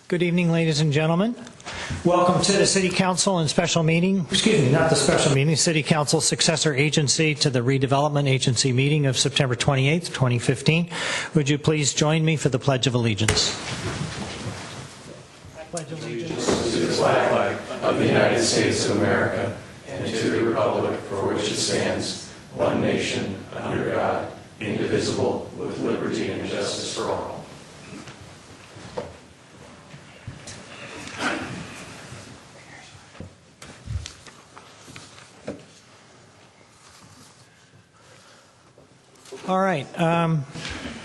Good evening, ladies and gentlemen. Welcome to the City Council and special meeting, not the special meeting, City Council successor agency to the redevelopment agency meeting of September 28th, 2015. Would you please join me for the Pledge of Allegiance? I pledge allegiance to the flag of the United States of America and to the republic for which it stands, one nation, under God, indivisible, with liberty and justice for all. All right.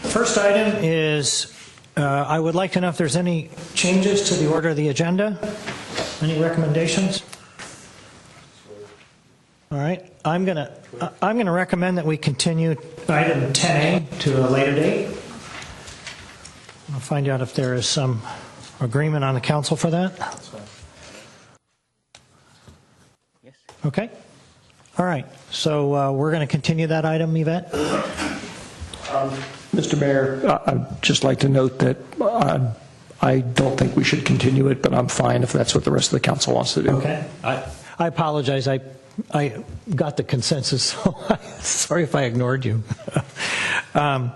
First item is I would like to know if there's any changes to the order of the agenda. Any recommendations? All right. I'm going to recommend that we continue item 10A to a later date. I'll find out if there is some agreement on the council for that. Yes. Okay. All right. So we're going to continue that item, Yvette. Mr. Mayor, I'd just like to note that I don't think we should continue it, but I'm fine if that's what the rest of the council wants to do. Okay. I apologize. I got the consensus, so sorry if I ignored you. All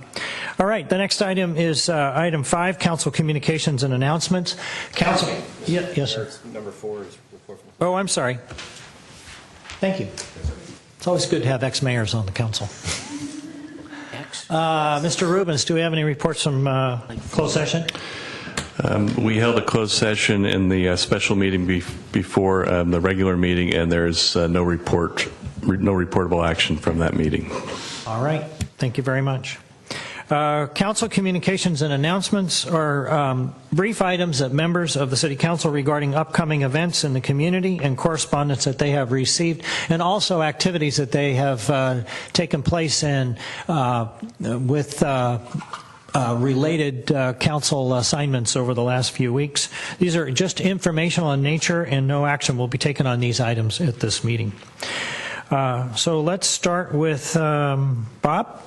right. The next item is item 5, council communications and announcements. Council. Yes, sir. Number 4 is report from. Oh, I'm sorry. Thank you. It's always good to have ex-mayors on the council. Mr. Rubens, do we have any reports from closed session? We held a closed session in the special meeting before the regular meeting, and there's no reportable action from that meeting. All right. Thank you very much. Council communications and announcements are brief items that members of the City Council regarding upcoming events in the community and correspondence that they have received, and also activities that they have taken place in with related council assignments over the last few weeks. These are just informational in nature, and no action will be taken on these items at this meeting. So let's start with Bob.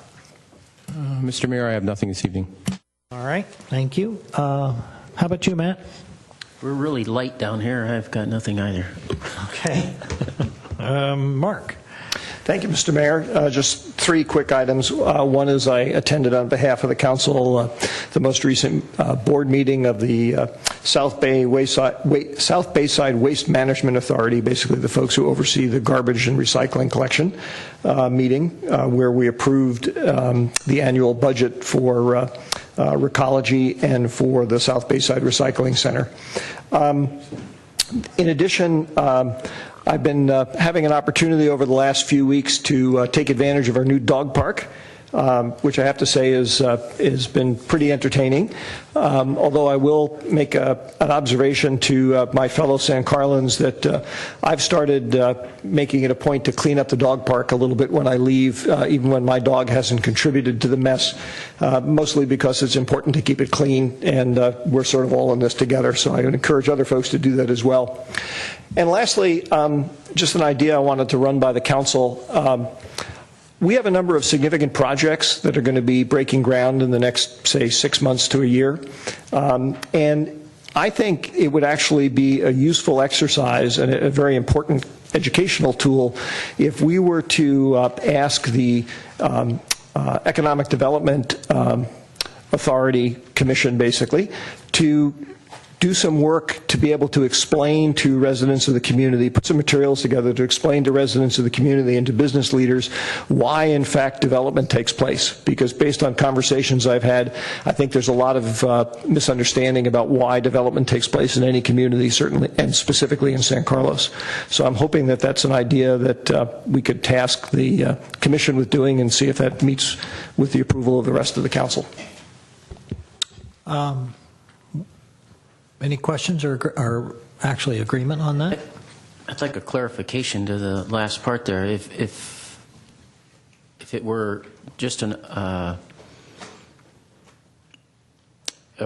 Mr. Mayor, I have nothing this evening. All right, thank you. How about you, Matt? We're really light down here. I've got nothing either. Okay. Mark? Thank you, Mr. Mayor. Just 3 quick items. One is I attended on behalf of the council the most recent board meeting of the South Bayside Waste Management Authority, basically the folks who oversee the garbage and recycling collection meeting, where we approved the annual budget for Recology and for the South Bayside Recycling Center. In addition, I've been having an opportunity over the last few weeks to take advantage of our new dog park, which I have to say has been pretty entertaining. Although I will make an observation to my fellow San Carlins that I've started making it a point to clean up the dog park a little bit when I leave, even when my dog hasn't contributed to the mess, mostly because it's important to keep it clean, and we're sort of all in this together, so I would encourage other folks to do that as well. And lastly, just an idea I wanted to run by the council. We have a number of significant projects that are going to be breaking ground in the next, say, 6 months to a year. And I think it would actually be a useful exercise and a very important educational tool if we were to ask the Economic Development Authority Commission, basically, to do some work to be able to explain to residents of the community, put some materials together to explain to residents of the community and to business leaders why, in fact, development takes place. Because based on conversations I've had, I think there's a lot of misunderstanding about why development takes place in any community, certainly, and specifically in San Carlos. So I'm hoping that that's an idea that we could task the commission with doing and see if that meets with the approval of the rest of the council. Any questions or actually agreement on that? I'd like a clarification to the last part there. If it were just a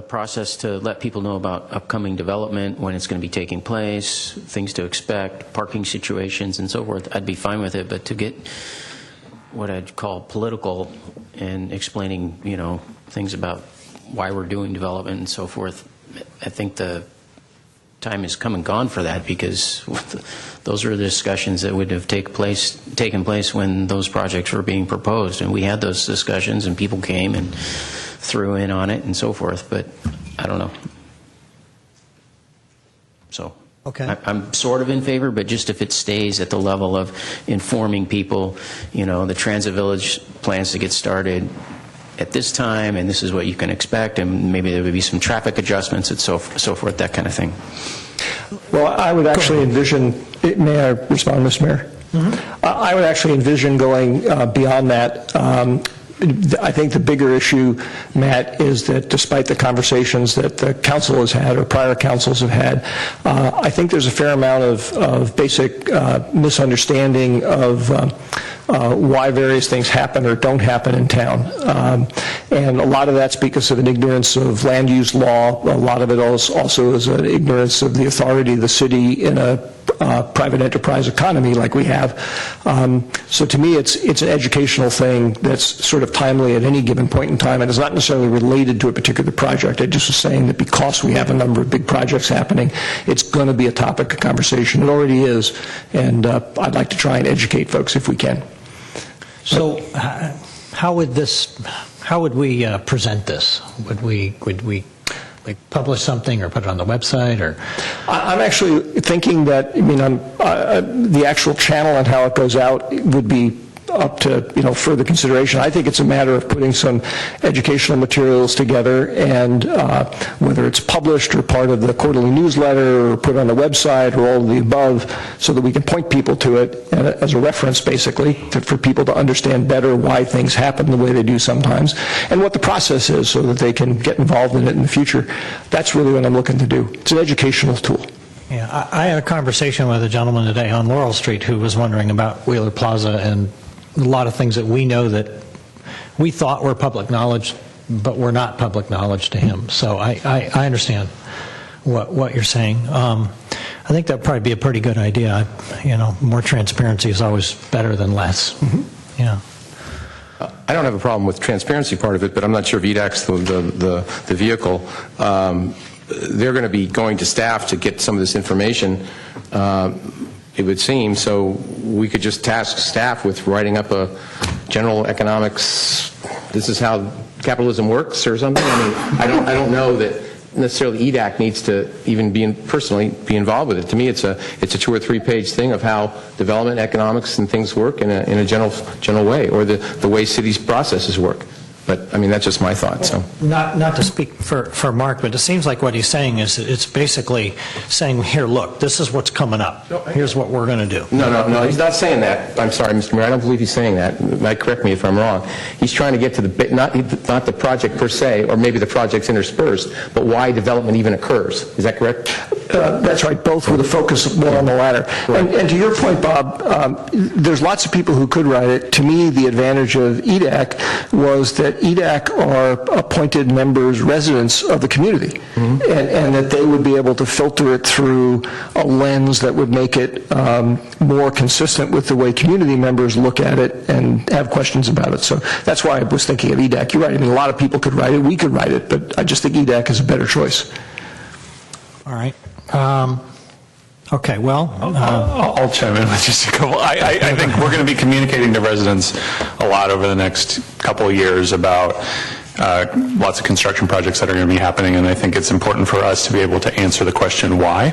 process to let people know about upcoming development, when it's going to be taking place, things to expect, parking situations, and so forth, I'd be fine with it. But to get what I'd call political and explaining, things about why we're doing development and so forth, I think the time has come and gone for that, because those are the discussions that would have taken place when those projects were being proposed, and we had those discussions, and people came and threw in on it and so forth. But I don't know. So Okay. I'm sort of in favor, but just if it stays at the level of informing people, the Transit Village plans to get started at this time, and this is what you can expect, and maybe there would be some traffic adjustments and so forth, that kind of thing. Well, I would actually envision, may I respond, Mr. Mayor? I would actually envision going beyond that. I think the bigger issue, Matt, is that despite the conversations that the council has had or prior councils have had, I think there's a fair amount of basic misunderstanding of why various things happen or don't happen in town. And a lot of that's because of an ignorance of land use law. A lot of it also is an ignorance of the authority of the city in a private enterprise economy like we have. So to me, it's an educational thing that's sort of timely at any given point in time, and it's not necessarily related to a particular project. I just was saying that because we have a number of big projects happening, it's going to be a topic of conversation. It already is, and I'd like to try and educate folks if we can. So how would we present this? Would we like publish something or put it on the website, or? I'm actually thinking that, the actual channel and how it goes out would be up to, further consideration. I think it's a matter of putting some educational materials together, and whether it's published or part of the quarterly newsletter or put on the website or all of the above, so that we can point people to it as a reference, basically, for people to understand better why things happen the way they do sometimes, and what the process is so that they can get involved in it in the future. That's really what I'm looking to do. It's an educational tool. Yeah, I had a conversation with a gentleman today on Laurel Street who was wondering about Wheeler Plaza and a lot of things that we know that we thought were public knowledge, but were not public knowledge to him. So I understand what you're saying. I think that'd probably be a pretty good idea. More transparency is always better than less. Mm-hmm. Yeah. I don't have a problem with transparency part of it, but I'm not sure if EDAC's the vehicle. They're going to be going to staff to get some of this information, it would seem, so we could just task staff with writing up a general economics, this is how capitalism works or something. I don't know that necessarily EDAC needs to even personally be involved with it. To me, it's a 2 or 3 page thing of how development, economics, and things work in a general way, or the way cities' processes work. But, that's just my thought. So, Not to speak for Mark, but it seems like what he's saying is it's basically saying, here, look, this is what's coming up. Here's what we're going to do. No, he's not saying that. I'm sorry, Mr. Mayor, I don't believe he's saying that. You might correct me if I'm wrong. He's trying to get to not the project per se, or maybe the project's interspersed, but why development even occurs. Is that correct? That's right, both with a focus more on the latter. Right. And to your point, Bob, there's lots of people who could write it. To me, the advantage of EDAC was that EDAC are appointed members, residents of the community, and that they would be able to filter it through a lens that would make it more consistent with the way community members look at it and have questions about it. So that's why I was thinking of EDAC. You're right, a lot of people could write it, we could write it, but I just think EDAC is a better choice. All right. Okay, well. I'll chime in with just a couple. I think we're going to be communicating to residents a lot over the next couple of years about lots of construction projects that are going to be happening, and I think it's important for us to be able to answer the question why.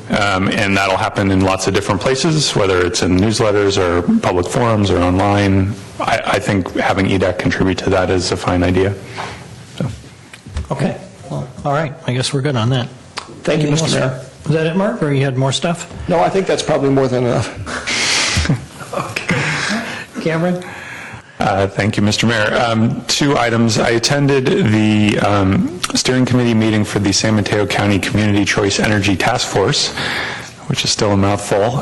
And that'll happen in lots of different places, whether it's in newsletters or public forums or online. I think having EDAC contribute to that is a fine idea. So. Okay. Well, all right. I guess we're good on that. Thank you, Mr. Mayor. Was that it, Mark, or you had more stuff? No, I think that's probably more than enough. Okay. Cameron? Thank you, Mr. Mayor. 2 items. I attended the steering committee meeting for the San Mateo County Community Choice Energy Task Force, which is still a mouthful.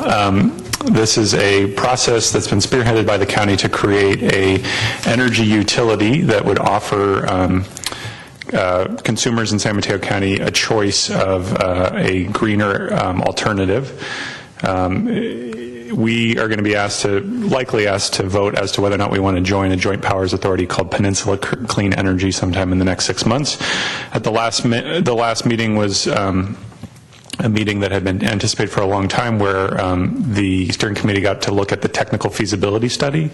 This is a process that's been spearheaded by the county to create a energy utility that would offer consumers in San Mateo County a choice of a greener alternative. we are going to be likely asked to vote as to whether or not we want to join a joint powers authority called Peninsula Clean Energy sometime in the next 6 months. At the last meeting was a meeting that had been anticipated for a long time, where the steering committee got to look at the technical feasibility study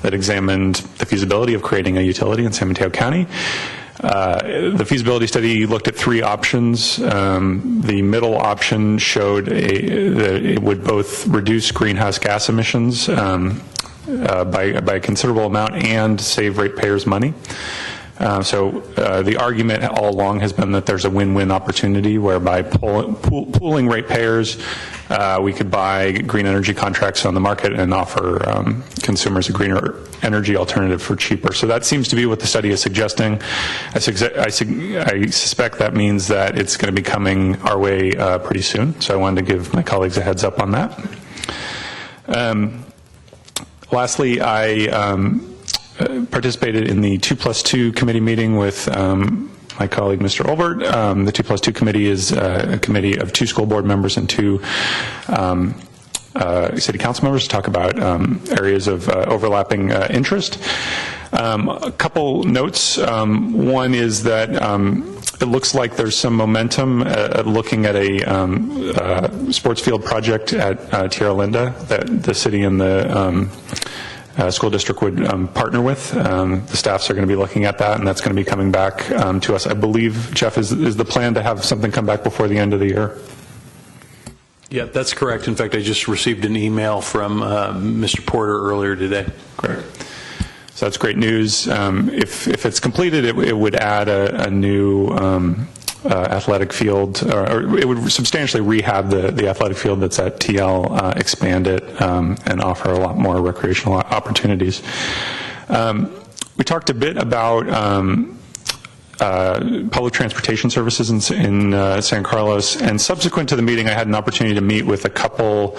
that examined the feasibility of creating a utility in San Mateo County. The feasibility study looked at 3 options. The middle option showed that it would both reduce greenhouse gas emissions by a considerable amount and save ratepayers money. So the argument all along has been that there's a win-win opportunity whereby pooling ratepayers, we could buy green energy contracts on the market and offer consumers a greener energy alternative for cheaper. So that seems to be what the study is suggesting. I suspect that means that it's going to be coming our way pretty soon. So I wanted to give my colleagues a heads up on that. Lastly, I participated in the 2+2 committee meeting with my colleague, Mr. Olbert. The 2+2 committee is a committee of 2 school board members and 2 city council members to talk about areas of overlapping interest. A couple notes. One is that it looks like there's some momentum looking at a sports field project at Tierra Linda that the city and the school district would partner with. The staffs are going to be looking at that, and that's going to be coming back to us. I believe, Jeff, is the plan to have something come back before the end of the year? Yeah, that's correct. In fact, I just received an email from Mr. Porter earlier today. Great. So that's great news. If it's completed, it would add a new athletic field, or it would substantially rehab the athletic field that's at TL, expand it, and offer a lot more recreational opportunities. We talked a bit about public transportation services in San Carlos, and subsequent to the meeting, I had an opportunity to meet with a couple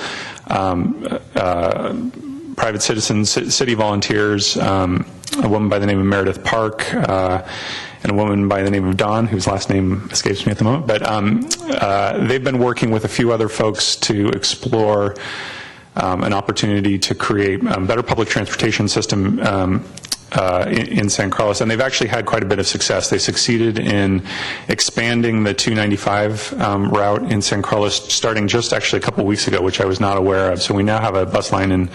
private citizens, city volunteers, a woman by the name of Meredith Park, and a woman by the name of Dawn, whose last name escapes me at the moment. But they've been working with a few other folks to explore an opportunity to create a better public transportation system in San Carlos, and they've actually had quite a bit of success. They succeeded in expanding the 295 route in San Carlos, starting just actually a couple weeks ago, which I was not aware of. So we now have a bus line in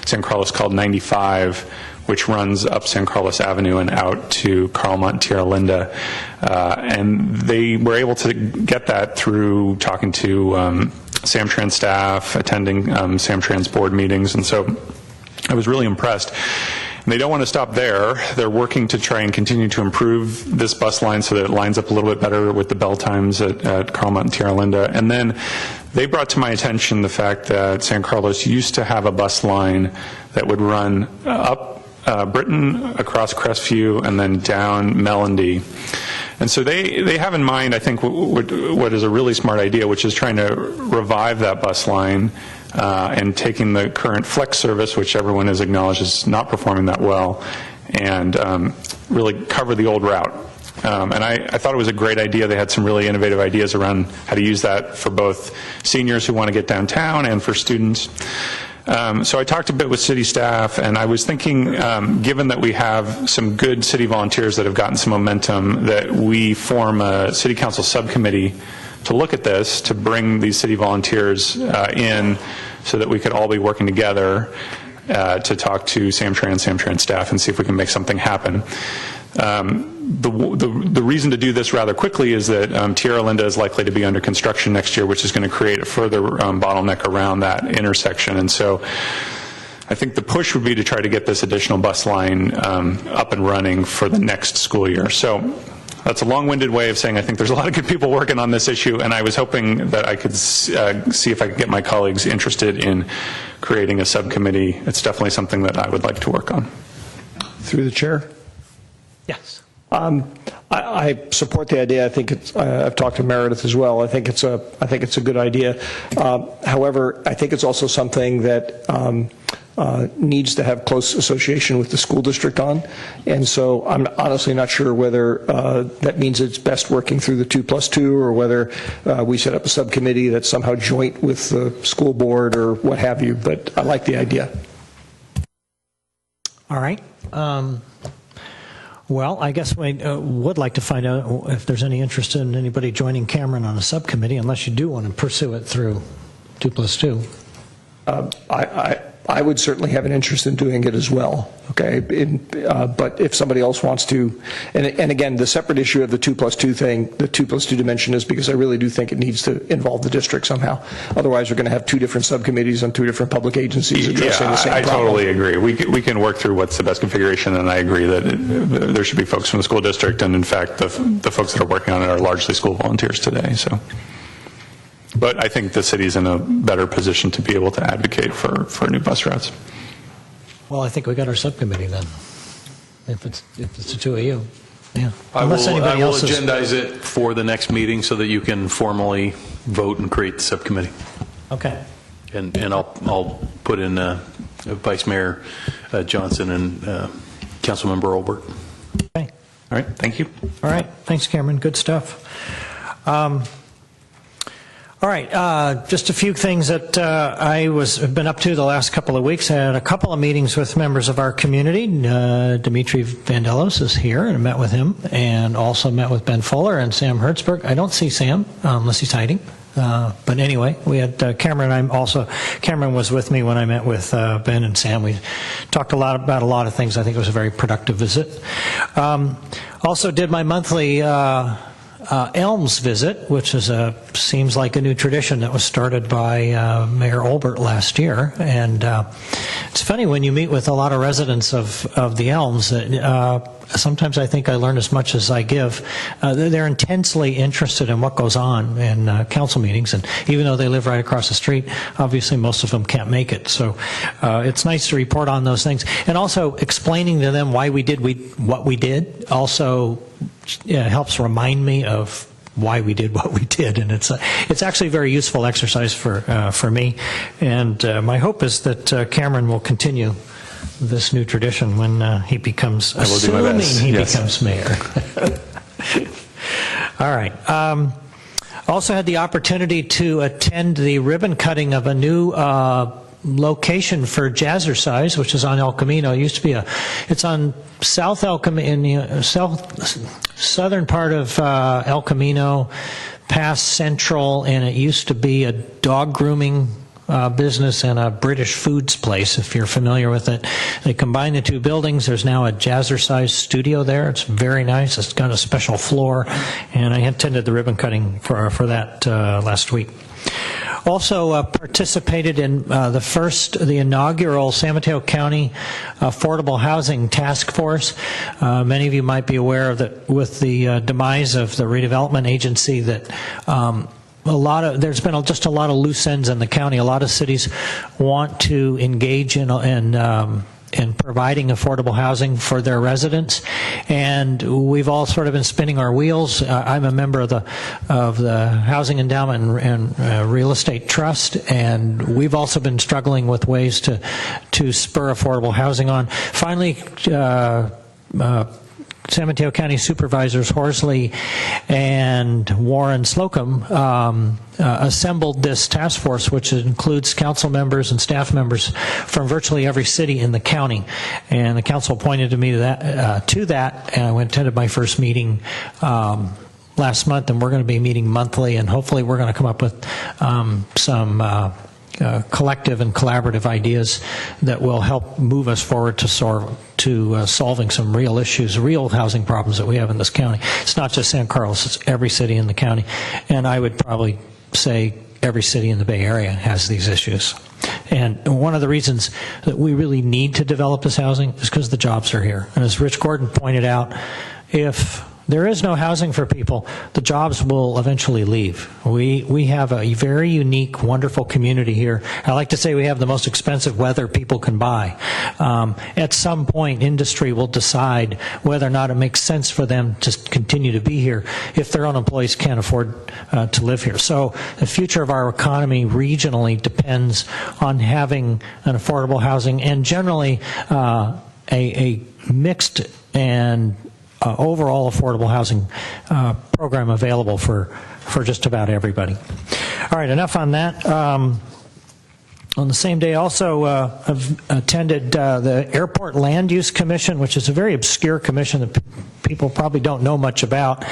San Carlos called 95, which runs up San Carlos Avenue and out to Carlmont and Tierra Linda. And they were able to get that through talking to Samtrans staff, attending Samtrans board meetings, and so I was really impressed. And they don't want to stop there. They're working to try and continue to improve this bus line so that it lines up a little bit better with the bell times at Carlmont and Tierra Linda. And then they brought to my attention the fact that San Carlos used to have a bus line that would run up Britain, across Crestview, and then down Melody. And so they have in mind, I think, what is a really smart idea, which is trying to revive that bus line and taking the current flex service, which everyone has acknowledged is not performing that well, and really cover the old route. And I thought it was a great idea. They had some really innovative ideas around how to use that for both seniors who want to get downtown and for students. So I talked a bit with city staff, and I was thinking, given that we have some good city volunteers that have gotten some momentum, that we form a city council subcommittee to look at this, to bring these city volunteers in so that we could all be working together to talk to Samtrans staff and see if we can make something happen. The reason to do this rather quickly is that Tierra Linda is likely to be under construction next year, which is going to create a further bottleneck around that intersection. And so I think the push would be to try to get this additional bus line up and running for the next school year. So that's a long-winded way of saying I think there's a lot of good people working on this issue, and I was hoping that I could see if I could get my colleagues interested in creating a subcommittee. It's definitely something that I would like to work on. Through the chair. Yes. I support the idea. I think it's, I've talked to Meredith as well. I think it's a good idea. However, I think it's also something that needs to have close association with the school district on. And so I'm honestly not sure whether that means it's best working through the 2+2 or whether we set up a subcommittee that's somehow joint with the school board or what have you. But I like the idea. All right. Well, I guess we would like to find out if there's any interest in anybody joining Cameron on a subcommittee, unless you do want to pursue it through 2+2. I would certainly have an interest in doing it as well, okay? But if somebody else wants to, and again, the separate issue of the 2+2 thing, the 2+2 dimension is because I really do think it needs to involve the district somehow. Otherwise, we're going to have two different subcommittees on two different public agencies addressing the same I problem. totally agree. We can work through what's the best configuration, and I agree that there should be folks from the school district, and in fact, the folks that are working on it are largely school volunteers today, so. But I think the city's in a better position to be able to advocate for new bus routes. Well, I think we got our subcommittee then, if it's the two of you. Yeah. I Unless will anybody else is. agendize it for the next meeting so that you can formally vote and create the subcommittee. Okay. And I'll put in Vice Mayor Johnson and Councilmember Olbert. Okay. All right, thank you. All right. Thanks, Cameron. Good stuff. All right, just a few things that have been up to the last couple of weeks. I had a couple of meetings with members of our community. Dimitri Vandelos is here, and I met with him, and also met with Ben Fuller and Sam Hertzberg. I don't see Sam, unless he's hiding. But anyway, we had Cameron. Cameron was with me when I met with Ben and Sam. We talked about a lot of things. I think it was a very productive visit. Also did my monthly Elms visit, which is seems like a new tradition that was started by Mayor Olbert last year. And it's funny when you meet with a lot of residents of the Elms that sometimes I think I learn as much as I give. They're intensely interested in what goes on in council meetings, and even though they live right across the street, obviously most of them can't make it. So it's nice to report on those things, and also explaining to them why we did what we did. Also helps remind me of why we did what we did, and it's actually a very useful exercise for me. And my hope is that Cameron will continue this new tradition when he becomes, assuming he becomes mayor. All right. Also had the opportunity to attend the ribbon cutting of a new location for Jazzercise, which is on El Camino. It used to be it's on South El Camino, in the southern part of El Camino, past Central, and it used to be a dog grooming business and a British foods place, if you're familiar with it. They combined the two buildings. There's now a Jazzercise studio there. It's very nice. It's got a special floor, and I attended the ribbon cutting for that last week. Also participated in the inaugural San Mateo County Affordable Housing Task Force. Many of you might be aware of that with the demise of the redevelopment agency that there's been just a lot of loose ends in the county. A lot of cities want to engage in providing affordable housing for their residents, and we've all sort of been spinning our wheels. I'm a member of the Housing Endowment and Real Estate Trust, and we've also been struggling with ways to spur affordable housing on. Finally, San Mateo County Supervisors Horsley and Warren Slocum assembled this task force, which includes council members and staff members from virtually every city in the county. And the council appointed me to that, and I attended my first meeting last month, and we're going to be meeting monthly, and hopefully we're going to come up with some collective and collaborative ideas that will help move us forward to solving some real issues, real housing problems that we have in this county. It's not just San Carlos, it's every city in the county. And I would probably say every city in the Bay Area has these issues. And one of the reasons that we really need to develop this housing is because the jobs are here. And as Rich Gordon pointed out, if there is no housing for people, the jobs will eventually leave. We have a very unique, wonderful community here. I like to say we have the most expensive weather people can buy. At some point, industry will decide whether or not it makes sense for them to continue to be here if their own employees can't afford to live here. So the future of our economy regionally depends on having an affordable housing and generally a mixed and overall affordable housing program available for just about everybody. All right, enough on that. On the same day, also I've attended the Airport Land Use Commission, which is a very obscure commission that people probably don't know much about.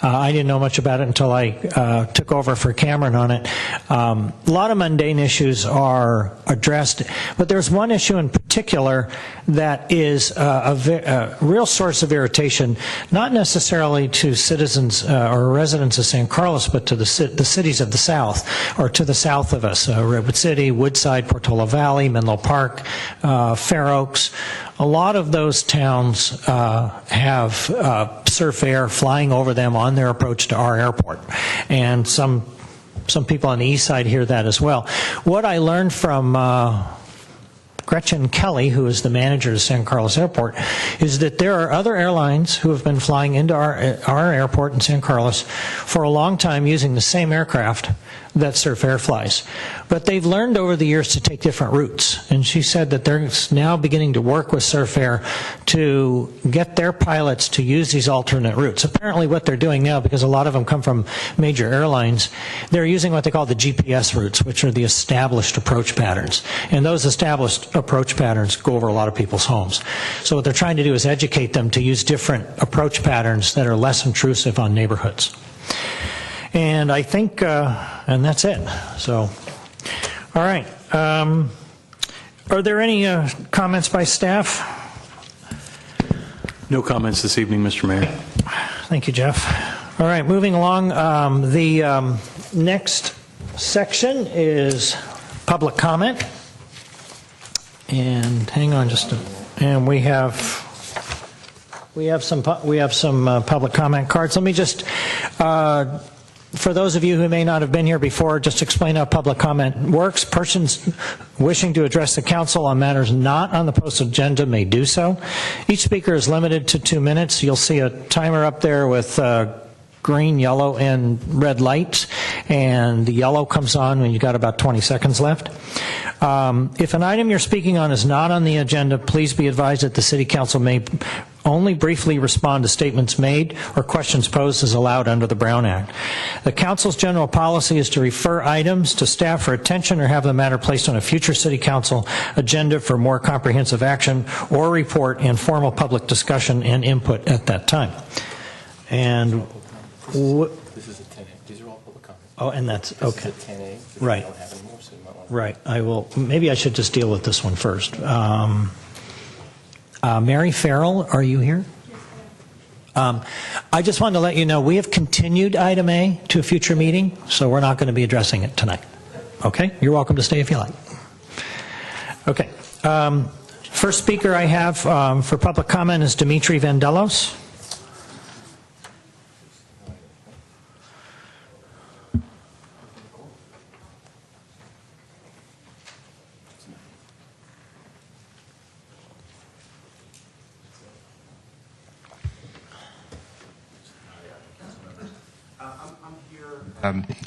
I didn't know much about it until I took over for Cameron on it. A lot of mundane issues are addressed, but there's one issue in particular that is a real source of irritation, not necessarily to citizens or residents of San Carlos, but to the cities of the South, or to the south of us, Redwood City, Woodside, Portola Valley, Menlo Park, Fair Oaks. A lot of those towns have Surf Air flying over them on their approach to our airport, and some people on the east side hear that as well. What I learned from Gretchen Kelly, who is the manager of San Carlos Airport, is that there are other airlines who have been flying into our airport in San Carlos for a long time using the same aircraft that Surf Air flies. But they've learned over the years to take different routes. And she said that they're now beginning to work with Surf Air to get their pilots to use these alternate routes. Apparently what they're doing now, because a lot of them come from major airlines, they're using what they call the GPS routes, which are the established approach patterns. And those established approach patterns go over a lot of people's homes. So what they're trying to do is educate them to use different approach patterns that are less intrusive on neighborhoods. And I think, and that's it. So, all right. Are there any comments by staff? No comments this evening, Mr. Mayor. Thank you, Jeff. All right, moving along. The next section is public comment. And hang on just a, and we have some public comment cards. Let me just, for those of you who may not have been here before, just explain how public comment works. Persons wishing to address the council on matters not on the posted agenda may do so. Each speaker is limited to 2 minutes. You'll see a timer up there with green, yellow, and red lights, and the yellow comes on when you've got about 20 seconds left. If an item you're speaking on is not on the agenda, please be advised that the City Council may only briefly respond to statements made or questions posed as allowed under the Brown Act. The Council's general policy is to refer items to staff for attention or have the matter placed on a future City Council agenda for more comprehensive action or report and formal public discussion and input at that time. And This is a 10A. These are all public comments. oh, and that's okay. This is a 10A. Right. We don't have any more, so you might want to... Right. I will. Maybe I should just deal with this one first. Mary Farrell, are you here? I just wanted to let you know we have continued item A to a future meeting, so we're not going to be addressing it tonight. Okay? You're welcome to stay if you like. Okay. First speaker I have for public comment is Dimitri Vandelos.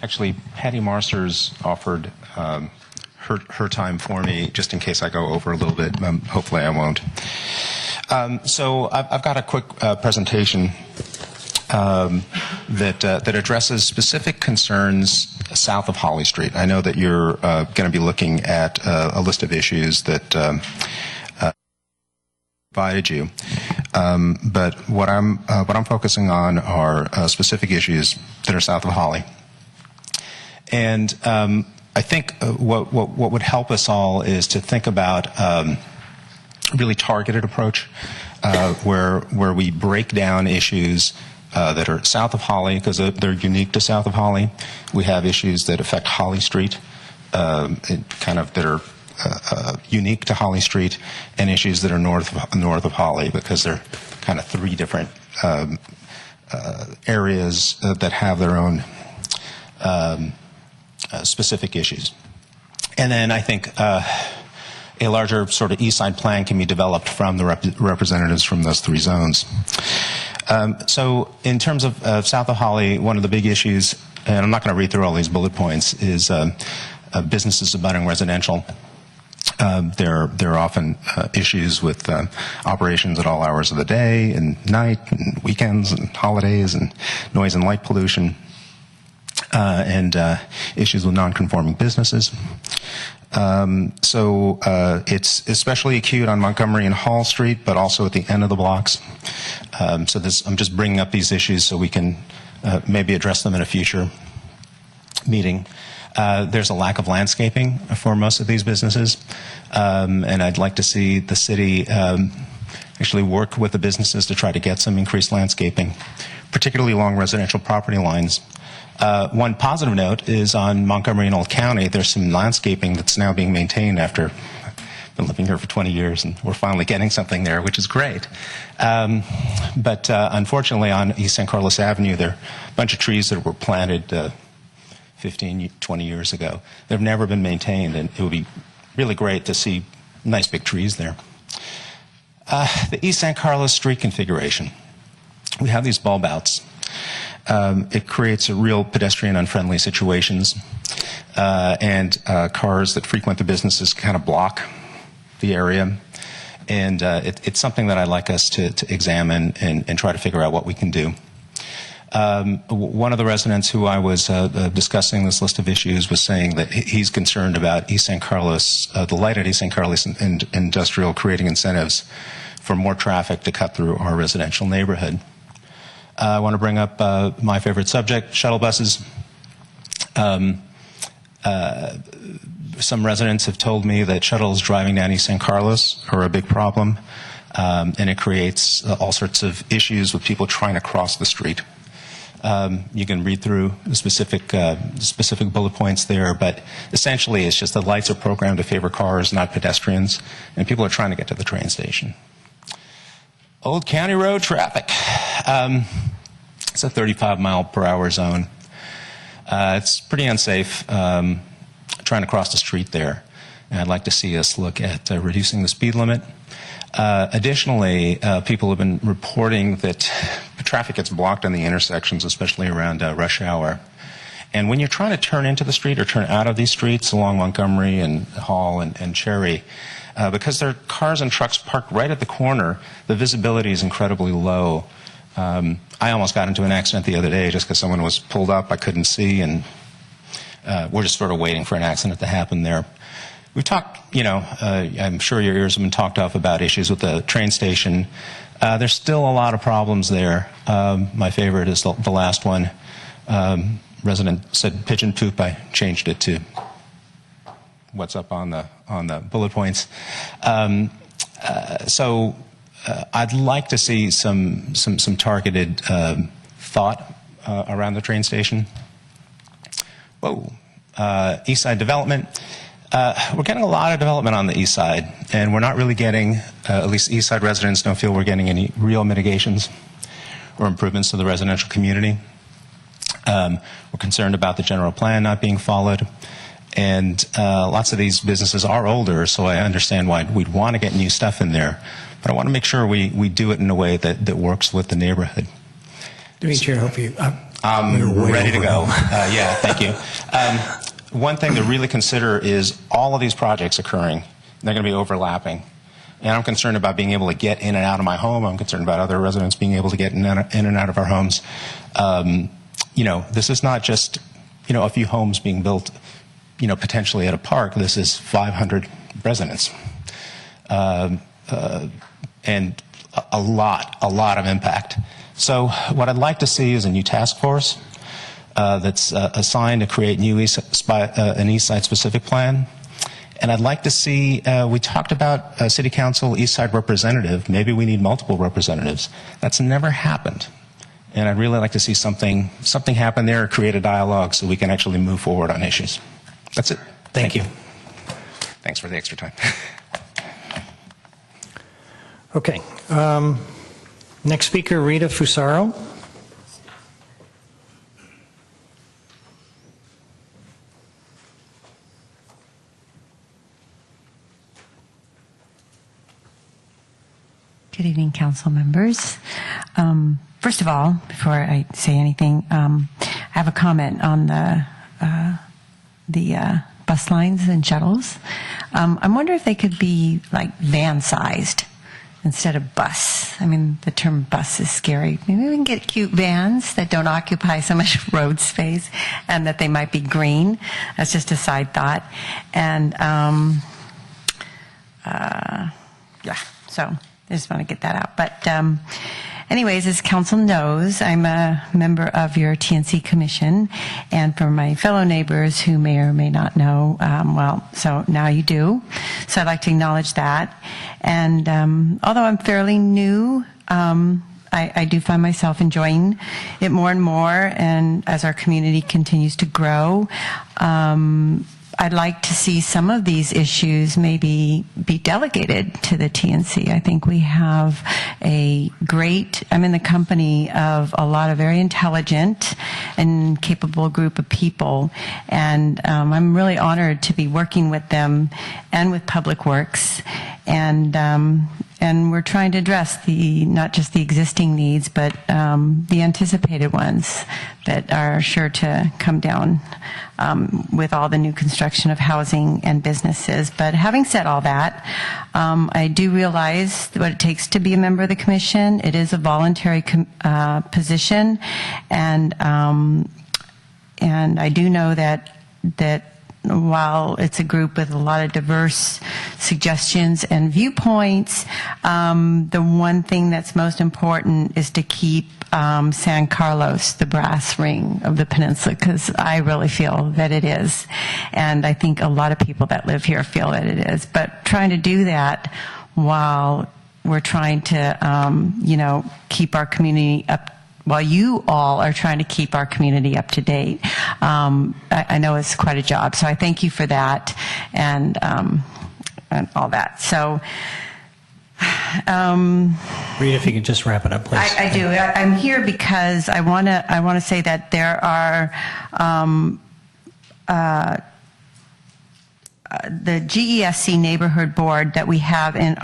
Actually, Patty Marsters offered her time for me, just in case I go over a little bit. Hopefully I won't. So I've got a quick presentation that addresses specific concerns south of Holly Street. I know that you're going to be looking at a list of issues that provided you, but what I'm focusing on are specific issues that are south of Holly. And I think what would help us all is to think about a really targeted approach where we break down issues that are south of Holly, because they're unique to south of Holly. We have issues that affect Holly Street, that are unique to Holly Street, and issues that are north of Holly, because they're kind of three different areas that have their own specific issues. And then I think a larger sort of east side plan can be developed from the representatives from those three zones. So in terms of south of Holly, one of the big issues, and I'm not going to read through all these bullet points, is businesses abutting residential. There are often issues with operations at all hours of the day and night and weekends and holidays and noise and light pollution, and issues with non-conforming businesses. So it's especially acute on Montgomery and Hall Street, but also at the end of the blocks. I'm just bringing up these issues so we can maybe address them in a future meeting. There's a lack of landscaping for most of these businesses, and I'd like to see the city actually work with the businesses to try to get some increased landscaping, particularly along residential property lines. One positive note is on Montgomery and Old County, there's some landscaping that's now being maintained after I've been living here for 20 years, and we're finally getting something there, which is great. But unfortunately, on East San Carlos Avenue, there are a bunch of trees that were planted 15, 20 years ago. They've never been maintained, and it would be really great to see nice big trees there. The East San Carlos street configuration. We have these bulb outs. It creates a real pedestrian unfriendly situations, and cars that frequent the businesses kind of block the area. And it's something that I'd like us to examine and try to figure out what we can do. One of the residents who I was discussing this list of issues was saying that he's concerned about East San Carlos, the light at East San Carlos and Industrial creating incentives for more traffic to cut through our residential neighborhood. I want to bring up my favorite subject, shuttle buses. Some residents have told me that shuttles driving down East San Carlos are a big problem, and it creates all sorts of issues with people trying to cross the street. You can read through the specific bullet points there, but essentially it's just the lights are programmed to favor cars, not pedestrians, and people are trying to get to the train station. Old County Road traffic. It's a 35-mile-per-hour zone. It's pretty unsafe trying to cross the street there, and I'd like to see us look at reducing the speed limit. Additionally, people have been reporting that traffic gets blocked on the intersections, especially around rush hour. And when you're trying to turn into the street or turn out of these streets along Montgomery and Hall and Cherry, because there are cars and trucks parked right at the corner, the visibility is incredibly low. I almost got into an accident the other day just because someone was pulled up, I couldn't see, and we're just sort of waiting for an accident to happen there. We've talked, I'm sure your ears have been talked off about issues with the train station. There's still a lot of problems there. My favorite is the last one. Resident said pigeon poop. I changed it to what's up on the bullet points. So I'd like to see some targeted thought around the train station. Whoa. East Side development. We're getting a lot of development on the east side, and we're not really getting, at least east side residents don't feel we're getting any real mitigations or improvements to the residential community. We're concerned about the general plan not being followed, and lots of these businesses are older, so I understand why we'd want to get new stuff in there, but I want to make sure we do it in a way that works with the neighborhood. Dimitri, I hope you... I'm ready to go. Yeah, thank you. One thing to really consider is all of these projects occurring. They're going to be overlapping. And I'm concerned about being able to get in and out of my home. I'm concerned about other residents being able to get in and out of our homes. This is not just, a few homes being built, potentially at a park. This is 500 residents. And a lot of impact. So what I'd like to see is a new task force that's assigned to create an East Side specific plan. And I'd like to see, we talked about a City Council East Side representative. Maybe we need multiple representatives. That's never happened. And I'd really like to see something happen there, create a dialogue so we can actually move forward on issues. That's it. Thank you. Thanks for the extra time. Okay. Next speaker, Rita Fusaro. council members. First of all, before I say anything, I have a comment on the bus lines and shuttles. I wonder if they could be like van-sized instead of bus. I mean, the term bus is scary. Maybe we can get cute vans that don't occupy so much road space and that they might be green. That's just a side thought. And yeah, so I just want to get that out. But anyways, as council knows, I'm a member of your TNC commission, and for my fellow neighbors who may or may not know, well, so now you do. So I'd like to acknowledge that. And although I'm fairly new, I do find myself enjoying it more and more, and as our community continues to grow, I'd like to see some of these issues maybe be delegated to the TNC. I think we have I'm in the company of a lot of very intelligent and capable group of people, and I'm really honored to be working with them and with Public Works, and we're trying to address not just the existing needs, but the anticipated ones that are sure to come down with all the new construction of housing and businesses. But having said all that, I do realize what it takes to be a member of the commission. It is a voluntary position, and I do know that while it's a group with a lot of diverse suggestions and viewpoints, the one thing that's most important is to keep San Carlos the brass ring of the peninsula, because I really feel that it is. And I think a lot of people that live here feel that it is. But trying to do that while we're trying to, keep our community up, while you all are trying to keep our community up to date, I know it's quite a job. So I thank you for that and all that. So, Rita, if you could just wrap it up, please. I do. I'm here because I want to say that there are the GESC neighborhood board that we have in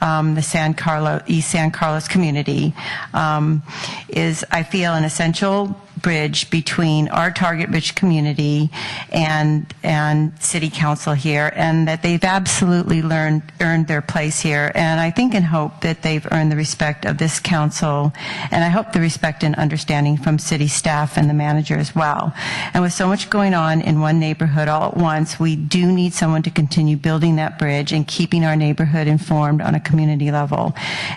the East San Carlos community is, I feel, an essential bridge between our target-rich community and city council here, and that they've absolutely earned their place here. And I think and hope that they've earned the respect of this council, and I hope the respect and understanding from city staff and the manager as well. And with so much going on in one neighborhood all at once, we do need someone to continue building that bridge and keeping our neighborhood informed on a community level.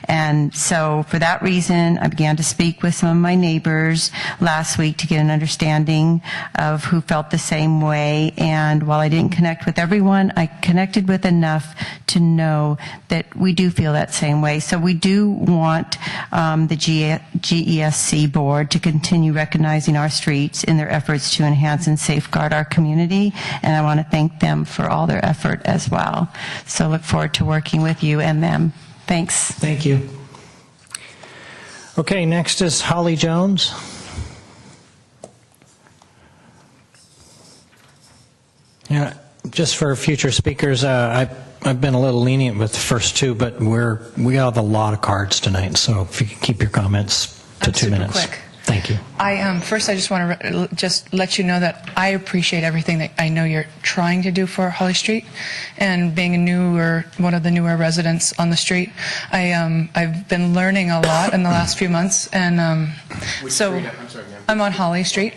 And so for that reason, I began to speak with some of my neighbors last week to get an understanding of who felt the same way. And while I didn't connect with everyone, I connected with enough to know that we do feel that same way. So we do want the GESC board to continue recognizing our streets in their efforts to enhance and safeguard our community. And I want to thank them for all their effort as well. So look forward to working with you and them. Thanks. Thank you. Okay, next is Holly Jones. Yeah, just for future speakers, I've been a little lenient with the first two, but we have a lot of cards tonight, so if you could keep your comments to 2 minutes. Quick. Thank you. First, I just want to just let you know that I appreciate everything that I know you're trying to do for Holly Street, and being one of the newer residents on the street, I've been learning a lot in the last few months, and so I'm on Holly Street,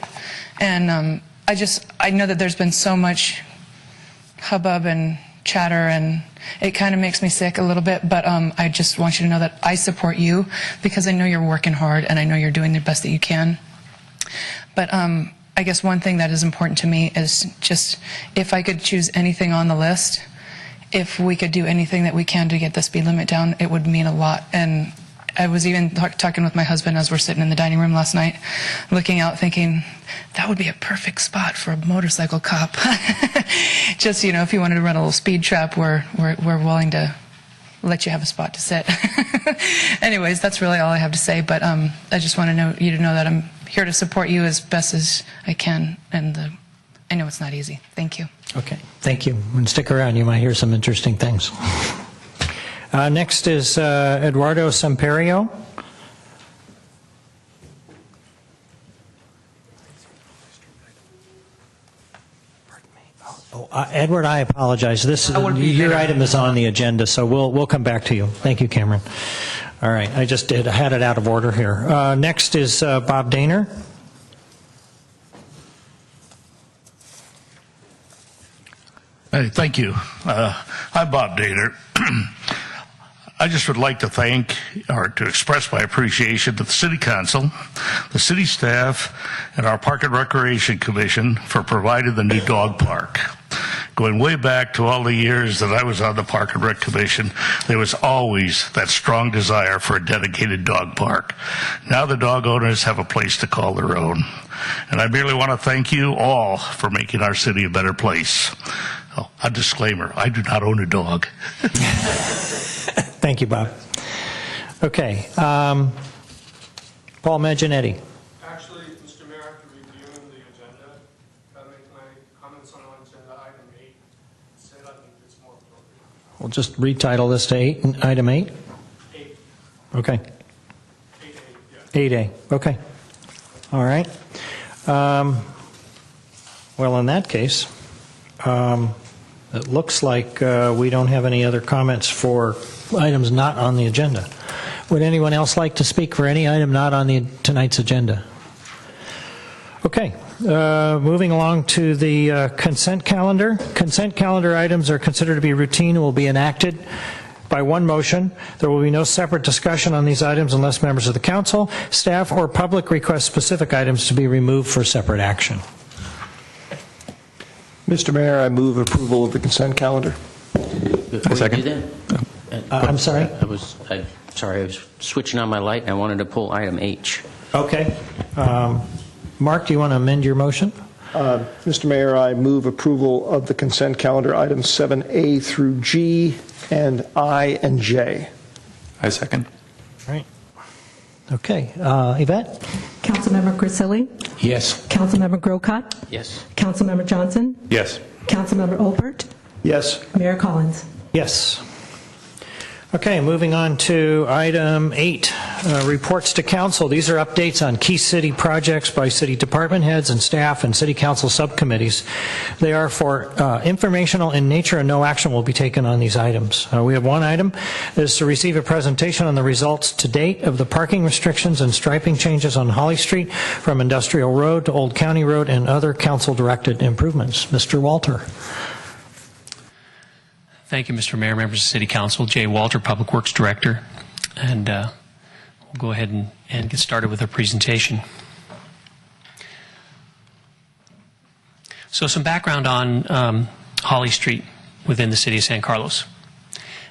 and I know that there's been so much hubbub and chatter, and it kind of makes me sick a little bit, but I just want you to know that I support you because I know you're working hard and I know you're doing the best that you can. But I guess one thing that is important to me is just, if I could choose anything on the list, if we could do anything that we can to get the speed limit down, it would mean a lot. And I was even talking with my husband as we're sitting in the dining room last night, looking out thinking, that would be a perfect spot for a motorcycle cop. Just, if you wanted to run a little speed trap, we're willing to let you have a spot to sit. Anyways, that's really all I have to say, but I just want you to know that I'm here to support you as best as I can, and I know it's not easy. Thank you. Okay, thank you. And stick around, you might hear some interesting things. Next is Eduardo Semperio. Edward, I apologize. Your item is on the agenda, so we'll come back to you. Thank you, Cameron. All right, I had it out of order here. Next is Bob Daner. Hey, thank you. I'm Bob Daner. I just would like to thank or to express my appreciation to the City Council, the city staff, and our Park and Recreation Commission for providing the new dog park. Going way back to all the years that I was on the Park and Rec Commission, there was always that strong desire for a dedicated dog park. Now the dog owners have a place to call their own. And I merely want to thank you all for making our city a better place. Oh, a disclaimer, I do not own a dog. Thank you, Bob. Okay. Paul Magginetti. Actually, Mr. Mayor, after reviewing the agenda, I make my comments on agenda item 8. Said I think it's more appropriate. We'll just retitle this to item 8. 8. Okay. 8A, yeah. 8A. Okay. All right. Well, in that case, it looks like we don't have any other comments for items not on the agenda. Would anyone else like to speak for any item not on tonight's agenda? Okay. Moving along to the consent calendar. Consent calendar items are considered to be routine and will be enacted by one motion. There will be no separate discussion on these items unless members of the council, staff, or public request specific items to be removed for separate action. Mr. Mayor, I move approval of the consent calendar. Before second. you do that, I'm sorry? I was switching on my light, and I wanted to pull item H. Okay. Mark, do you want to amend your motion? Mr. Mayor, I move approval of the consent calendar items 7A through G and I and J. I second. Right. Okay. Yvette? Councilmember Grisilli? Yes. Councilmember Grocott? Yes. Councilmember Johnson? Yes. Councilmember Olbert? Yes. Mayor Collins? Yes. Okay, moving on to item 8, reports to council. These are updates on key city projects by city department heads and staff and city council subcommittees. They are for informational in nature, and no action will be taken on these items. We have one item that is to receive a presentation on the results to date of the parking restrictions and striping changes on Holly Street from Industrial Road to Old County Road and other council-directed improvements. Mr. Walter. Thank you, Mr. Mayor, members of City Council. Jay Walter, Public Works Director. And we'll go ahead and get started with our presentation. So some background on Holly Street within the city of San Carlos.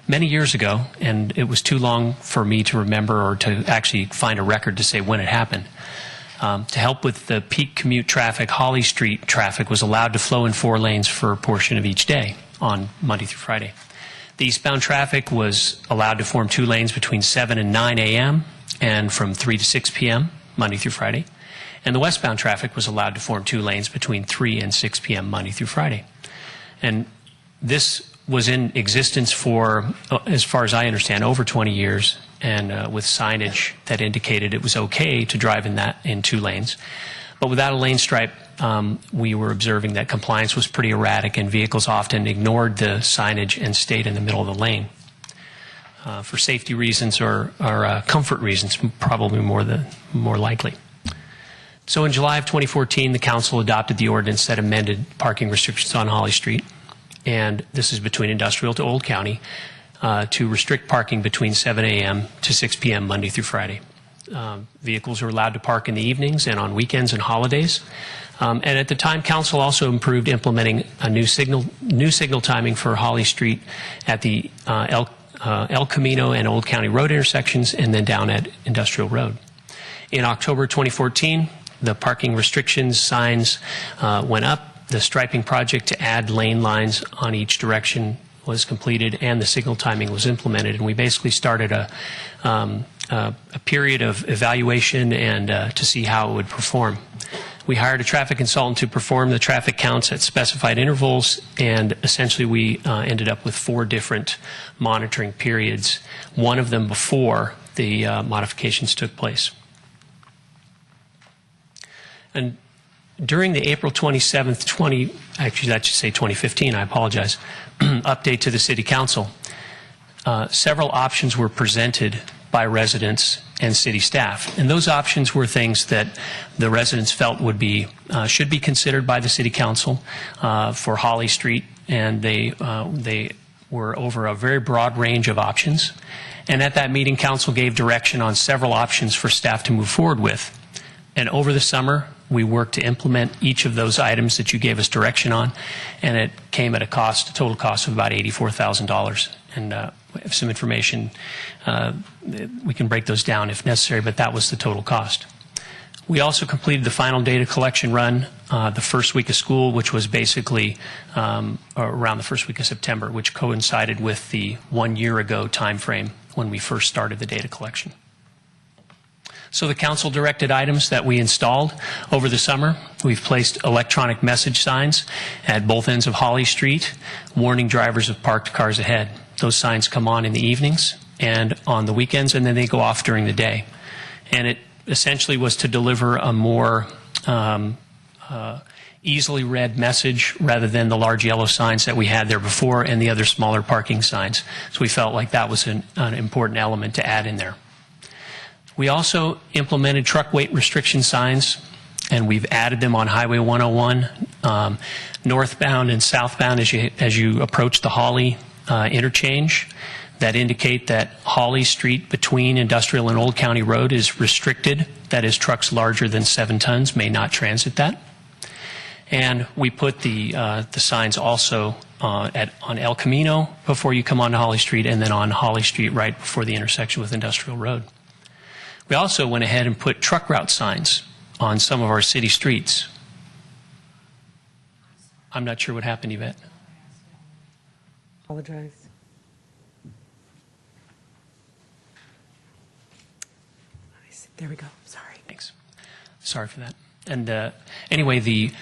Many years ago, and it was too long for me to remember or to actually find a record to say when it happened, to help with the peak commute traffic, Holly Street traffic was allowed to flow in 4 lanes for a portion of each day on Monday through Friday. The eastbound traffic was allowed to form 2 lanes between 7 and 9 a.m. and from 3 to 6 p.m. Monday through Friday. And the westbound traffic was allowed to form 2 lanes between 3 and 6 p.m. Monday through Friday. And this was in existence for, as far as I understand, over 20 years, and with signage that indicated it was okay to drive in 2 lanes. But without a lane stripe, we were observing that compliance was pretty erratic, and vehicles often ignored the signage and stayed in the middle of the lane. For safety reasons or comfort reasons, probably more likely. So in July of 2014, the council adopted the ordinance that amended parking restrictions on Holly Street, and this is between Industrial to Old County, to restrict parking between 7 a.m. to 6 p.m. Monday through Friday. Vehicles are allowed to park in the evenings and on weekends and holidays. And at the time, council also implementing a new signal timing for Holly Street at the El Camino and Old County Road intersections, and then down at Industrial Road. In October 2014, the parking restrictions signs went up. The striping project to add lane lines on each direction was completed, and the signal timing was implemented. And we basically started a period of evaluation and to see how it would perform. We hired a traffic consultant to perform the traffic counts at specified intervals, and essentially we ended up with 4 different monitoring periods, one of them before the modifications took place. And during the April 27th, actually that should say 2015, I apologize, update to the City Council, several options were presented by residents and city staff. And those options were things that the residents felt would be, should be considered by the City Council for Holly Street, and they were over a very broad range of options. And at that meeting, Council gave direction on several options for staff to move forward with. And over the summer, we worked to implement each of those items that you gave us direction on, and it came at a total cost of about $84,000. And we have some information, we can break those down if necessary, but that was the total cost. We also completed the final data collection run the first week of school, which was basically around the first week of September, which coincided with the 1 year ago time frame when we first started the data collection. So the council directed items that we installed over the summer, we've placed electronic message signs at both ends of Holly Street, warning drivers of parked cars ahead. Those signs come on in the evenings and on the weekends, and then they go off during the day. And it essentially was to deliver a more easily read message rather than the large yellow signs that we had there before and the other smaller parking signs. So we felt like that was an important element to add in there. We also implemented truck weight restriction signs, and we've added them on Highway 101, northbound and southbound as you approach the Holly interchange, that indicate that Holly Street between Industrial and Old County Road is restricted. That is, trucks larger than 7 tons may not transit that. And we put the signs also on El Camino before you come onto Holly Street, and then on Holly Street right before the intersection with Industrial Road. We also went ahead and put truck route signs on some of our city streets. I'm not sure what happened, Yvette. Apologize. There we go. Sorry. Thanks. Sorry for that. And anyway, the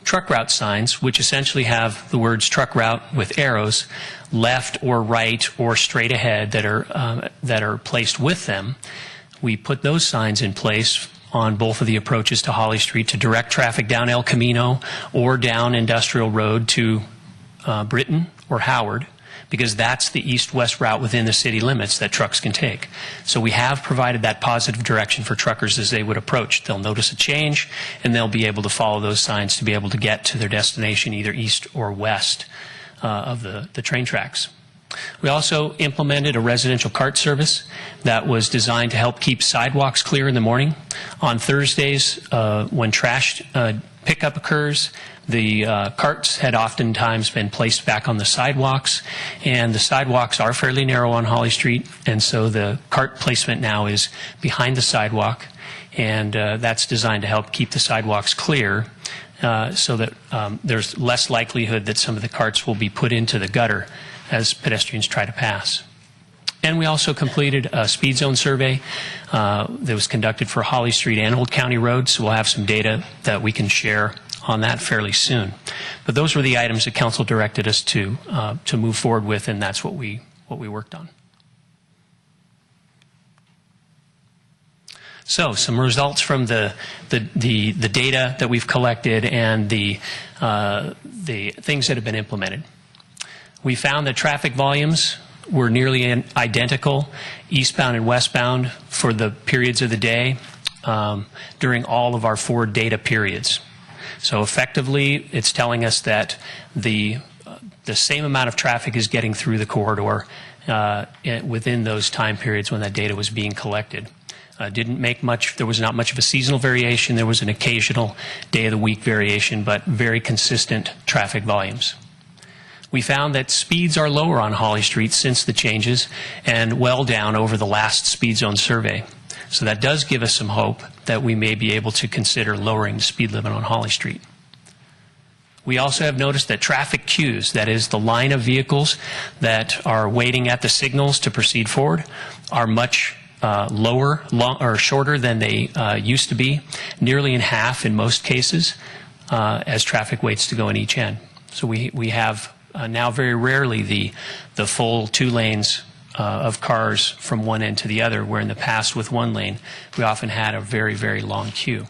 truck route signs, which essentially have the words truck route with arrows, left or right or straight ahead that are placed with them, we put those signs in place on both of the approaches to Holly Street to direct traffic down El Camino or down Industrial Road to Britton or Howard, because that's the east-west route within the city limits that trucks can take. So we have provided that positive direction for truckers as they would approach. They'll notice a change, and they'll be able to follow those signs to be able to get to their destination either east or west of the train tracks. We also implemented a residential cart service that was designed to help keep sidewalks clear in the morning. On Thursdays, when trash pickup occurs, the carts had oftentimes been placed back on the sidewalks, and the sidewalks are fairly narrow on Holly Street, and so the cart placement now is behind the sidewalk, and that's designed to help keep the sidewalks clear so that there's less likelihood that some of the carts will be put into the gutter as pedestrians try to pass. And we also completed a speed zone survey that was conducted for Holly Street and Old County Road, so we'll have some data that we can share on that fairly soon. But those were the items that Council directed us to move forward with, and that's what we worked on. So some results from the data that we've collected and the things that have been implemented. We found that traffic volumes were nearly identical, eastbound and westbound, for the periods of the day during all of our 4 data periods. So effectively, it's telling us that the same amount of traffic is getting through the corridor within those time periods when that data was being collected. Didn't make much, there was not much of a seasonal variation. There was an occasional day of the week variation, but very consistent traffic volumes. We found that speeds are lower on Holly Street since the changes and well down over the last speed zone survey. So that does give us some hope that we may be able to consider lowering the speed limit on Holly Street. We also have noticed that traffic queues, that is the line of vehicles that are waiting at the signals to proceed forward, are much shorter than they used to be, nearly in half in most cases, as traffic waits to go in each end. So we have now very rarely the full 2 lanes of cars from one end to the other, where in the past with 1 lane, we often had a very, very long queue.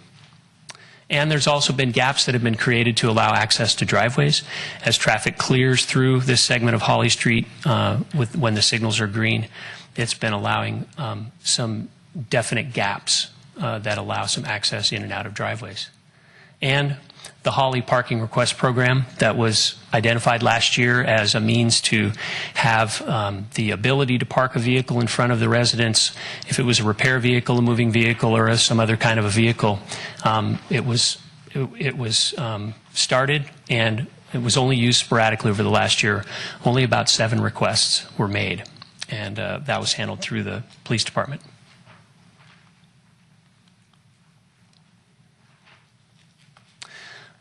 And there's also been gaps that have been created to allow access to driveways as traffic clears through this segment of Holly Street when the signals are green. It's been allowing some definite gaps that allow some access in and out of driveways. And the Holly Parking Request Program that was identified last year as a means to have the ability to park a vehicle in front of the residence, if it was a repair vehicle, a moving vehicle, or some other kind of a vehicle. It was started, and it was only used sporadically over the last year. Only about 7 requests were made, and that was handled through the police department.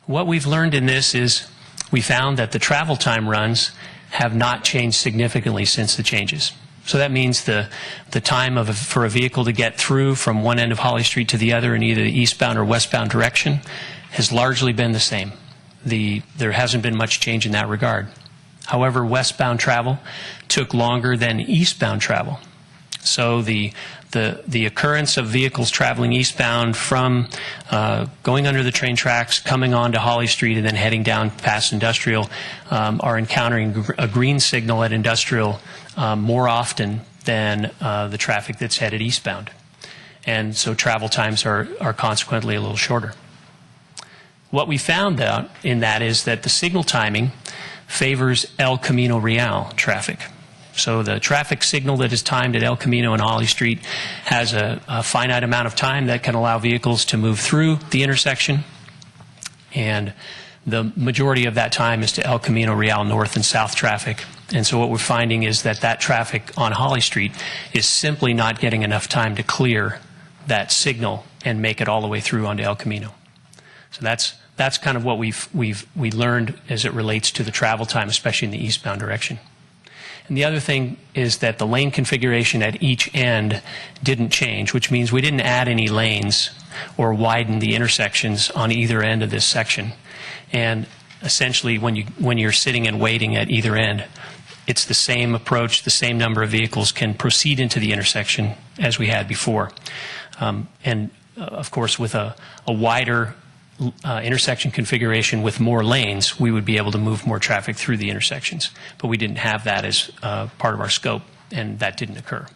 What we've learned in this is we found that the travel time runs have not changed significantly since the changes. So that means the time for a vehicle to get through from one end of Holly Street to the other in either the eastbound or westbound direction has largely been the same. There hasn't been much change in that regard. However, westbound travel took longer than eastbound travel. So the occurrence of vehicles traveling eastbound from going under the train tracks, coming onto Holly Street, and then heading down past Industrial are encountering a green signal at Industrial more often than the traffic that's headed eastbound. And so travel times are consequently a little shorter. What we found out in that is that the signal timing favors El Camino Real traffic. So the traffic signal that is timed at El Camino and Holly Street has a finite amount of time that can allow vehicles to move through the intersection. And the majority of that time is to El Camino Real north and south traffic. And so what we're finding is that traffic on Holly Street is simply not getting enough time to clear that signal and make it all the way through onto El Camino. So that's kind of what we learned as it relates to the travel time, especially in the eastbound direction. And the other thing is that the lane configuration at each end didn't change, which means we didn't add any lanes or widen the intersections on either end of this section. And essentially, when you're sitting and waiting at either end, it's the same approach, the same number of vehicles can proceed into the intersection as we had before. Of course, with a wider intersection configuration with more lanes, we would be able to move more traffic through the intersections. But we didn't have that as part of our scope, and that didn't occur.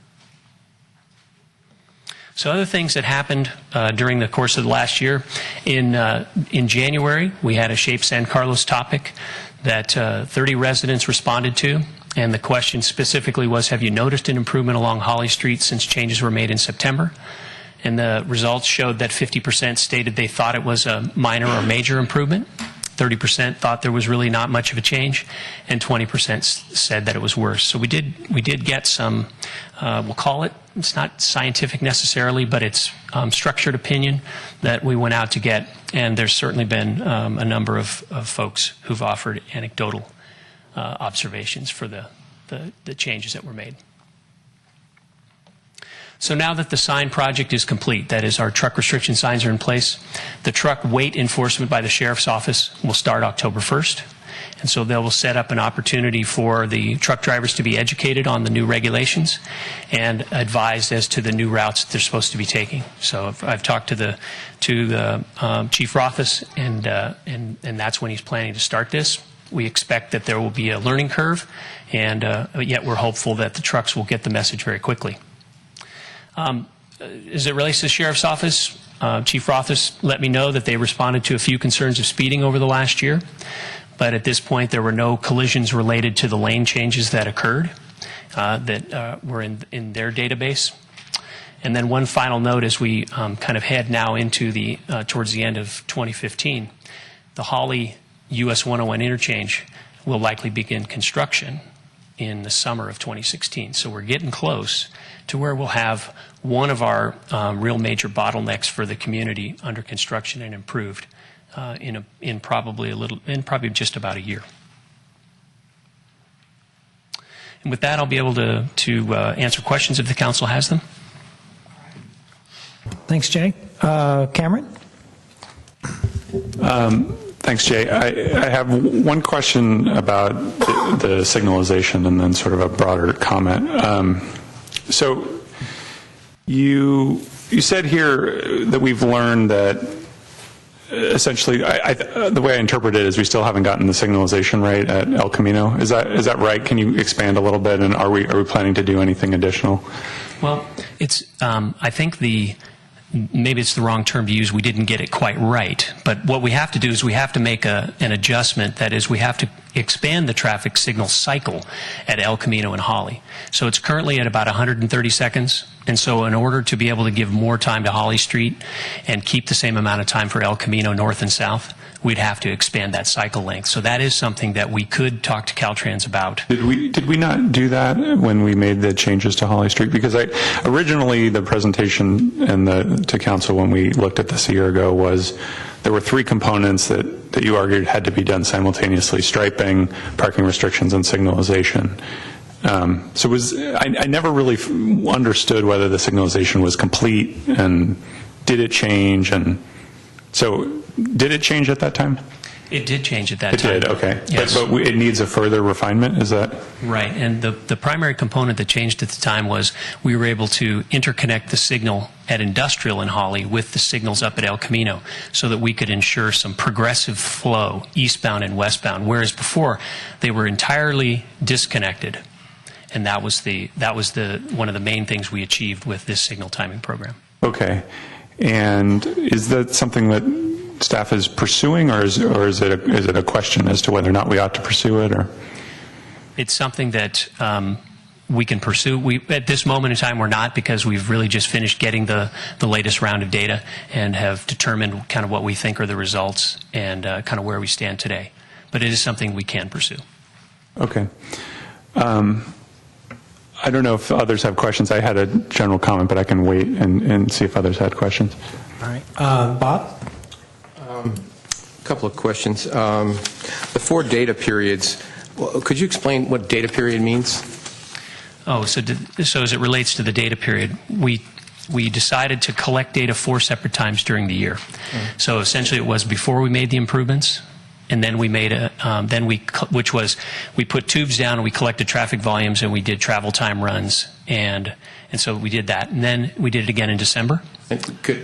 So other things that happened during the course of the last year, in January, we had a Shape San Carlos topic that 30 residents responded to. And the question specifically was, have you noticed an improvement along Holly Street since changes were made in September? And the results showed that 50% stated they thought it was a minor or major improvement. 30% thought there was really not much of a change, and 20% said that it was worse. So we did get some, we'll call it, it's not scientific necessarily, but it's structured opinion that we went out to get. And there's certainly been a number of folks who've offered anecdotal observations for the changes that were made. So now that the sign project is complete, that is, our truck restriction signs are in place, the truck weight enforcement by the Sheriff's Office will start October 1st. And so they will set up an opportunity for the truck drivers to be educated on the new regulations and advised as to the new routes that they're supposed to be taking. So I've talked to the Chief Rothus, and that's when he's planning to start this. We expect that there will be a learning curve, and yet we're hopeful that the trucks will get the message very quickly. As it relates to the Sheriff's Office, Chief Rothus let me know that they responded to a few concerns of speeding over the last year, but at this point there were no collisions related to the lane changes that occurred that were in their database. And then one final note as we kind of head now into towards the end of 2015, the Holly US 101 interchange will likely begin construction in the summer of 2016. So we're getting close to where we'll have one of our real major bottlenecks for the community under construction and improved in probably just about a year. And with that, I'll be able to answer questions if the council has them. Thanks, Jay. Cameron? Thanks, Jay. I have one question about the signalization and then sort of a broader comment. So you said here that we've learned that essentially, the way I interpret it is we still haven't gotten the signalization right at El Camino. Is that right? Can you expand a little bit? And are we planning to do anything additional? Well, it's I think maybe it's the wrong term to use. We didn't get it quite right. But what we have to do is we have to make an adjustment. That is, we have to expand the traffic signal cycle at El Camino and Holly. So it's currently at about 130 seconds. And so in order to be able to give more time to Holly Street and keep the same amount of time for El Camino north and south, we'd have to expand that cycle length. So that is something that we could talk to Caltrans about. Did we not do that when we made the changes to Holly Street? Because originally the presentation to council when we looked at this a year ago was there were three components that you argued had to be done simultaneously: striping, parking restrictions, and signalization. So I never really understood whether the signalization was complete, and did it change? And so did it change at that time? It did change at that time. It did, okay. Yes. But it needs a further refinement, is that? Right, and the primary component that changed at the time was we were able to interconnect the signal at Industrial in Holly with the signals up at El Camino so that we could ensure some progressive flow eastbound and westbound, whereas before they were entirely disconnected. And that was one of the main things we achieved with this signal timing program. Okay. And is that something that staff is pursuing, or is it a question as to whether or not we ought to pursue it? Or it's something that we can pursue. At this moment in time, we're not, because we've really just finished getting the latest round of data and have determined kind of what we think are the results and kind of where we stand today. But it is something we can pursue. Okay. I don't know if others have questions. I had a general comment, but I can wait and see if others had questions. All right. Bob? A couple of questions. The 4 data periods, could you explain what data period means? Oh, so as it relates to the data period, we decided to collect data 4 separate times during the year. Mm-hmm. So essentially it was before we made the improvements, and then we made we put tubes down and we collected traffic volumes and we did travel time runs, and so we did that, and then we did it again in December. And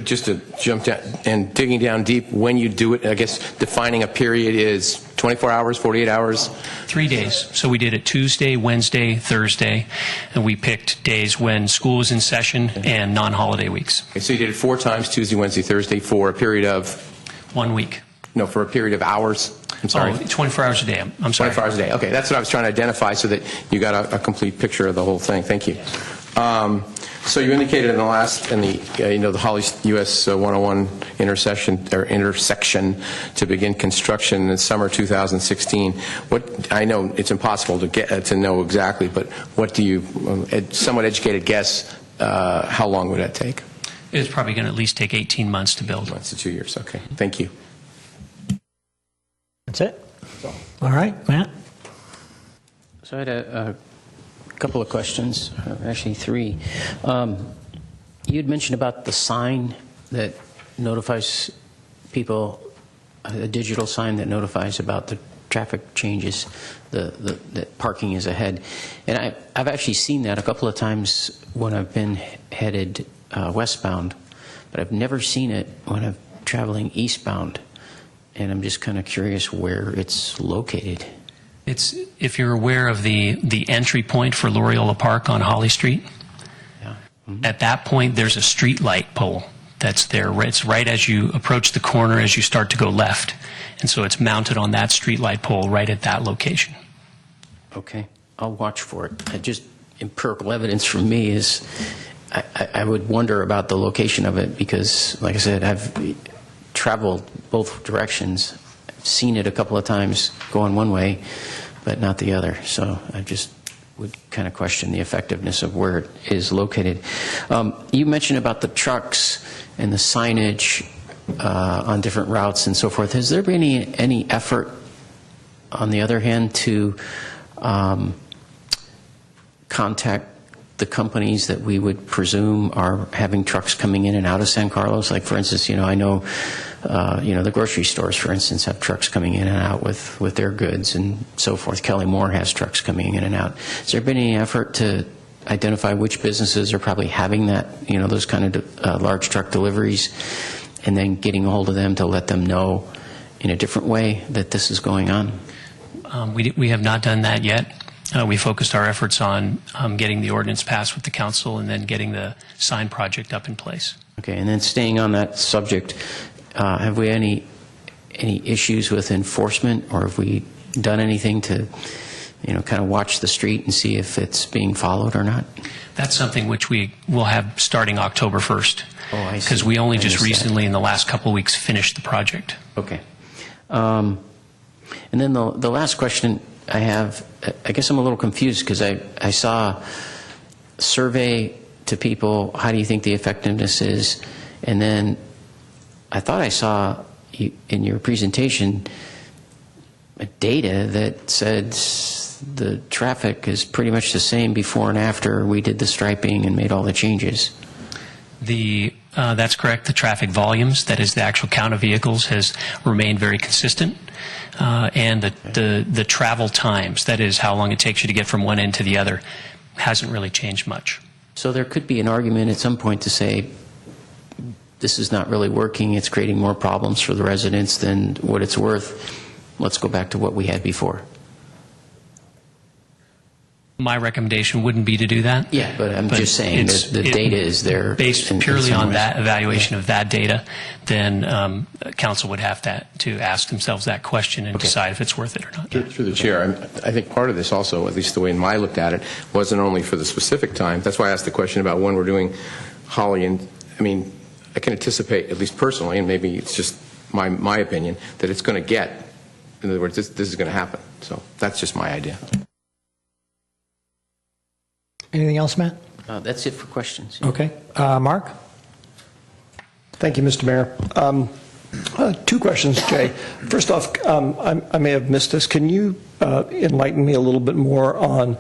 just to jump down and digging down deep, when you do it, I guess defining a period is 24 hours, 48 hours? 3 days. So we did it Tuesday, Wednesday, Thursday, and we picked days when school was in session and non-holiday weeks. Okay, so you did it 4 times, Tuesday, Wednesday, Thursday, for a period of? 1 week. No, for a period of hours? I'm sorry. Oh, 24 hours a day. I'm sorry. 24 hours a day. Okay, that's what I was trying to identify so that you got a complete picture of the whole thing. Thank you. So you indicated in the Holly US 101 intersection to begin construction in summer 2016. I know it's impossible to get to know exactly, but what do you, somewhat educated guess, how long would that take? It's probably going to at least take 18 months to build. 18 months to 2 years. Okay. Thank you. That's it? All right, Matt? So I had a couple of questions, actually 3. You had mentioned about the sign that notifies people, a digital sign that notifies about the traffic changes, that parking is ahead. And I've actually seen that a couple of times when I've been headed westbound, but I've never seen it when I'm traveling eastbound. And I'm just kind of curious where it's located. It's, if you're aware of the entry point for Loreola Park on Holly Street, Yeah. Mm-hmm. at that point there's a street light pole that's there. It's right as you approach the corner as you start to go left. And so it's mounted on that street light pole right at that location. Okay, I'll watch for it. Just empirical evidence from me is I would wonder about the location of it because, like I said, I've traveled both directions. I've seen it a couple of times going one way, but not the other. So I just would kind of question the effectiveness of where it is located. You mentioned about the trucks and the signage on different routes and so forth. Has there been any effort, on the other hand, to contact the companies that we would presume are having trucks coming in and out of San Carlos? Like, for instance, I know, the grocery stores, for instance, have trucks coming in and out with their goods and so forth. Kelly Moore has trucks coming in and out. Has there been any effort to identify which businesses are probably having that, those kind of large truck deliveries, and then getting a hold of them to let them know in a different way that this is going on? We have not done that yet. We focused our efforts on getting the ordinance passed with the council and then getting the sign project up in place. Okay, and then staying on that subject, have we any issues with enforcement, or have we done anything to, kind of watch the street and see if it's being followed or not? That's something which we will have starting October 1st. Oh, I see. Because we only I just missed that. recently, in the last couple of weeks, finished the project. Okay. And then the last question I have, I guess I'm a little confused because I saw a survey to people, how do you think the effectiveness is? And then I thought I saw in your presentation data that said the traffic is pretty much the same before and after we did the striping and made all the changes. That's correct. The traffic volumes, that is the actual count of vehicles, has remained very consistent. And the travel times, that is how long it takes you to get from one end to the other, hasn't really changed much. So there could be an argument at some point to say this is not really working, it's creating more problems for the residents than what it's worth. Let's go back to what we had before. My recommendation wouldn't be to do that. Yeah, but I'm just saying that the data is there. Based purely on that evaluation of that data, then council would have to ask themselves that question and decide if it's worth it or not. Through the chair, I think part of this also, at least the way I looked at it, wasn't only for the specific time. That's why I asked the question about when we're doing Holly. And I can anticipate, at least personally, and maybe it's just my opinion, that it's going to get. In other words, this is going to happen. So that's just my idea. Anything else, Matt? That's it for questions. Okay. Mark? Thank you, Mr. Mayor. Two questions, Jay. First off, I may have missed this. Can you enlighten me a little bit more on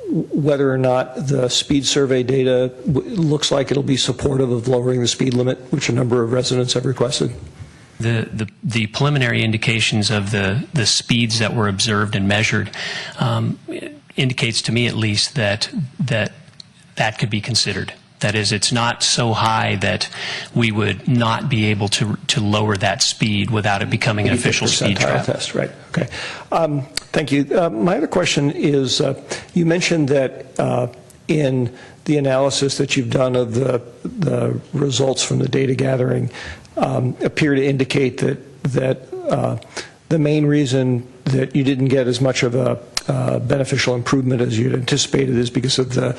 whether or not the speed survey data looks like it'll be supportive of lowering the speed limit, which a number of residents have requested? The preliminary indications of the speeds that were observed and measured indicates to me at least that could be considered. That is, it's not so high that we would not be able to lower that speed without it becoming an official speed trap. Test, right? Okay. Thank you. My other question is, you mentioned that in the analysis that you've done of the results from the data gathering appear to indicate that the main reason that you didn't get as much of a beneficial improvement as you'd anticipated is because of the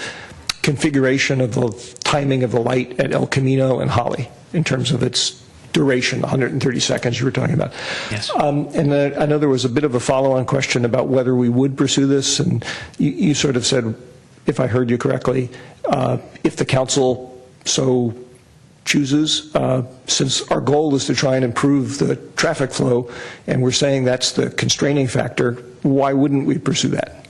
configuration of the timing of the light at El Camino and Holly in terms of its duration, 130 seconds you were talking about. Yes. And I know there was a bit of a follow-on question about whether we would pursue this, and you sort of said, if I heard you correctly, if the council so chooses, since our goal is to try and improve the traffic flow, and we're saying that's the constraining factor, why wouldn't we pursue that?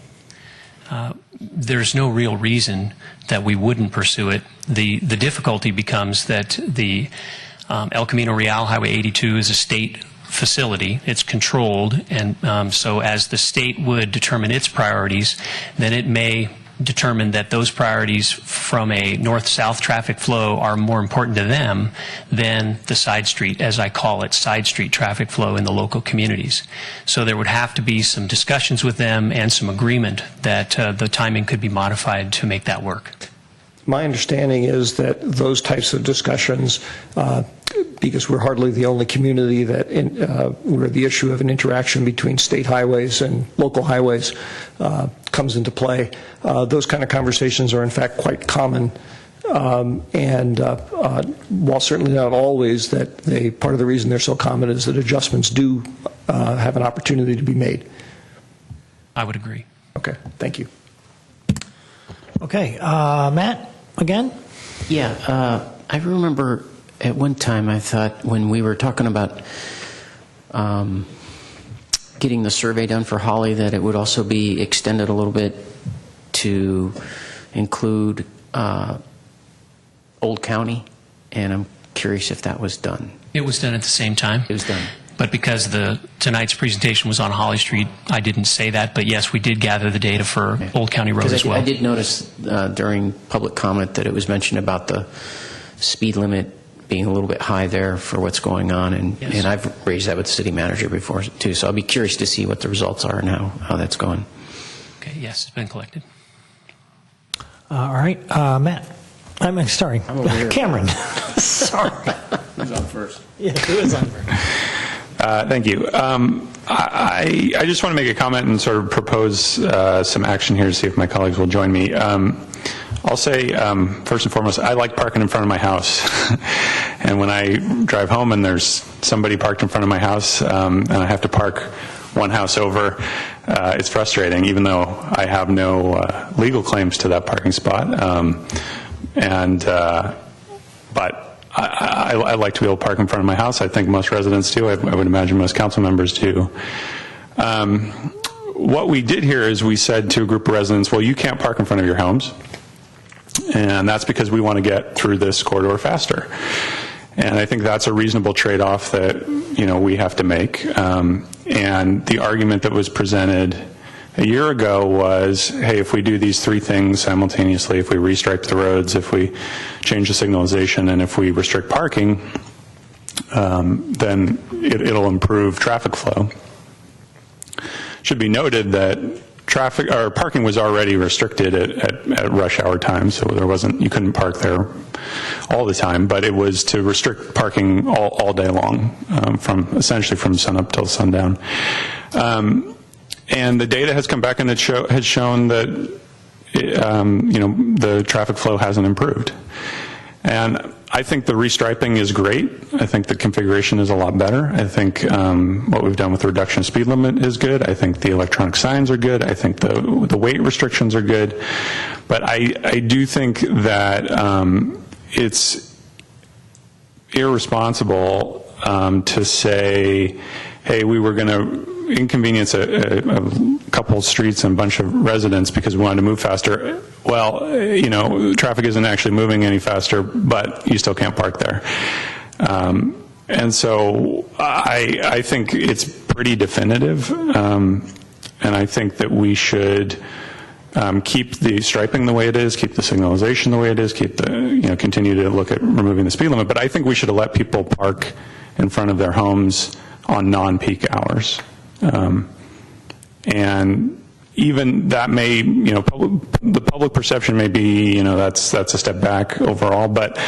There's no real reason that we wouldn't pursue it. The difficulty becomes that the El Camino Real Highway 82 is a state facility. It's controlled, and so as the state would determine its priorities, then it may determine that those priorities from a north-south traffic flow are more important to them than the side street, as I call it, side street traffic flow in the local communities. So there would have to be some discussions with them and some agreement that the timing could be modified to make that work. My understanding is that those types of discussions, because we're hardly the only community that where the issue of an interaction between state highways and local highways comes into play, those kind of conversations are in fact quite common. And while certainly not always, that part of the reason they're so common is that adjustments do have an opportunity to be made. I would agree. Okay, thank you. Okay, Matt, again? Yeah, I remember at one time I thought when we were talking about getting the survey done for Holly that it would also be extended a little bit to include Old County, and I'm curious if that was done. It was done at the same time. It was done. But because tonight's presentation was on Holly Street, I didn't say that. But yes, we did gather the data for Old County Road as well. I did notice during public comment that it was mentioned about the speed limit being a little bit high there for what's going on, and I've raised that with the city manager before too. So I'll be curious to see what the results are and how that's going. Okay. Yes, it's been collected. All right, Matt. I'm sorry, Cameron. Sorry. Who's on first? Yeah, who is on first? Thank you. I just want to make a comment and sort of propose some action here to see if my colleagues will join me. I'll say, first and foremost, I like parking in front of my house. And when I drive home and there's somebody parked in front of my house and I have to park one house over, it's frustrating, even though I have no legal claims to that parking spot. But I like to be able to park in front of my house. I think most residents do. I would imagine most council members do. What we did here is we said to a group of residents, well, you can't park in front of your homes. And that's because we want to get through this corridor faster. And I think that's a reasonable trade-off that, we have to make. And the argument that was presented a year ago was, hey, if we do these three things simultaneously, if we restripe the roads, if we change the signalization, and if we restrict parking, then it'll improve traffic flow. Should be noted that parking was already restricted at rush hour times, so you couldn't park there all the time, but it was to restrict parking all day long, essentially from sunup till sundown. And the data has come back and has shown that the traffic flow hasn't improved. And I think the restriping is great. I think the configuration is a lot better. I think what we've done with the reduction of speed limit is good. I think the electronic signs are good. I think the weight restrictions are good. But I do think that it's irresponsible to say, hey, we were going to inconvenience a couple streets and a bunch of residents because we wanted to move faster. Well, traffic isn't actually moving any faster, but you still can't park there. And so I think it's pretty definitive, and I think that we should keep the striping the way it is, keep the signalization the way it is, continue to look at removing the speed limit. But I think we should let people park in front of their homes on non-peak hours. And even that may, the public perception may be, that's a step back overall, but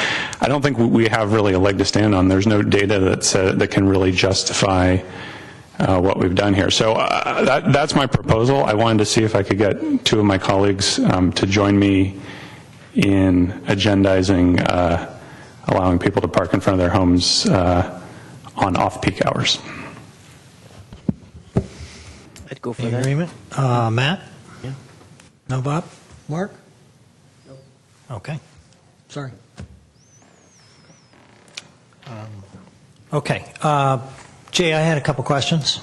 I don't think we have really a leg to stand on. There's no data that can really justify what we've done here. So that's my proposal. I wanted to see if I could get two of my colleagues to join me in agendizing allowing people to park in front of their homes on off-peak hours. I'd go for In that. agreement? Matt? Yeah. No, Bob? Mark? No. Okay. Sorry. Okay. Jay, I had a couple questions.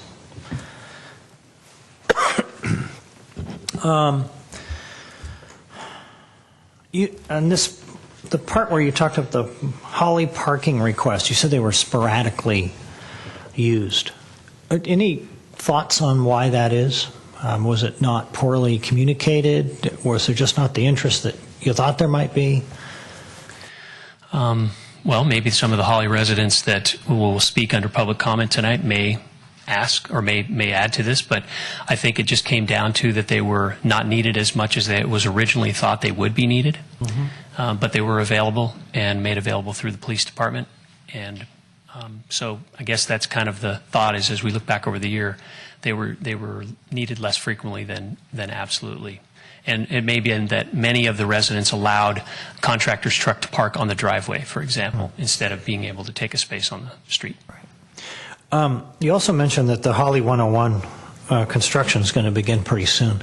The part where you talked about the Holly parking request, you said they were sporadically used. Any thoughts on why that is? Was it not poorly communicated? Was there just not the interest that you thought there might be? Well, maybe some of the Holly residents that will speak under public comment tonight may ask or may add to this, but I think it just came down to that they were not needed as much as it was originally thought they would be needed. Mm-hmm. But they were available and made available through the police department. And so I guess that's kind of the thought is as we look back over the year, they were needed less frequently than absolutely. And it may be in that many of the residents allowed contractors' truck to park on the driveway, for example, instead of being able to take a space on the street. Right. You also mentioned that the Holly 101 construction is going to begin pretty soon.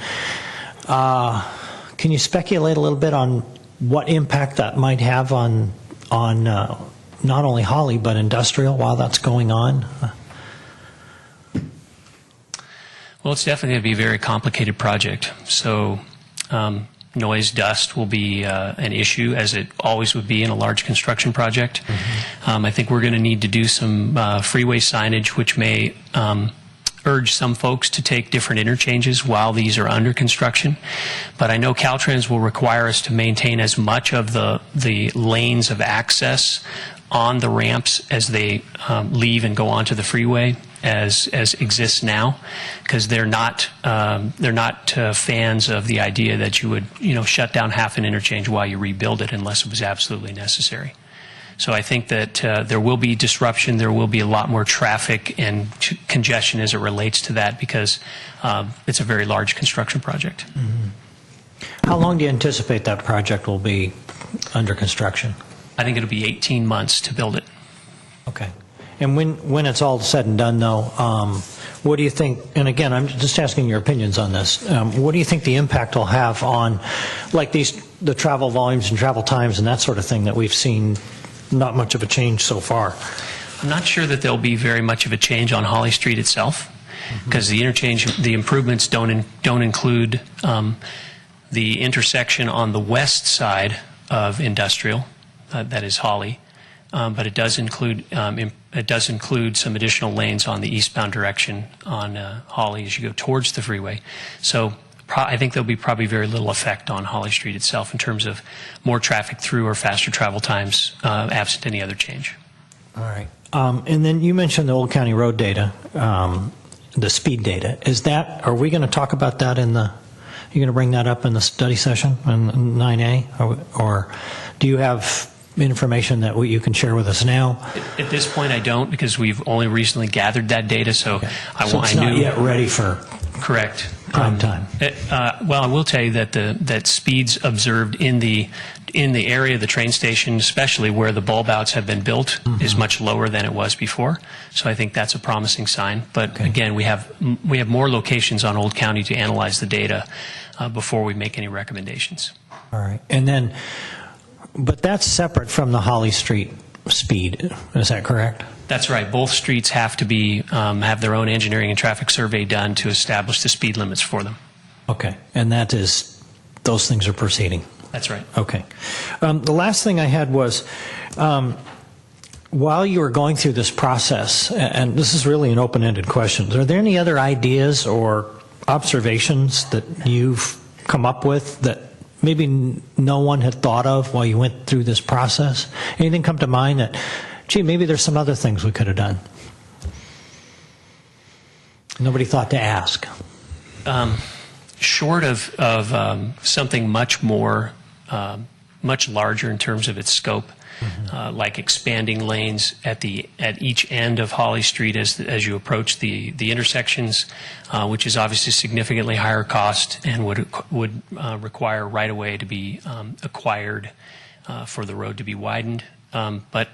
Can you speculate a little bit on what impact that might have on not only Holly but industrial while that's going on? Well, it's definitely going to be a very complicated project. So noise, dust will be an issue, as it always would be in a large construction project. I think we're going to need to do some freeway signage, which may urge some folks to take different interchanges while these are under construction. But I know Caltrans will require us to maintain as much of the lanes of access on the ramps as they leave and go onto the freeway as exists now, because they're not fans of the idea that you would shut down half an interchange while you rebuild it unless it was absolutely necessary. So I think that there will be disruption, there will be a lot more traffic and congestion as it relates to that, because it's a very large construction project. How long do you anticipate that project will be under construction? I think it'll be 18 months to build it. Okay. And when it's all said and done, though, what do you think, and again, I'm just asking your opinions on this, what do you think the impact will have on, like the travel volumes and travel times and that sort of thing that we've seen not much of a change so far? I'm not sure that there'll be very much of a change on Holly Street itself, because the improvements don't include the intersection on the west side of Industrial, that is Holly, but it does include some additional lanes on the eastbound direction on Holly as you go towards the freeway. So I think there'll be probably very little effect on Holly Street itself in terms of more traffic through or faster travel times, absent any other change. All right. And then you mentioned the Old County Road data, the speed data. Are we going to talk about that you're going to bring that up in the study session in 9A? Or do you have information that you can share with us now? At this point, I don't, because we've only recently gathered that data, so okay. It's not yet ready for correct prime time. Well, I will tell you that speeds observed in the area of the train station, especially where the bulb outs have been built, is much lower than it was before. So I think that's a promising sign. But again, we have more locations on Old County to analyze the data before we make any recommendations. All right. And then, but that's separate from the Holly Street speed. Is that correct? That's right. Both streets have to be have their own engineering and traffic survey done to establish the speed limits for them. Okay. And those things are proceeding. That's right. Okay. The last thing I had was, while you were going through this process, and this is really an open-ended question, are there any other ideas or observations that you've come up with that maybe no one had thought of while you went through this process? Anything come to mind that, gee, maybe there's some other things we could have done? Nobody thought to ask. Short of something much more, much larger in terms of its scope, like expanding lanes at each end of Holly Street as you approach the intersections, which is obviously significantly higher cost and would require right of way to be acquired for the road to be widened. But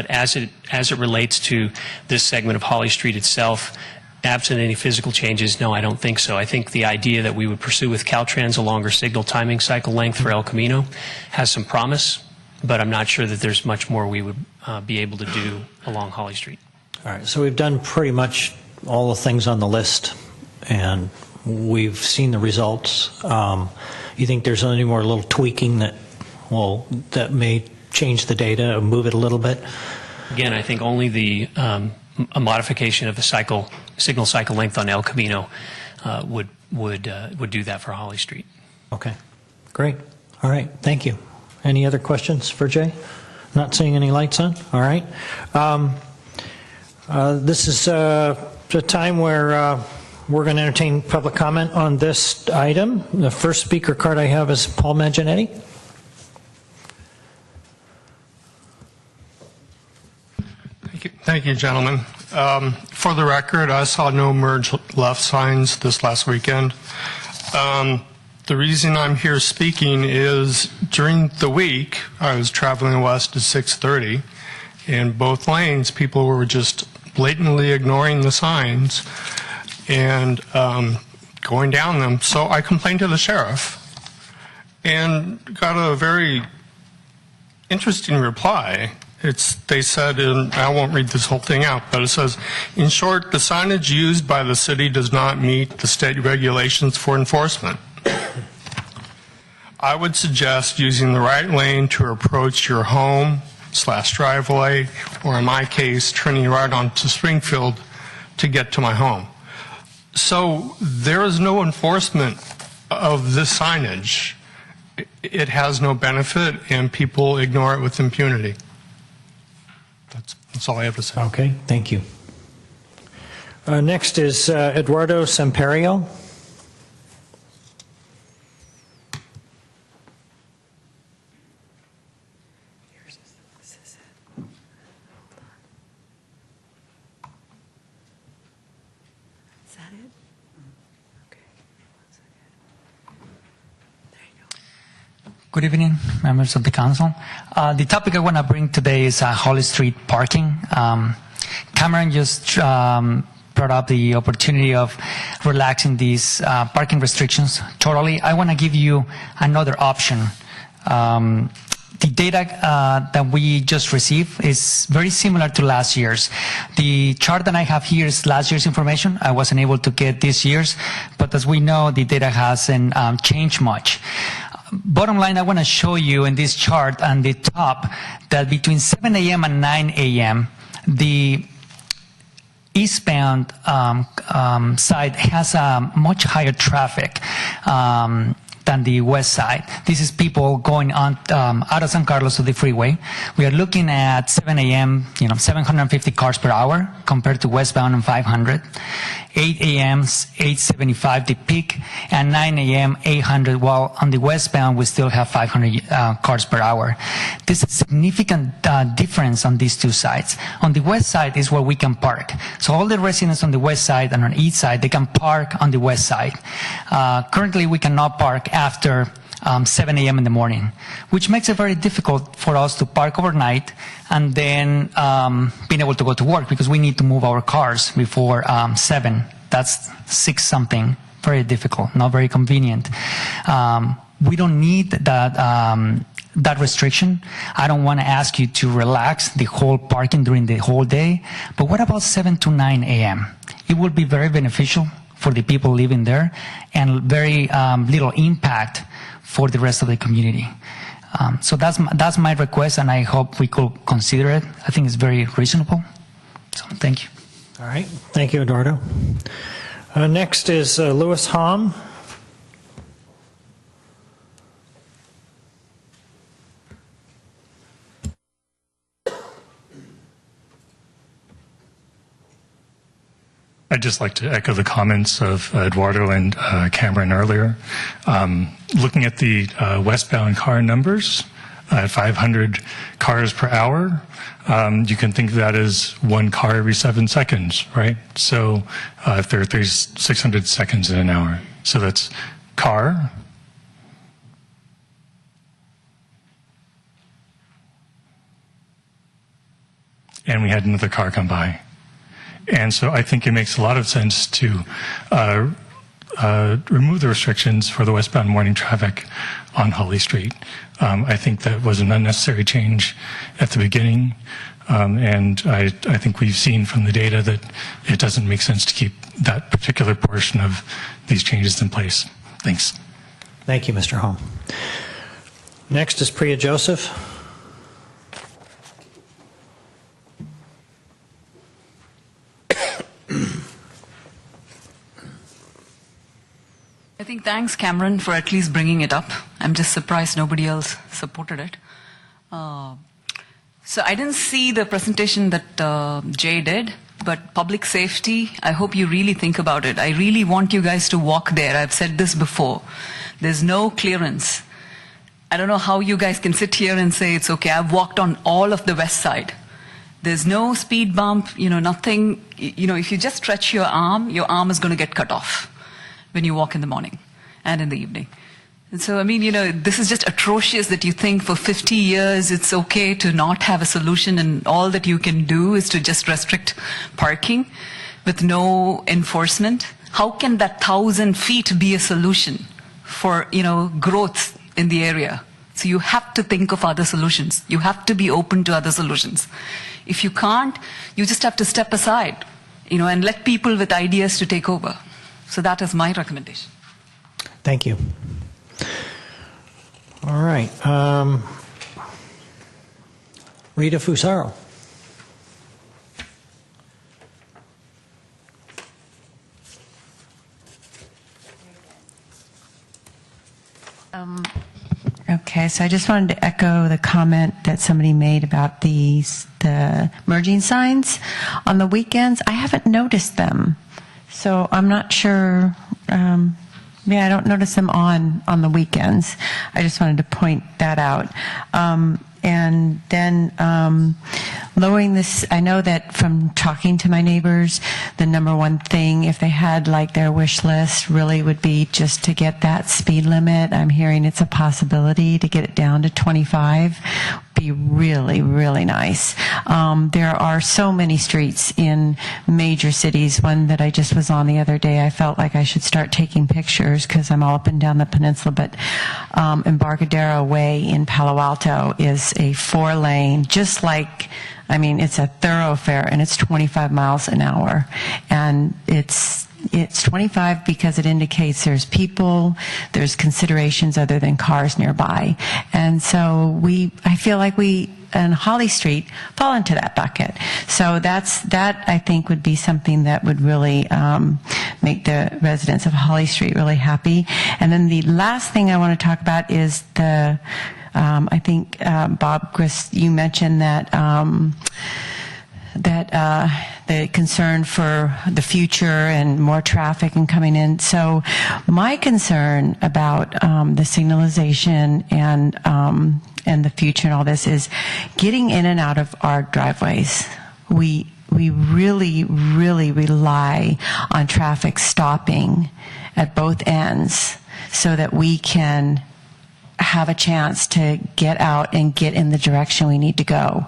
as it relates to this segment of Holly Street itself, absent any physical changes, no, I don't think so. I think the idea that we would pursue with Caltrans a longer signal timing cycle length for El Camino has some promise, but I'm not sure that there's much more we would be able to do along Holly Street. All right, so we've done pretty much all the things on the list, and we've seen the results. You think there's any more little tweaking that may change the data or move it a little bit? Again, I think only a modification of the signal cycle length on El Camino would do that for Holly Street. Okay, great. All right, thank you. Any other questions for Jay? Not seeing any lights on? All right. This is the time where we're going to entertain public comment on this item. The first speaker card I have is Paul Mangianetti. Thank you, gentlemen. For the record, I saw no merge left signs this last weekend. The reason I'm here speaking is during the week, I was traveling west at 6:30. In both lanes, people were just blatantly ignoring the signs and going down them. So I complained to the sheriff and got a very interesting reply. They said, and I won't read this whole thing out, but it says, in short, the signage used by the city does not meet the state regulations for enforcement. I would suggest using the right lane to approach your home/driveway, or in my case, turning right onto Springfield to get to my home. So there is no enforcement of this signage. It has no benefit, and people ignore it with impunity. That's all I have to say. Okay, thank you. Next is Eduardo Semperio. Good evening, members of the council. The topic I want to bring today is Holly Street parking. Cameron just brought up the opportunity of relaxing these parking restrictions totally. I want to give you another option. The data that we just received is very similar to last year's. The chart that I have here is last year's information. I wasn't able to get this year's, but as we know, the data hasn't changed much. Bottom line, I want to show you in this chart on the top that between 7 a.m. and 9 a.m., the eastbound side has a much higher traffic than the west side. This is people going on out of San Carlos to the freeway. We are looking at 7 a.m., 750 cars per hour compared to westbound and 500. 8 a.m., 875 the peak, and 9 a.m., 800, while on the westbound we still have 500 cars per hour. There's a significant difference on these two sides. On the west side is where we can park. So all the residents on the west side and on the east side, they can park on the west side. Currently, we cannot park after 7 a.m. in the morning, which makes it very difficult for us to park overnight and then being able to go to work because we need to move our cars before 7. That's 6 something. Very difficult, not very convenient. We don't need that restriction. I don't want to ask you to relax the whole parking during the whole day, but what about 7 to 9 a.m.? It will be very beneficial for the people living there and very little impact for the rest of the community. So that's my request, and I hope we could consider it. I think it's very reasonable. So thank you. All right. Thank you, Eduardo. Next is Louis Hom. I'd just like to echo the comments of Eduardo and Cameron earlier. Looking at the westbound car numbers at 500 cars per hour, you can think of that as 1 car every 7 seconds, right? So if there's 600 seconds in an hour. So that's car, and we had another car come by. And so I think it makes a lot of sense to remove the restrictions for the westbound morning traffic on Holly Street. I think that was an unnecessary change at the beginning, and I think we've seen from the data that it doesn't make sense to keep that particular portion of these changes in place. Thanks. Thank you, Mr. Hom. Next is Priya Joseph. I think thanks, Cameron, for at least bringing it up. I'm just surprised nobody else supported it. So I didn't see the presentation that Jay did, but public safety, I hope you really think about it. I really want you guys to walk there. I've said this before. There's no clearance. I don't know how you guys can sit here and say it's okay. I've walked on all of the west side. There's no speed bump, nothing. If you just stretch your arm is going to get cut off when you walk in the morning and in the evening. And so, this is just atrocious that you think for 50 years it's okay to not have a solution and all that you can do is to just restrict parking with no enforcement. How can that 1,000 feet be a solution for, growth in the area? So you have to think of other solutions. You have to be open to other solutions. If you can't, you just have to step aside, and let people with ideas to take over. So that is my recommendation. Thank you. All right. Rita Fusaro. Okay, so I just wanted to echo the comment that somebody made about the merging signs on the weekends. I haven't noticed them, so I'm not sure. I don't notice them on the weekends. I just wanted to point that out. And then lowering this, I know that from talking to my neighbors, the number one thing, if they had like their wish list, really would be just to get that speed limit. I'm hearing it's a possibility to get it down to 25. Be really, really nice. There are so many streets in major cities. One that I just was on the other day, I felt like I should start taking pictures because I'm all up and down the peninsula, but Embarcadero Way in Palo Alto is a 4-lane, just like, I mean, it's a thoroughfare, and it's 25 miles an hour. And it's 25 because it indicates there's people, there's considerations other than cars nearby. And so I feel like we, on Holly Street, fall into that bucket. So that I think would be something that would really make the residents of Holly Street really happy. And then the last thing I want to talk about is I think, Bob Grist, you mentioned that the concern for the future and more traffic and coming in. So my concern about the signalization and the future and all this is getting in and out of our driveways. We really, really rely on traffic stopping at both ends so that we can have a chance to get out and get in the direction we need to go.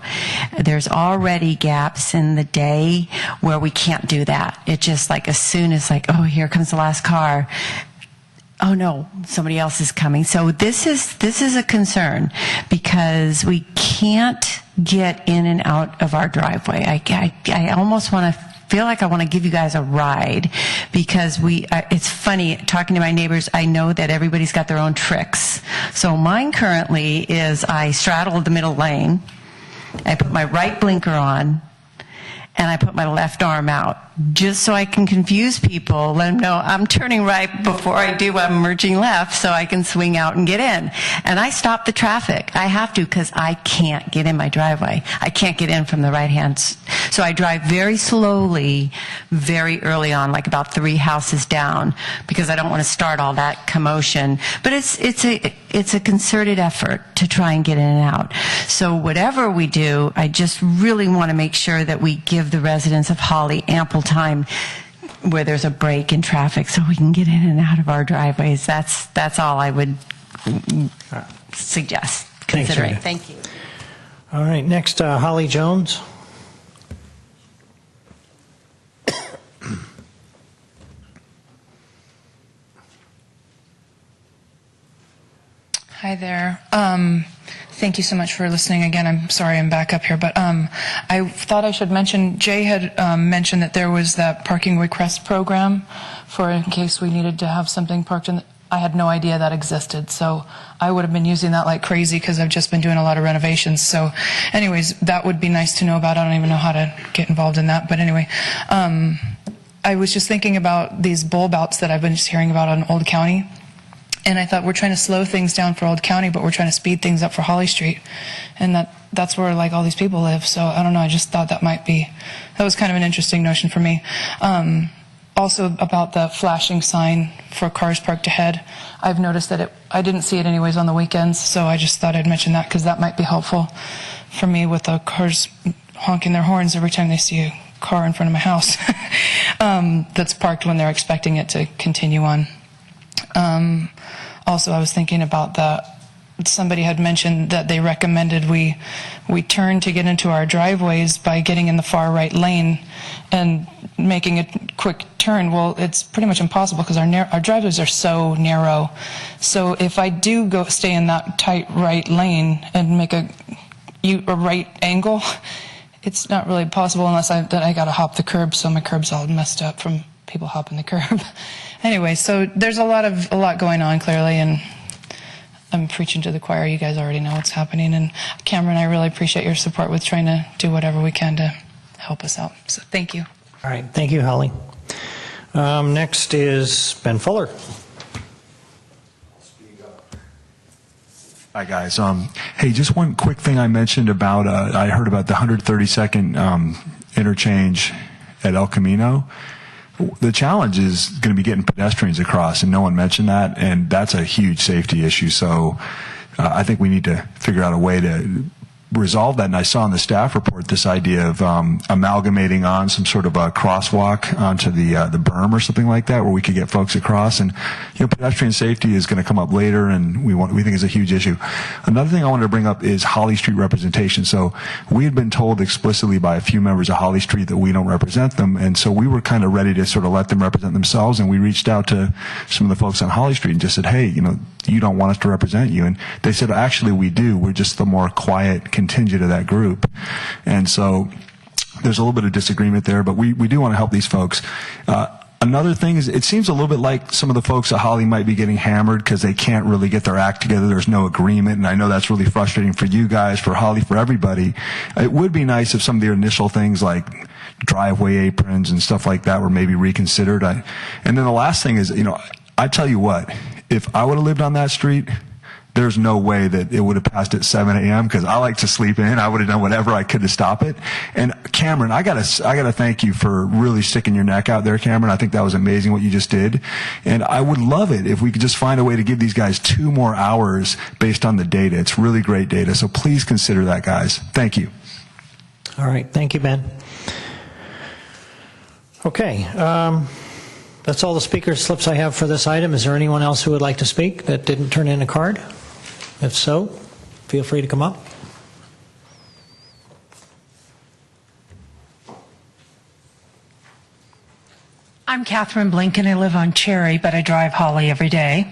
There's already gaps in the day where we can't do that. It just like as soon as like, oh, here comes the last car. Oh no, somebody else is coming. So this is a concern because we can't get in and out of our driveway. I almost want to feel like I want to give you guys a ride because it's funny talking to my neighbors. I know that everybody's got their own tricks. So mine currently is I straddle the middle lane, I put my right blinker on, and I put my left arm out just so I can confuse people, let them know I'm turning right before I do, I'm merging left so I can swing out and get in. And I stop the traffic. I have to because I can't get in my driveway. I can't get in from the right hand. So I drive very slowly, very early on, like about 3 houses down, because I don't want to start all that commotion. But it's a concerted effort to try and get in and out. So whatever we do, I just really want to make sure that we give the residents of Holly ample time where there's a break in traffic so we can get in and out of our driveways. That's all I would suggest considering. Thank you. All right, next, Holly Jones. Hi there. Thank you so much for listening again. I'm sorry I'm back up here, but I thought I should mention, Jay had mentioned that there was that parking request program for in case we needed to have something parked in. I had no idea that existed, so I would have been using that like crazy because I've just been doing a lot of renovations. So anyways, that would be nice to know about. I don't even know how to get involved in that, but anyway. I was just thinking about these bulb outs that I've been just hearing about on Old County. And I thought we're trying to slow things down for Old County, but we're trying to speed things up for Holly Street. And that's where like all these people live. So I don't know, I just thought that was kind of an interesting notion for me. Also about the flashing sign for cars parked ahead. I've noticed that I didn't see it anyways on the weekends, so I just thought I'd mention that because that might be helpful for me with the cars honking their horns every time they see a car in front of my house that's parked when they're expecting it to continue on. Also, I was thinking about somebody had mentioned that they recommended we turn to get into our driveways by getting in the far right lane and making a quick turn. Well, it's pretty much impossible because our driveways are so narrow. So if I do stay in that tight right lane and make a right angle, it's not really possible unless I got to hop the curb, so my curb's all messed up from people hopping the curb. Anyway, so there's a lot going on clearly, and I'm preaching to the choir. You guys already know what's happening. And Cameron, I really appreciate your support with trying to do whatever we can to help us out. So thank you. All right, thank you, Holly. Next is Ben Fuller. Hi, guys. Hey, just one quick thing I mentioned about, I heard about the 132nd interchange at El Camino. The challenge is going to be getting pedestrians across, and no one mentioned that, and that's a huge safety issue. So I think we need to figure out a way to resolve that. And I saw in the staff report this idea of amalgamating on some sort of a crosswalk onto the berm or something like that, where we could get folks across. And pedestrian safety is going to come up later, and we think it's a huge issue. Another thing I wanted to bring up is Holly Street representation. So we had been told explicitly by a few members of Holly Street that we don't represent them, and so we were kind of ready to sort of let them represent themselves. And we reached out to some of the folks on Holly Street and just said, hey, you don't want us to represent you. And they said, actually, we do. We're just the more quiet contingent of that group. And so there's a little bit of disagreement there, but we do want to help these folks. Another thing is, it seems a little bit like some of the folks at Holly might be getting hammered because they can't really get their act together. There's no agreement, and I know that's really frustrating for you guys, for Holly, for everybody. It would be nice if some of the initial things like driveway aprons and stuff like that were maybe reconsidered. And then the last thing is, I tell you what, if I would have lived on that street, there's no way that it would have passed at 7 a.m. because I like to sleep in. I would have done whatever I could to stop it. And Cameron, I gotta thank you for really sticking your neck out there, Cameron. I think that was amazing what you just did. And I would love it if we could just find a way to give these guys 2 more hours based on the data. It's really great data. So please consider that, guys. Thank you. All right, thank you, Ben. Okay, that's all the speaker slips I have for this item. Is there anyone else who would like to speak that didn't turn in a card? If so, feel free to come up. I'm Catherine Blinken. I live on Cherry, but I drive Holly every day.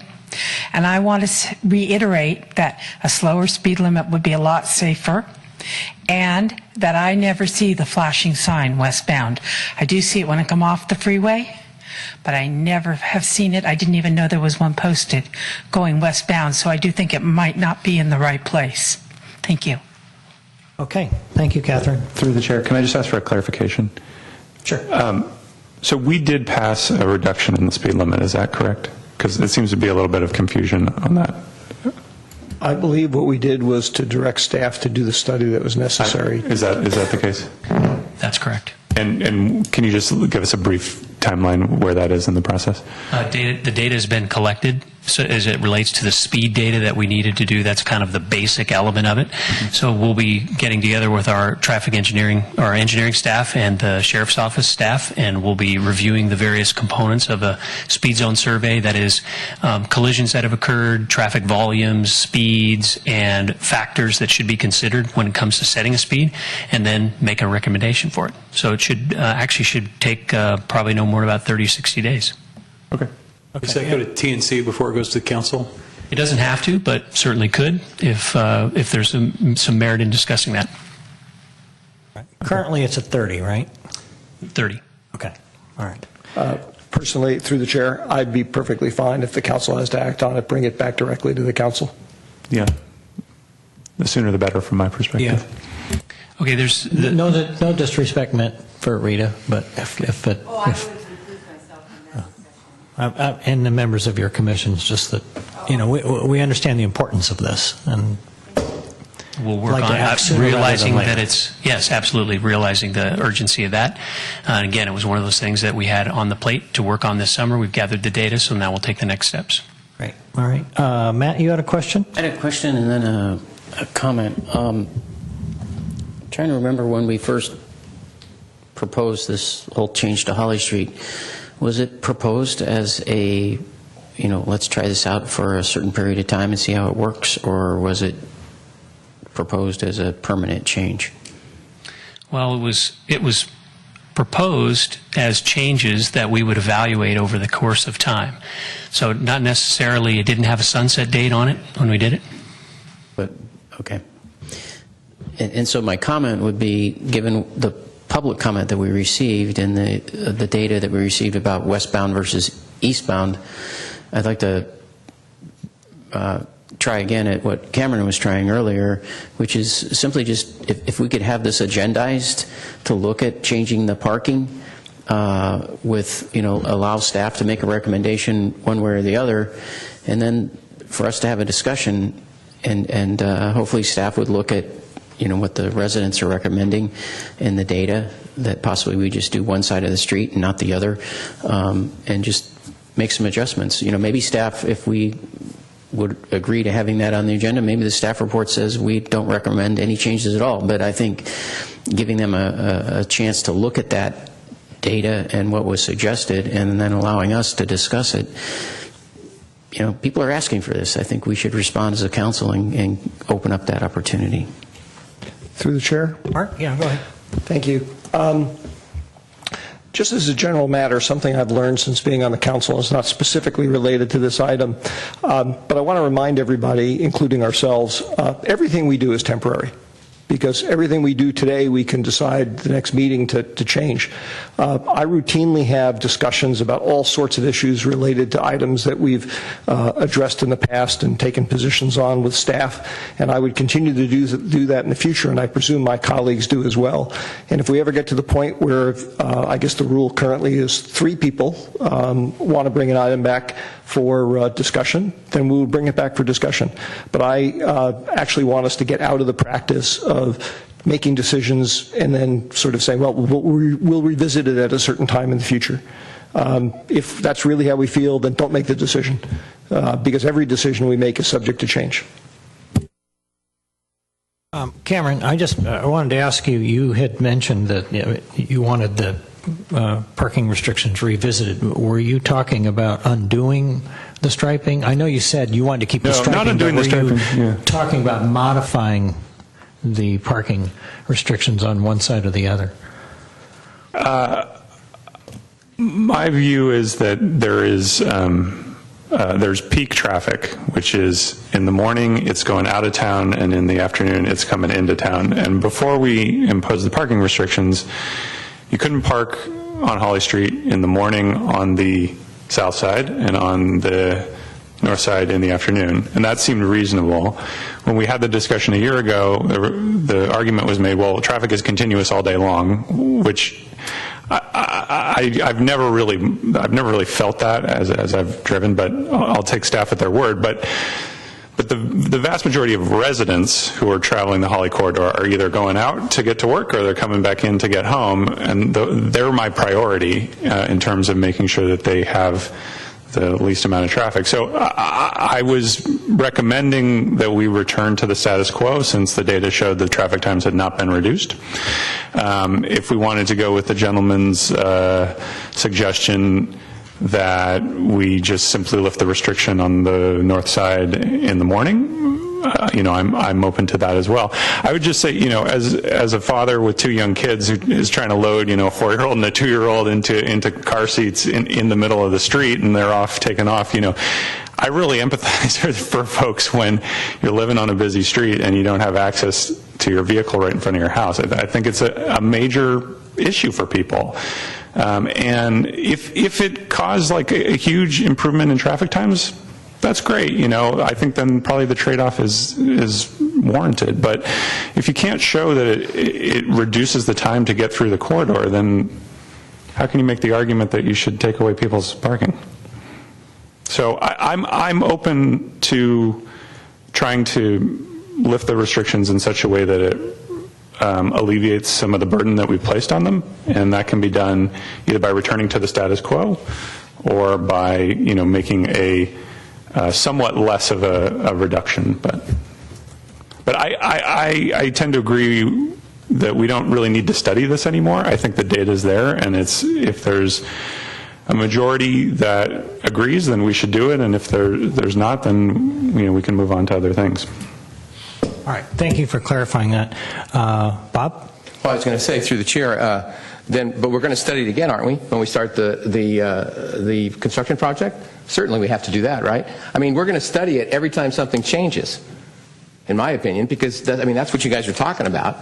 And I want to reiterate that a slower speed limit would be a lot safer, and that I never see the flashing sign westbound. I do see it when I come off the freeway, but I never have seen it. I didn't even know there was one posted going westbound, so I do think it might not be in the right place. Thank you. Okay, thank you, Catherine. Through the chair, can I just ask for a clarification? Sure. So we did pass a reduction in the speed limit, is that correct? Because it seems to be a little bit of confusion on that. I believe what we did was to direct staff to do the study that was necessary. Is that the case? That's correct. And can you just give us a brief timeline where that is in the process? The data has been collected. So as it relates to the speed data that we needed to do, that's kind of the basic element of it. So we'll be getting together with our traffic engineering, our engineering staff and the sheriff's office staff, and we'll be reviewing the various components of a speed zone survey, that is collisions that have occurred, traffic volumes, speeds, and factors that should be considered when it comes to setting a speed, and then make a recommendation for it. So it should take probably no more than about 30, 60 days. Okay. Does that go to TNC before it goes to council? It doesn't have to, but certainly could if there's some merit in discussing that. Currently, it's at 30, right? 30. Okay. All right. Personally, through the chair, I'd be perfectly fine if the council has to act on it, bring it back directly to the council. Yeah. The sooner the better from my perspective. Yeah. Okay, there's... No disrespect meant for Rita, but if it... and the members of your commissions, just that, we understand the importance of this, and we'll work on it, realizing that it's, yes, absolutely, realizing the urgency of that. And again, it was one of those things that we had on the plate to work on this summer. We've gathered the data, so now we'll take the next steps. Great. All right. Matt, you had a question? I had a question and then a comment. I'm trying to remember when we first proposed this whole change to Holly Street. Was it proposed as a, let's try this out for a certain period of time and see how it works, or was it proposed as a permanent change? Well, it was proposed as changes that we would evaluate over the course of time. So not necessarily, it didn't have a sunset date on it when we did it. But, okay. And so my comment would be, given the public comment that we received and the data that we received about westbound versus eastbound, I'd like to try again at what Cameron was trying earlier, which is simply just if we could have this agendized to look at changing the parking with, allow staff to make a recommendation one way or the other, and then for us to have a discussion, and hopefully staff would look at, what the residents are recommending and the data, that possibly we just do one side of the street and not the other, and just make some adjustments. Maybe staff, if we would agree to having that on the agenda, maybe the staff report says we don't recommend any changes at all, but I think giving them a chance to look at that data and what was suggested and then allowing us to discuss it, people are asking for this. I think we should respond as a council and open up that opportunity. Through the chair? Mark? Yeah, go ahead. Thank you. Just as a general matter, something I've learned since being on the council is not specifically related to this item, but I want to remind everybody, including ourselves, everything we do is temporary, because everything we do today we can decide the next meeting to change. I routinely have discussions about all sorts of issues related to items that we've addressed in the past and taken positions on with staff, and I would continue to do that in the future, and I presume my colleagues do as well. And if we ever get to the point where I guess the rule currently is 3 people want to bring an item back for discussion, then we'll bring it back for discussion. But I actually want us to get out of the practice of making decisions and then sort of saying, well, we'll revisit it at a certain time in the future. If that's really how we feel, then don't make the decision, because every decision we make is subject to change. Cameron, I wanted to ask you, you had mentioned that you wanted the parking restrictions revisited. Were you talking about undoing the striping? I know you said you wanted to keep the striping. No, not undoing the striping. Yeah. Talking about modifying the parking restrictions on one side or the other? My view is that there's peak traffic, which is in the morning it's going out of town, and in the afternoon it's coming into town. And before we imposed the parking restrictions, you couldn't park on Holly Street in the morning on the south side and on the north side in the afternoon, and that seemed reasonable. When we had the discussion a year ago, the argument was made, well, traffic is continuous all day long, which I've never really felt that as I've driven, but I'll take staff at their word. But the vast majority of residents who are traveling the Holly corridor are either going out to get to work or they're coming back in to get home, and they're my priority in terms of making sure that they have the least amount of traffic. So I was recommending that we return to the status quo, since the data showed the traffic times had not been reduced. If we wanted to go with the gentleman's suggestion that we just simply lift the restriction on the north side in the morning, I'm open to that as well. I would just say, as a father with 2 young kids who is trying to load, a 4-year-old and a 2-year-old into car seats in the middle of the street, and they're taking off, I really empathize for folks when you're living on a busy street and you don't have access to your vehicle right in front of your house. I think it's a major issue for people. And if it caused a huge improvement in traffic times, that's great. I think then probably the trade-off is warranted. But if you can't show that it reduces the time to get through the corridor, then how can you make the argument that you should take away people's parking? So I'm open to trying to lift the restrictions in such a way that it alleviates some of the burden that we've placed on them, and that can be done either by returning to the status quo or by making a somewhat less of a reduction. But I tend to agree that we don't really need to study this anymore. I think the data is there, and if there's a majority that agrees, then we should do it, and if there's not, then we can move on to other things. All right, thank you for clarifying that. Bob? Well, I was going to say, through the chair, but we're going to study it again, aren't we, when we start the construction project? Certainly we have to do that, right? I mean, we're going to study it every time something changes, in my opinion, because that's what you guys are talking about.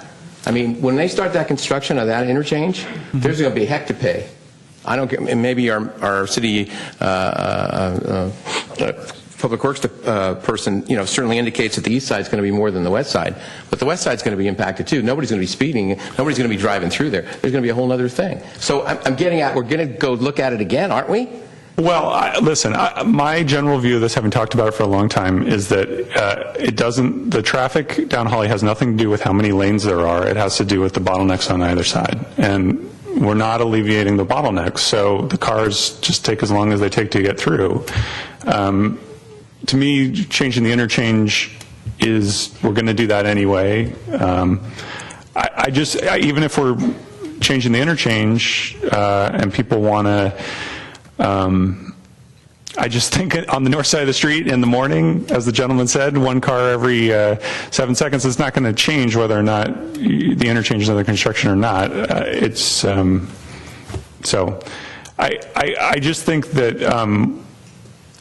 I mean, when they start that construction of that interchange, there's going to be a heck to pay. I don't get, maybe our city Public Works person, certainly indicates that the east side is going to be more than the west side, but the west side is going to be impacted too. Nobody's going to be speeding. Nobody's going to be driving through there. There's going to be a whole other thing. So I'm getting at, we're going to go look at it again, aren't we? Well, listen, my general view of this, having talked about it for a long time, is that the traffic down Holly has nothing to do with how many lanes there are. It has to do with the bottlenecks on either side. And we're not alleviating the bottlenecks, so the cars just take as long as they take to get through. To me, changing the interchange we're going to do that anyway. Even if we're changing the interchange and people want to, I just think on the north side of the street in the morning, as the gentleman said, one car every 7 seconds, it's not going to change whether or not the interchange is under construction or not. So I just think that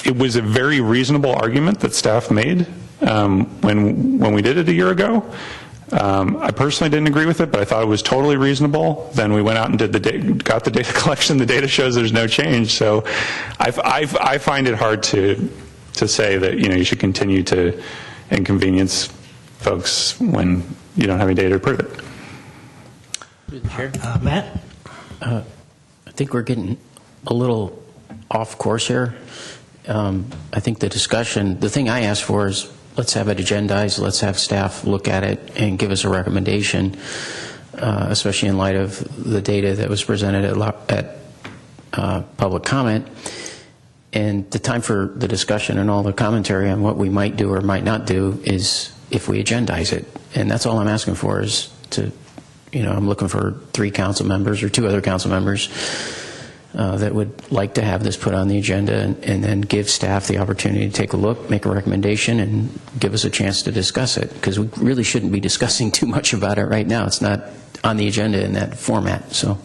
it was a very reasonable argument that staff made when we did it a year ago. I personally didn't agree with it, but I thought it was totally reasonable. Then we went out and got the data collection. The data shows there's no change. So I find it hard to say that you should continue to inconvenience folks when you don't have any data to prove it. Chair? Matt? I think we're getting a little off course here. I think the thing I asked for is let's have it agendized, let's have staff look at it and give us a recommendation, especially in light of the data that was presented at public comment. And the time for the discussion and all the commentary on what we might do or might not do is if we agendize it. And that's all I'm asking for is I'm looking for 3 council members or 2 other council members that would like to have this put on the agenda and then give staff the opportunity to take a look, make a recommendation, and give us a chance to discuss it, because we really shouldn't be discussing too much about it right now. It's not on the agenda in that format. So,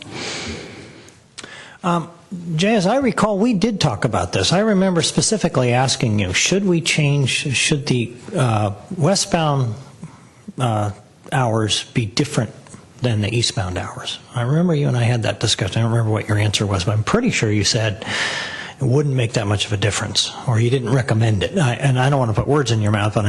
Jay, as I recall, we did talk about this. I remember specifically asking you, should the westbound hours be different than the eastbound hours? I remember you and I had that discussion. I don't remember what your answer was, but I'm pretty sure you said it wouldn't make that much of a difference, or you didn't recommend it. And I don't want to put words in your mouth, but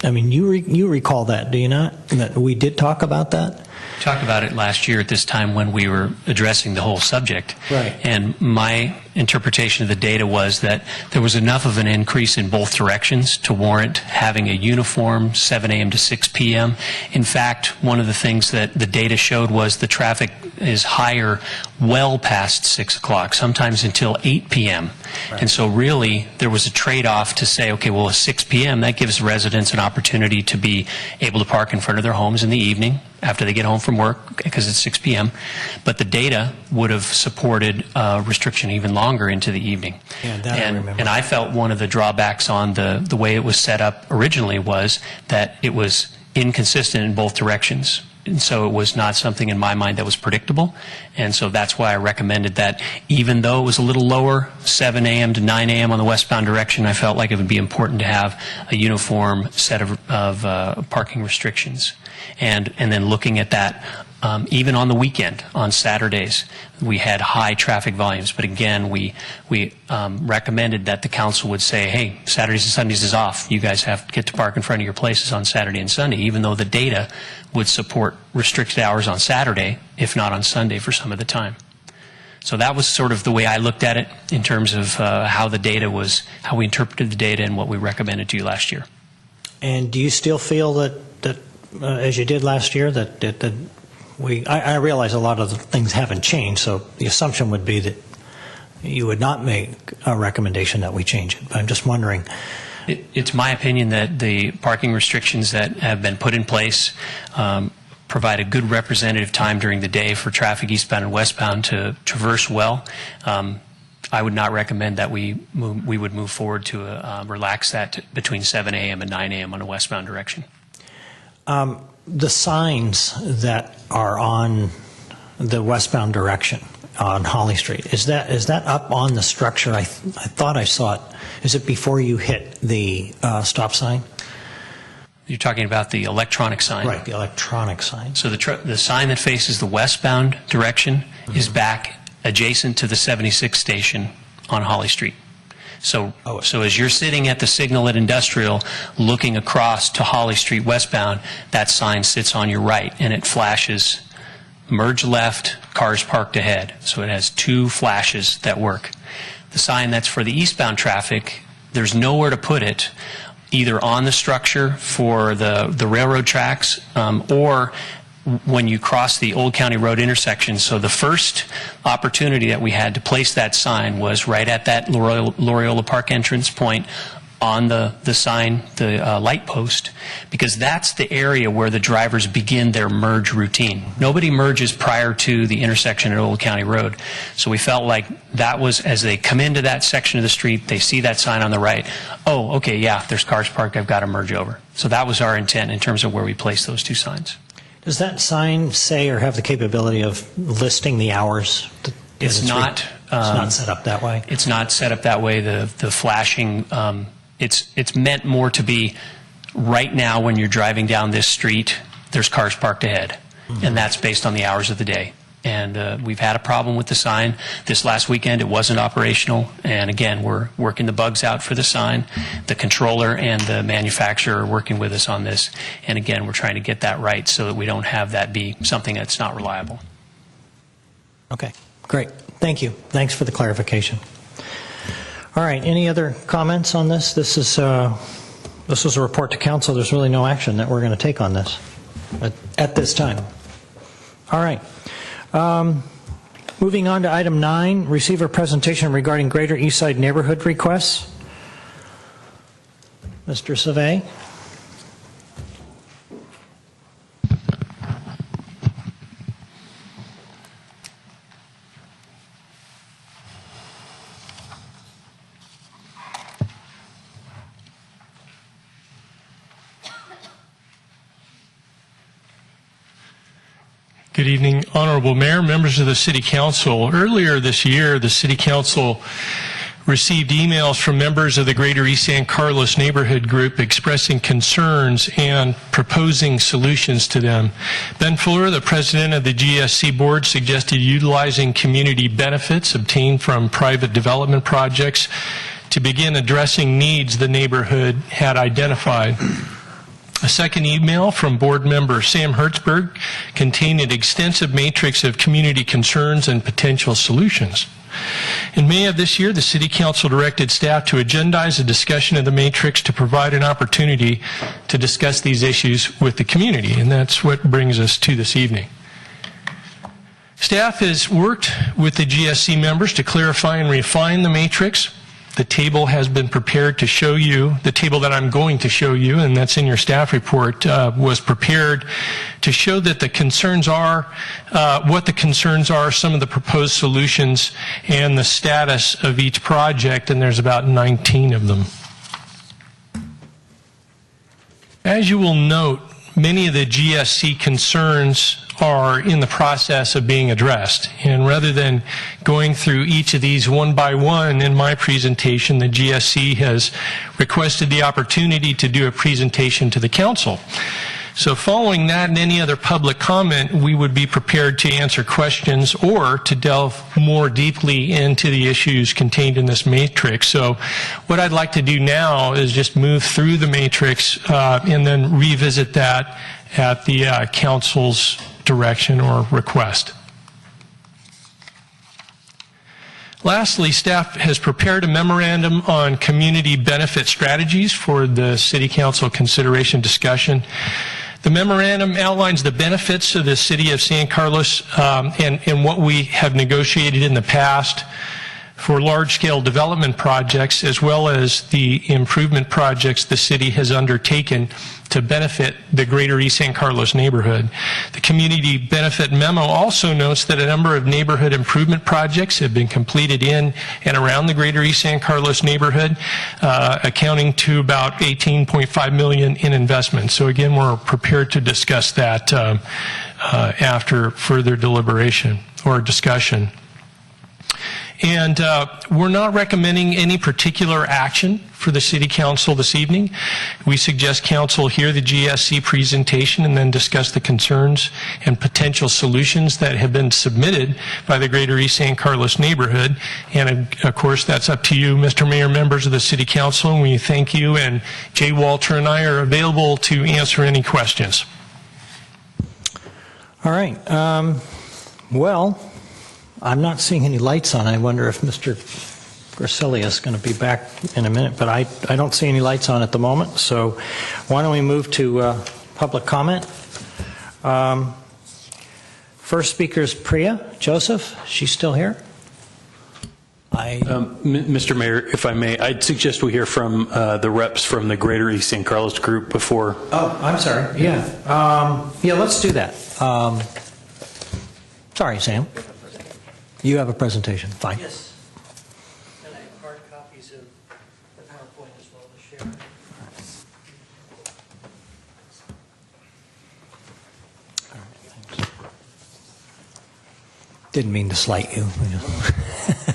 you recall that, do you not? That we did talk about that? We talked about it last year at this time when we were addressing the whole subject. Right. And my interpretation of the data was that there was enough of an increase in both directions to warrant having a uniform 7 a.m. to 6 p.m. In fact, one of the things that the data showed was the traffic is higher well past 6 o'clock, sometimes until 8 p.m. Right. And so really there was a trade-off to say, okay, well, at 6 p.m., that gives residents an opportunity to be able to park in front of their homes in the evening after they get home from work, because it's 6 p.m. But the data would have supported restriction even longer into the evening. Yeah, that I remember. And I felt one of the drawbacks on the way it was set up originally was that it was inconsistent in both directions. And so it was not something in my mind that was predictable. And so that's why I recommended that even though it was a little lower, 7 a.m. to 9 a.m. on the westbound direction, I felt like it would be important to have a uniform set of parking restrictions. And then looking at that, even on the weekend, on Saturdays, we had high traffic volumes. But again, we recommended that the council would say, hey, Saturdays and Sundays is off. You guys have to get to park in front of your places on Saturday and Sunday, even though the data would support restricted hours on Saturday, if not on Sunday for some of the time. So that was sort of the way I looked at it in terms of how we interpreted the data and what we recommended to you last year. And do you still feel that as you did last year, I realize a lot of the things haven't changed, so the assumption would be that you would not make a recommendation that we change it. But I'm just wondering. It's my opinion that the parking restrictions that have been put in place provide a good representative time during the day for traffic eastbound and westbound to traverse well. I would not recommend that we would move forward to relax that between 7 a.m. and 9 a.m. on a westbound direction. The signs that are on the westbound direction on Holly Street, is that up on the structure? I thought I saw it. Is it before you hit the stop sign? You're talking about the electronic sign? Right, the electronic sign. So the sign that faces the westbound direction is back adjacent to the 76 station on Holly Street. So as you're sitting at the signal at Industrial, looking across to Holly Street westbound, that sign sits on your right, and it flashes merge left, cars parked ahead. So it has two flashes that work. The sign that's for the eastbound traffic, there's nowhere to put it, either on the structure for the railroad tracks or when you cross the Old County Road intersection. So the first opportunity that we had to place that sign was right at that Loyola Park entrance point on the sign, the light post, because that's the area where the drivers begin their merge routine. Nobody merges prior to the intersection at Old County Road. So we felt like that was, as they come into that section of the street, they see that sign on the right. Oh, okay, yeah, there's cars parked, I've got to merge over. So that was our intent in terms of where we placed those two signs. Does that sign say or have the capability of listing the hours? It's not set up that way? It's not set up that way. The flashing, it's meant more to be right now when you're driving down this street, there's cars parked ahead. And that's based on the hours of the day. And we've had a problem with the sign. This last weekend, it wasn't operational. And again, we're working the bugs out for the sign. The controller and the manufacturer are working with us on this. And again, we're trying to get that right so that we don't have that be something that's not reliable. Okay, great. Thank you. Thanks for the clarification. All right, any other comments on this? This is a report to council. There's really no action that we're going to take on this at this time. All right. Moving on to item 9, receive a presentation regarding Greater Eastside neighborhood requests. Mr. Savay. Good evening, Honorable Mayor, members of the City Council. Earlier this year, the City Council received emails from members of the Greater East San Carlos Neighborhood Group expressing concerns and proposing solutions to them. Ben Fuller, the president of the GSC board, suggested utilizing community benefits obtained from private development projects to begin addressing needs the neighborhood had identified. A second email from board member Sam Hertzberg contained an extensive matrix of community concerns and potential solutions. In May of this year, the City Council directed staff to agendize a discussion of the matrix to provide an opportunity to discuss these issues with the community, and that's what brings us to this evening. Staff has worked with the GSC members to clarify and refine the matrix. The table has been prepared to show you, the table that I'm going to show you, and that's in your staff report, was prepared to show that the concerns are, what the concerns are, some of the proposed solutions, and the status of each project, and there's about 19 of them. As you will note, many of the GSC concerns are in the process of being addressed. And rather than going through each of these one by one in my presentation, the GSC has requested the opportunity to do a presentation to the council. So following that and any other public comment, we would be prepared to answer questions or to delve more deeply into the issues contained in this matrix. So what I'd like to do now is just move through the matrix and then revisit that at the council's direction or request. Lastly, staff has prepared a memorandum on community benefit strategies for the City Council consideration discussion. The memorandum outlines the benefits of the City of San Carlos and what we have negotiated in the past for large-scale development projects, as well as the improvement projects the city has undertaken to benefit the Greater East San Carlos neighborhood. The community benefit memo also notes that a number of neighborhood improvement projects have been completed in and around the Greater East San Carlos neighborhood, accounting to about $18.5 million in investment. So again, we're prepared to discuss that after further deliberation or discussion. And we're not recommending any particular action for the City Council this evening. We suggest Council hear the GSC presentation and then discuss the concerns and potential solutions that have been submitted by the Greater East San Carlos neighborhood. And of course, that's up to you, Mr. Mayor, members of the City Council, and we thank you. And Jay Walter and I are available to answer any questions. All right. Well, I'm not seeing any lights on. I wonder if Mr. Gracilli is going to be back in a minute, but I don't see any lights on at the moment. So why don't we move to public comment? First speaker is Priya Joseph. She's still here? Mr. Mayor, if I may, I'd suggest we hear from the reps from the Greater East San Carlos group before. Oh, I'm sorry. Yeah. Yeah, let's do that. Sorry, Sam. You have a presentation. Fine. Yes. And I have hard copies of the PowerPoint as well to share. Didn't mean to slight you.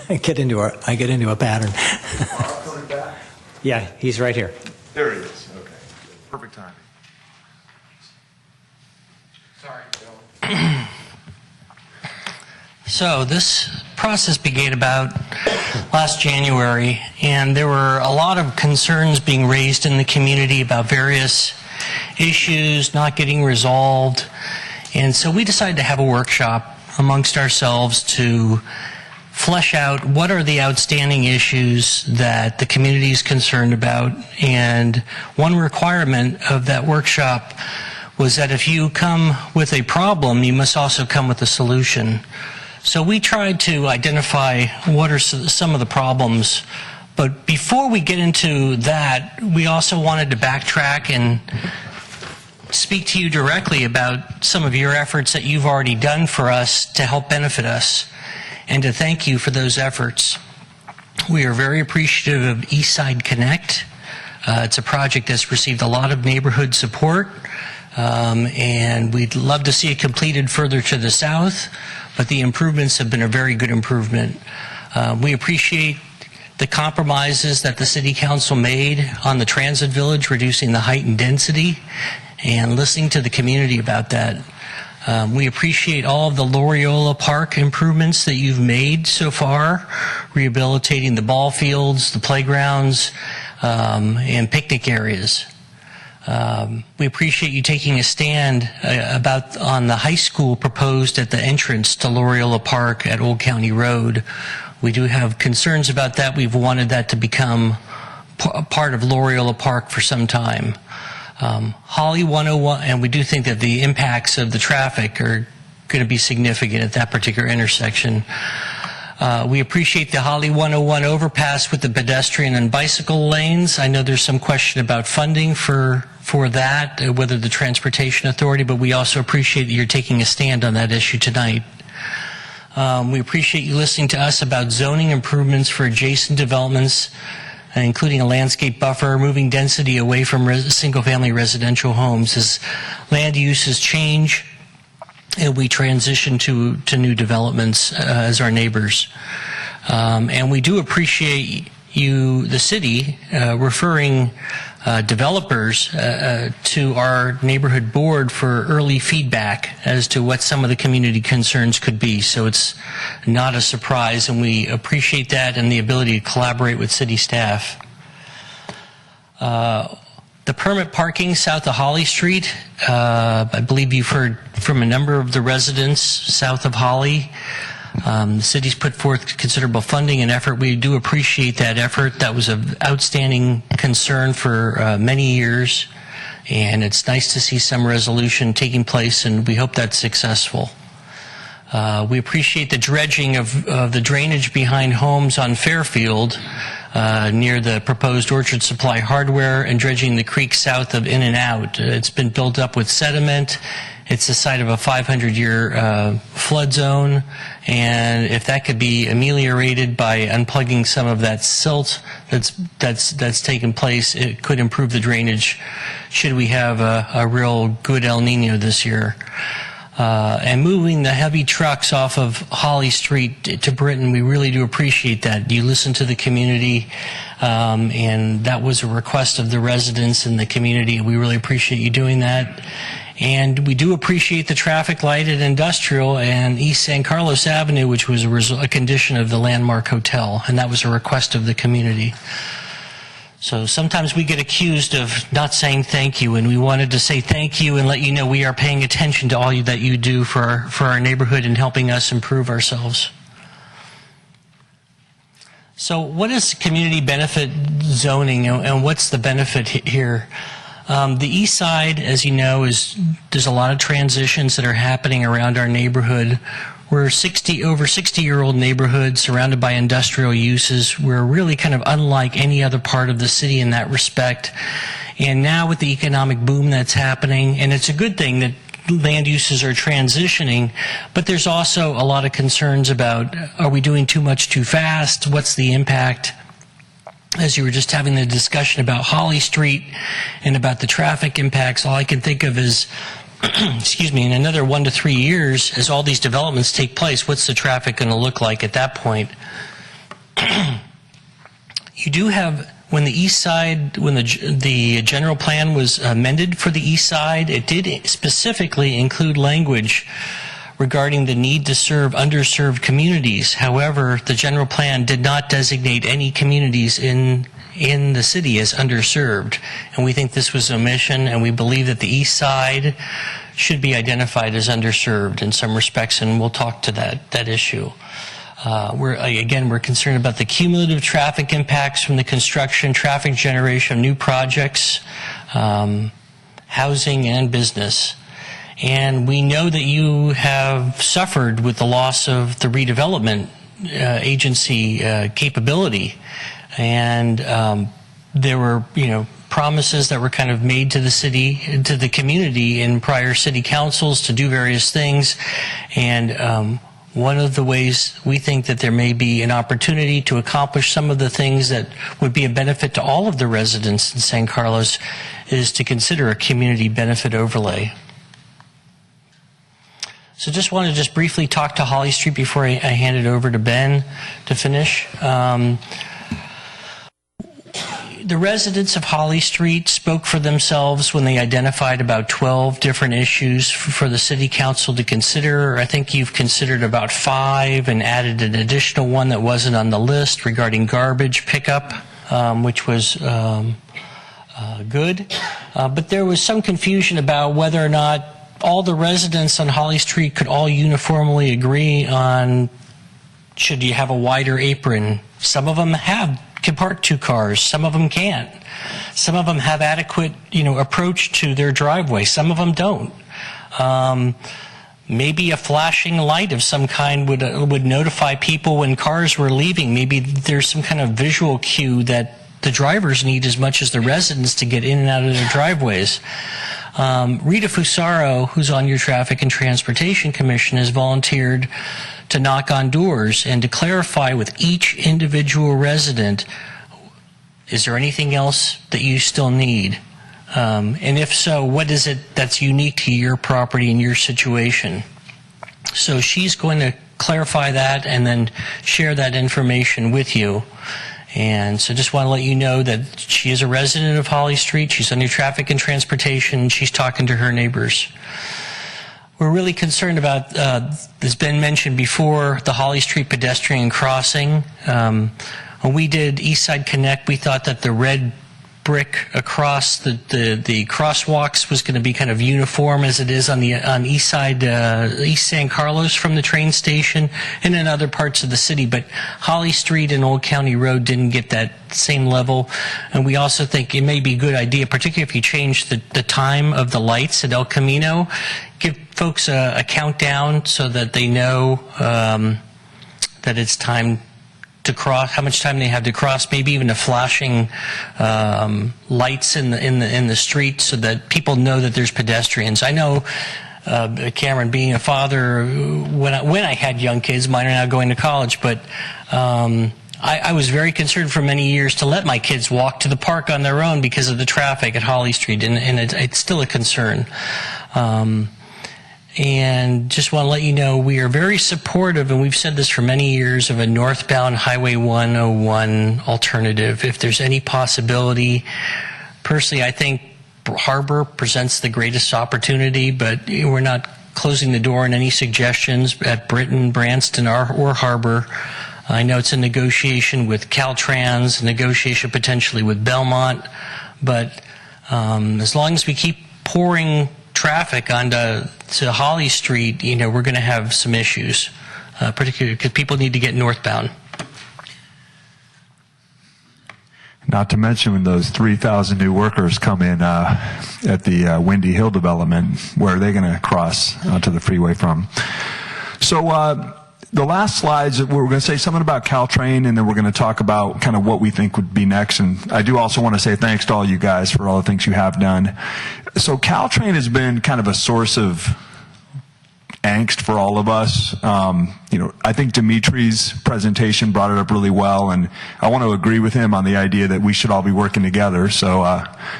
I get into a pattern. Yeah, he's right here. There he is. Okay. Perfect timing. Sorry, So this process began about last January, and there were a lot of concerns being raised in the community about various issues not getting resolved. And so we decided to have a workshop amongst ourselves to flesh out what are the outstanding issues that the community is concerned about. And one requirement of that workshop was that if you come with a problem, you must also come with a solution. So we tried to identify what are some of the problems, but before we get into that, we also wanted to backtrack and speak to you directly about some of your efforts that you've already done for us to help benefit us, and to thank you for those efforts. We are very appreciative of Eastside Connect. It's a project that's received a lot of neighborhood support, and we'd love to see it completed further to the south, but the improvements have been a very good improvement. We appreciate the compromises that the City Council made on the Transit Village, reducing the height and density, and listening to the community about that. We appreciate all of the Loyola Park improvements that you've made so far, rehabilitating the ball fields, the playgrounds, and picnic areas. We appreciate you taking a stand on the high school proposed at the entrance to Loyola Park at Old County Road. We do have concerns about that. We've wanted that to become part of Loyola Park for some time. Holly 101, and we do think that the impacts of the traffic are going to be significant at that particular intersection. We appreciate the Holly 101 overpass with the pedestrian and bicycle lanes. I know there's some question about funding for that, whether the Transportation Authority, but we also appreciate that you're taking a stand on that issue tonight. We appreciate you listening to us about zoning improvements for adjacent developments, including a landscape buffer, moving density away from single-family residential homes as land uses change and we transition to new developments as our neighbors. And we do appreciate you, the city, referring developers to our neighborhood board for early feedback as to what some of the community concerns could be. So it's not a surprise, and we appreciate that and the ability to collaborate with city staff. The permit parking south of Holly Street, I believe you've heard from a number of the residents south of Holly. The city's put forth considerable funding and effort. We do appreciate that effort. That was an outstanding concern for many years, and it's nice to see some resolution taking place, and we hope that's successful. We appreciate the dredging of the drainage behind homes on Fairfield near the proposed Orchard Supply Hardware and dredging the creek south of In and Out. It's been built up with sediment. It's the site of a 500-year flood zone, and if that could be ameliorated by unplugging some of that silt that's taken place, it could improve the drainage should we have a real good El Nino this year. and moving the heavy trucks off of Holly Street to Britain. We really do appreciate that. You listen to the community, and that was a request of the residents in the community. We really appreciate you doing that. And we do appreciate the traffic light at Industrial and East San Carlos Avenue, which was a condition of the Landmark Hotel, and that was a request of the community. So sometimes we get accused of not saying thank you, and we wanted to say thank you and let you know we are paying attention to all that you do for our neighborhood and helping us improve ourselves. So what is community benefit zoning, and what's the benefit here? The east side, as you know, there's a lot of transitions that are happening around our neighborhood. We're over 60-year-old neighborhood surrounded by industrial uses. We're really kind of unlike any other part of the city in that respect. And now with the economic boom that's happening, and it's a good thing that land uses are transitioning, but there's also a lot of concerns about, are we doing too much too fast? What's the impact? As you were just having the discussion about Holly Street and about the traffic impacts, all I can think of is, excuse me, in another 1 to 3 years, as all these developments take place, what's the traffic going to look like at that point? You do have, when the east side, when the general plan was amended for the east side, it did specifically include language regarding the need to serve underserved communities. However, the general plan did not designate any communities in the city as underserved. And we think this was a omission, and we believe that the east side should be identified as underserved in some respects, and we'll talk to that issue. We're concerned about the cumulative traffic impacts from the construction, traffic generation of new projects, housing, and business. And we know that you have suffered with the loss of the redevelopment agency capability. And there were, promises that were kind of made to the city, to the community in prior city councils to do various things. And one of the ways we think that there may be an opportunity to accomplish some of the things that would be a benefit to all of the residents in San Carlos is to consider a community benefit overlay. So just want to briefly talk to Holly Street before I hand it over to Ben to finish. The residents of Holly Street spoke for themselves when they identified about 12 different issues for the city council to consider. I think you've considered about 5 and added an additional one that wasn't on the list regarding garbage pickup, which was good. But there was some confusion about whether or not all the residents on Holly Street could all uniformly agree on should you have a wider apron. Some of them can park 2 cars. Some of them can't. Some of them have adequate, approach to their driveway. Some of them don't. Maybe a flashing light of some kind would notify people when cars were leaving. Maybe there's some kind of visual cue that the drivers need as much as the residents to get in and out of their driveways. Rita Fusaro, who's on your Traffic and Transportation Commission, has volunteered to knock on doors and to clarify with each individual resident, is there anything else that you still need? And if so, what is it that's unique to your property and your situation? So she's going to clarify that and then share that information with you. And so just want to let you know that she is a resident of Holly Street. She's under Traffic and Transportation. She's talking to her neighbors. We're really concerned about, as Ben mentioned before, the Holly Street pedestrian crossing. When we did Eastside Connect, we thought that the red brick across the crosswalks was going to be kind of uniform as it is on East Side, East San Carlos from the train station and in other parts of the city. But Holly Street and Old County Road didn't get that same level. And we also think it may be a good idea, particularly if you change the time of the lights at El Camino, give folks a countdown so that they know that it's time to cross, how much time they have to cross, maybe even a flashing lights in the street so that people know that there's pedestrians. I know, Cameron, being a father, when I had young kids, mine are now going to college, but I was very concerned for many years to let my kids walk to the park on their own because of the traffic at Holly Street, and it's still a concern. And just want to let you know we are very supportive, and we've said this for many years, of a northbound Highway 101 alternative. If there's any possibility, personally, I think Harbor presents the greatest opportunity, but we're not closing the door on any suggestions at Britain, Branston, or Harbor. I know it's a negotiation with Caltrans, a negotiation potentially with Belmont, but as long as we keep pouring traffic onto Holly Street, we're going to have some issues, particularly because people need to get northbound. Not to mention when those 3,000 new workers come in at the Windy Hill development, where are they going to cross onto the freeway from? So the last slides, we're going to say something about Caltrain, and then we're going to talk about kind of what we think would be next. And I do also want to say thanks to all you guys for all the things you have done. So Caltrain has been kind of a source of angst for all of us. I think Dimitri's presentation brought it up really well, and I want to agree with him on the idea that we should all be working together. So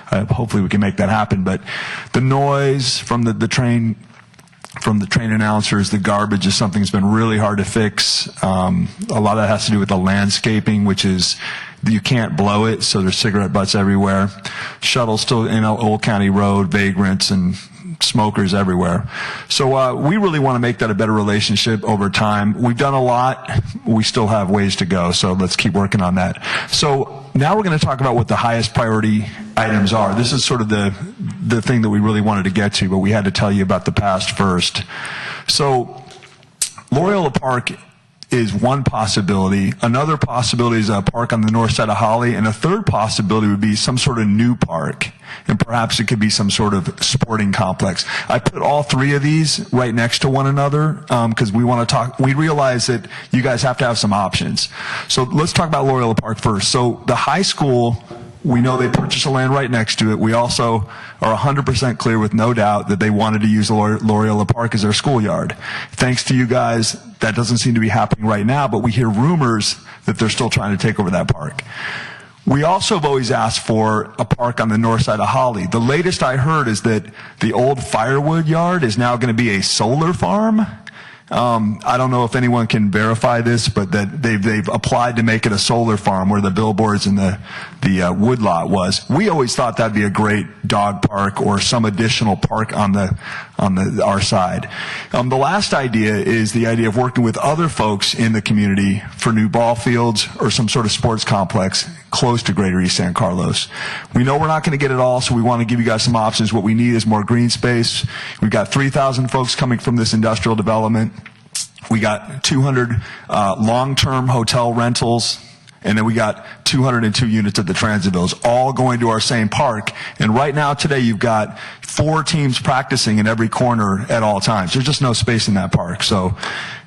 hopefully we can make that happen. But the noise from the train announcers, the garbage is something that's been really hard to fix. A lot of that has to do with the landscaping, which is you can't blow it, so there's cigarette butts everywhere. Shuttles still in Old County Road, vagrants and smokers everywhere. So we really want to make that a better relationship over time. We've done a lot. We still have ways to go, so let's keep working on that. So now we're going to talk about what the highest priority items are. This is sort of the thing that we really wanted to get to, but we had to tell you about the past first. So Loyola Park is one possibility. Another possibility is a park on the north side of Holly, and a third possibility would be some sort of new park, and perhaps it could be some sort of sporting complex. I put all three of these right next to one another because we want to talk. We realize that you guys have to have some options. So let's talk about Loyola Park first. So the high school, we know they purchased the land right next to it. We also are 100% clear with no doubt that they wanted to use Loyola Park as their schoolyard. Thanks to you guys, that doesn't seem to be happening right now, but we hear rumors that they're still trying to take over that park. We also have always asked for a park on the north side of Holly. The latest I heard is that the old firewood yard is now going to be a solar farm. I don't know if anyone can verify this, but that they've applied to make it a solar farm where the billboards and the woodlot was. We always thought that'd be a great dog park or some additional park on our side. The last idea is the idea of working with other folks in the community for new ball fields or some sort of sports complex close to Greater East San Carlos. We know we're not going to get it all, so we want to give you guys some options. What we need is more green space. We've got 3,000 folks coming from this industrial development. We got 200 long-term hotel rentals, and then we got 202 units at the Transitville, all going to our same park. And right now, today, you've got 4 teams practicing in every corner at all times. There's just no space in that park. So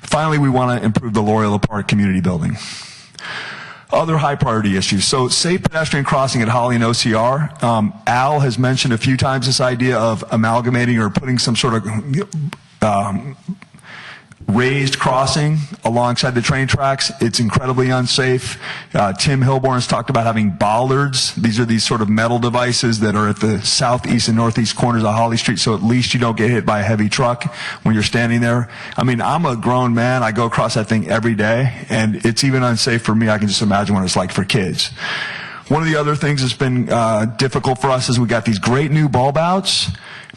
finally, we want to improve the Loyola Park community building. Other high priority issues. So safe pedestrian crossing at Holly and OCR. Al has mentioned a few times this idea of amalgamating or putting some sort of raised crossing alongside the train tracks. It's incredibly unsafe. Tim Hilborn's talked about having bollards. These are these sort of metal devices that are at the southeast and northeast corners of Holly Street, so at least you don't get hit by a heavy truck when you're standing there. I mean, I'm a grown man. I go across that thing every day, and it's even unsafe for me. I can just imagine what it's like for kids. One of the other things that's been difficult for us is we got these great new bulb outs,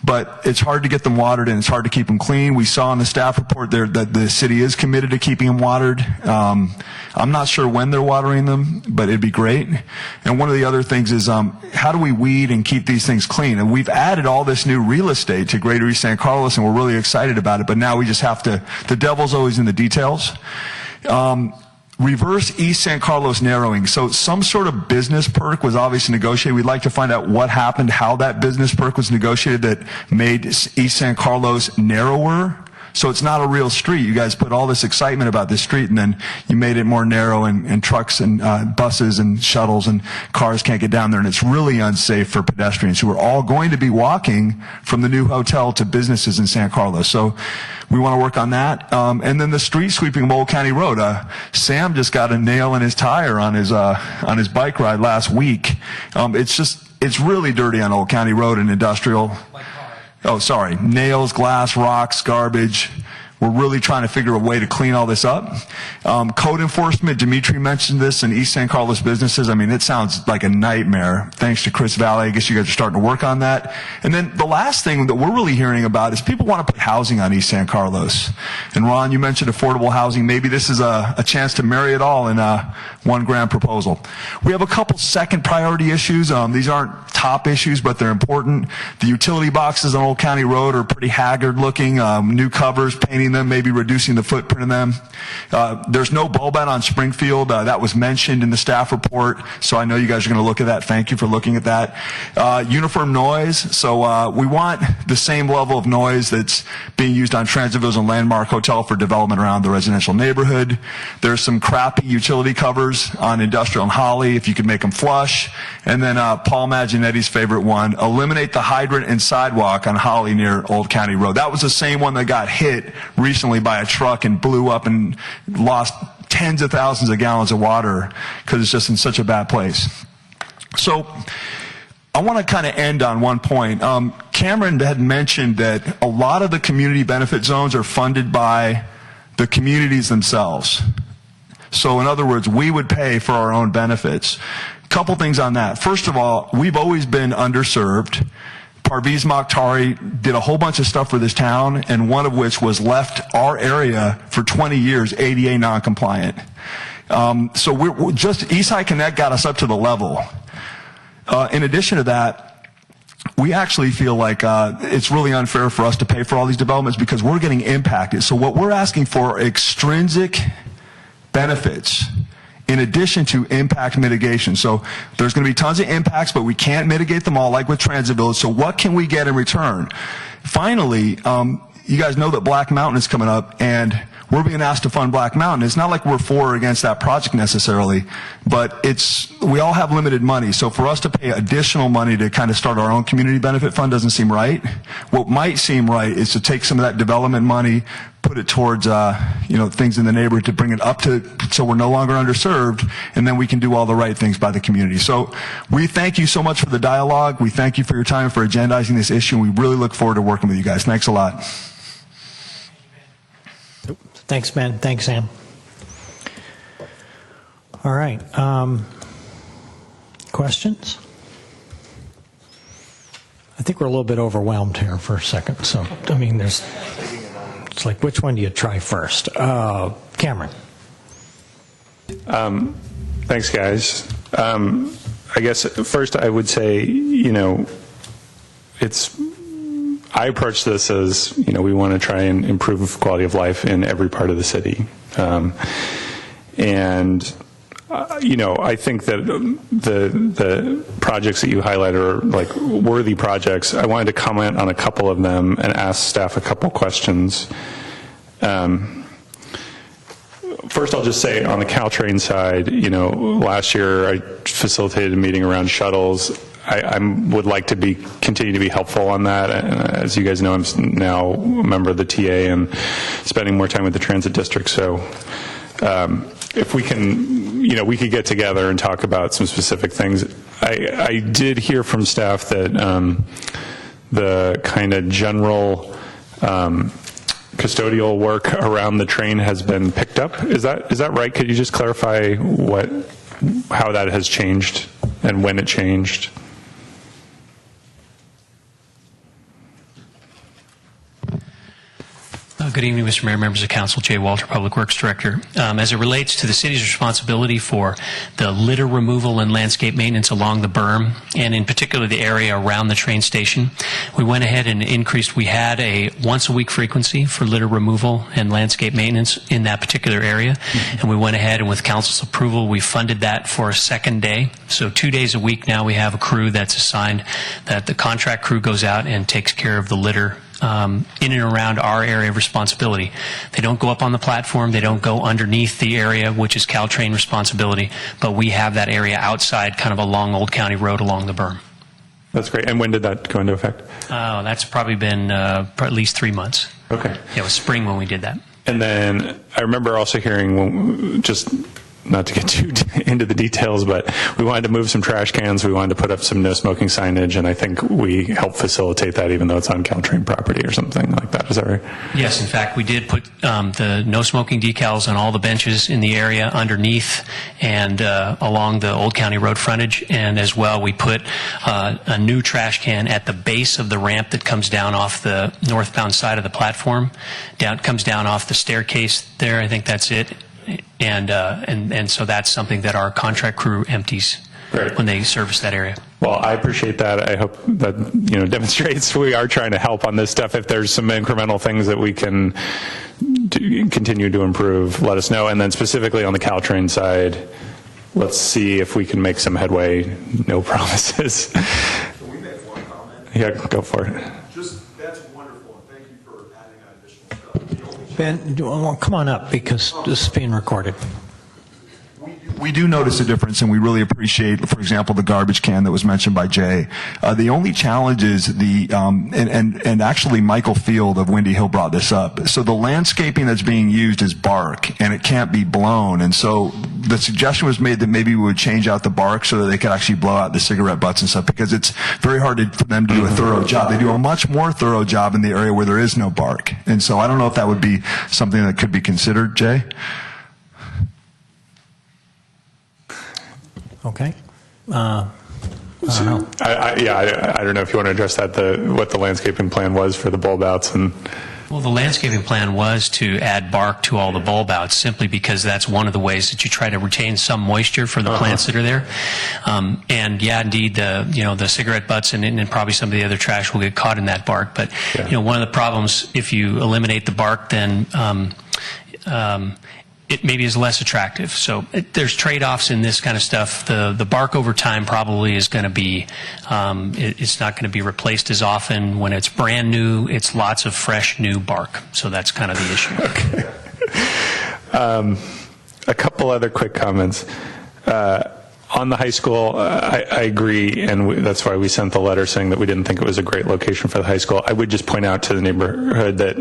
but it's hard to get them watered and it's hard to keep them clean. We saw in the staff report there that the city is committed to keeping them watered. I'm not sure when they're watering them, but it'd be great. And one of the other things is how do we weed and keep these things clean? And we've added all this new real estate to Greater East San Carlos, and we're really excited about it, but now we just have to, the devil's always in the details. Reverse East San Carlos narrowing. So some sort of business perk was obviously negotiated. We'd like to find out what happened, how that business perk was negotiated that made East San Carlos narrower. So it's not a real street. You guys put all this excitement about this street, and then you made it more narrow, and trucks and buses and shuttles and cars can't get down there, and it's really unsafe for pedestrians who are all going to be walking from the new hotel to businesses in San Carlos. So we want to work on that. And then the street sweeping of Old County Road. Sam just got a nail in his tire on his bike ride last week. It's really dirty on Old County Road and Industrial. nails, glass, rocks, garbage. We're really trying to figure a way to clean all this up. Code enforcement, Dimitri mentioned this in East San Carlos businesses. I mean, it sounds like a nightmare. Thanks to Chris Valley, I guess you guys are starting to work on that. And then the last thing that we're really hearing about is people want to put housing on East San Carlos. And Ron, you mentioned affordable housing. Maybe this is a chance to marry it all in one grand proposal. We have a couple second priority issues. These aren't top issues, but they're important. The utility boxes on Old County Road are pretty haggard looking. New covers, painting them, maybe reducing the footprint of them. There's no bulb out on Springfield. That was mentioned in the staff report, so I know you guys are going to look at that. Thank you for looking at that. Uniform noise. So we want the same level of noise that's being used on Transitville and Landmark Hotel for development around the residential neighborhood. There's some crappy utility covers on Industrial and Holly, if you could make them flush. And then Paul Maginetti's favorite one, eliminate the hydrant and sidewalk on Holly near Old County Road. That was the same one that got hit recently by a truck and blew up and lost tens of thousands of gallons of water because it's just in such a bad place. So I want to kind of end on one point. Cameron had mentioned that a lot of the community benefit zones are funded by the communities themselves. So in other words, we would pay for our own benefits. Couple things on that. First of all, we've always been underserved. Parviz Mokhtari did a whole bunch of stuff for this town, and one of which was left our area for 20 years ADA non-compliant. So we're just, Eastside Connect got us up to the level. In addition to that, we actually feel like it's really unfair for us to pay for all these developments because we're getting impacted. So what we're asking for are extrinsic benefits in addition to impact mitigation. So there's going to be tons of impacts, but we can't mitigate them all like with Transitville. So what can we get in return? Finally, you guys know that Black Mountain is coming up, and we're being asked to fund Black Mountain. It's not like we're for or against that project necessarily, but we all have limited money. So for us to pay additional money to kind of start our own community benefit fund doesn't seem right. What might seem right is to take some of that development money, put it towards things in the neighborhood to bring it up to so we're no longer underserved, and then we can do all the right things by the community. So we thank you so much for the dialogue. We thank you for your time for agendizing this issue, and we really look forward to working with you guys. Thanks a lot. Thanks, Ben. Thanks, Sam. All right. Questions? I think we're a little bit overwhelmed here for a second. So, I mean, it's like, which one do you try first? Cameron. Thanks, guys. I guess first I would say, I approach this as, we want to try and improve quality of life in every part of the city. I think that the projects that you highlighted are like worthy projects. I wanted to comment on a couple of them and ask staff a couple questions. First, I'll just say on the Caltrain side, last year I facilitated a meeting around shuttles. I would like to continue to be helpful on that. As you guys know, I'm now a member of the TA and spending more time with the transit district. So if we can, we could get together and talk about some specific things. I did hear from staff that the kind of general custodial work around the train has been picked up. Is that right? Could you just clarify how that has changed and when it changed? Good evening, Mr. Mayor, members of council. Jay Walter, Public Works Director. As it relates to the city's responsibility for the litter removal and landscape maintenance along the berm, and in particular the area around the train station, we went ahead and increased. We had a once-a-week frequency for litter removal and landscape maintenance in that particular area, and we went ahead and with council's approval, we funded that for a second day. So 2 days a week now we have a crew that's assigned, that the contract crew goes out and takes care of the litter in and around our area of responsibility. They don't go up on the platform, they don't go underneath the area, which is Caltrain responsibility, but we have that area outside, kind of along Old County Road along the berm. That's great. And when did that go into effect? That's probably been at least 3 months. Okay. It was spring when we did that. And then I remember also hearing just not to get too into the details, but we wanted to move some trash cans. We wanted to put up some no smoking signage, and I think we helped facilitate that, even though it's on Caltrain property or something like that. Is that right? Yes, in fact, we did put the no smoking decals on all the benches in the area underneath and along the Old County Road frontage, and as well we put a new trash can at the base of the ramp that comes down off the northbound side of the platform. Comes down off the staircase there. I think that's it. And so that's something that our contract crew empties when they service that area. Well, I appreciate that. I hope that demonstrates we are trying to help on this stuff. If there's some incremental things that we can continue to improve, let us know. And then specifically on the Caltrain side, let's see if we can make some headway. No promises. Can we make one comment? Yeah, go for it. That's wonderful, and thank you for adding on additional stuff. Ben, come on up because this is being recorded. We do notice a difference, and we really appreciate, for example, the garbage can that was mentioned by Jay. The only challenge is and actually Michael Field of Windy Hill brought this up. So the landscaping that's being used is bark, and it can't be blown. And so the suggestion was made that maybe we would change out the bark so that they could actually blow out the cigarette butts and stuff, because it's very hard for them to do a thorough job. They do a much more thorough job in the area where there is no bark. And so I don't know if that would be something that could be considered, Jay. Okay. I don't know if you want to address that, what the landscaping plan was for the bulb outs. Well, the landscaping plan was to add bark to all the bulb outs, simply because that's one of the ways that you try to retain some moisture for the plants that are there. And yeah, indeed, the cigarette butts and probably some of the other trash will get caught in that bark. But one of the problems, if you eliminate the bark, then it maybe is less attractive. So there's trade-offs in this kind of stuff. The bark over time probably is going to be, it's not going to be replaced as often. When it's brand new, it's lots of fresh new bark. So that's kind of the issue. Okay. A couple other quick comments. On the high school, I agree, and that's why we sent the letter saying that we didn't think it was a great location for the high school. I would just point out to the neighborhood that,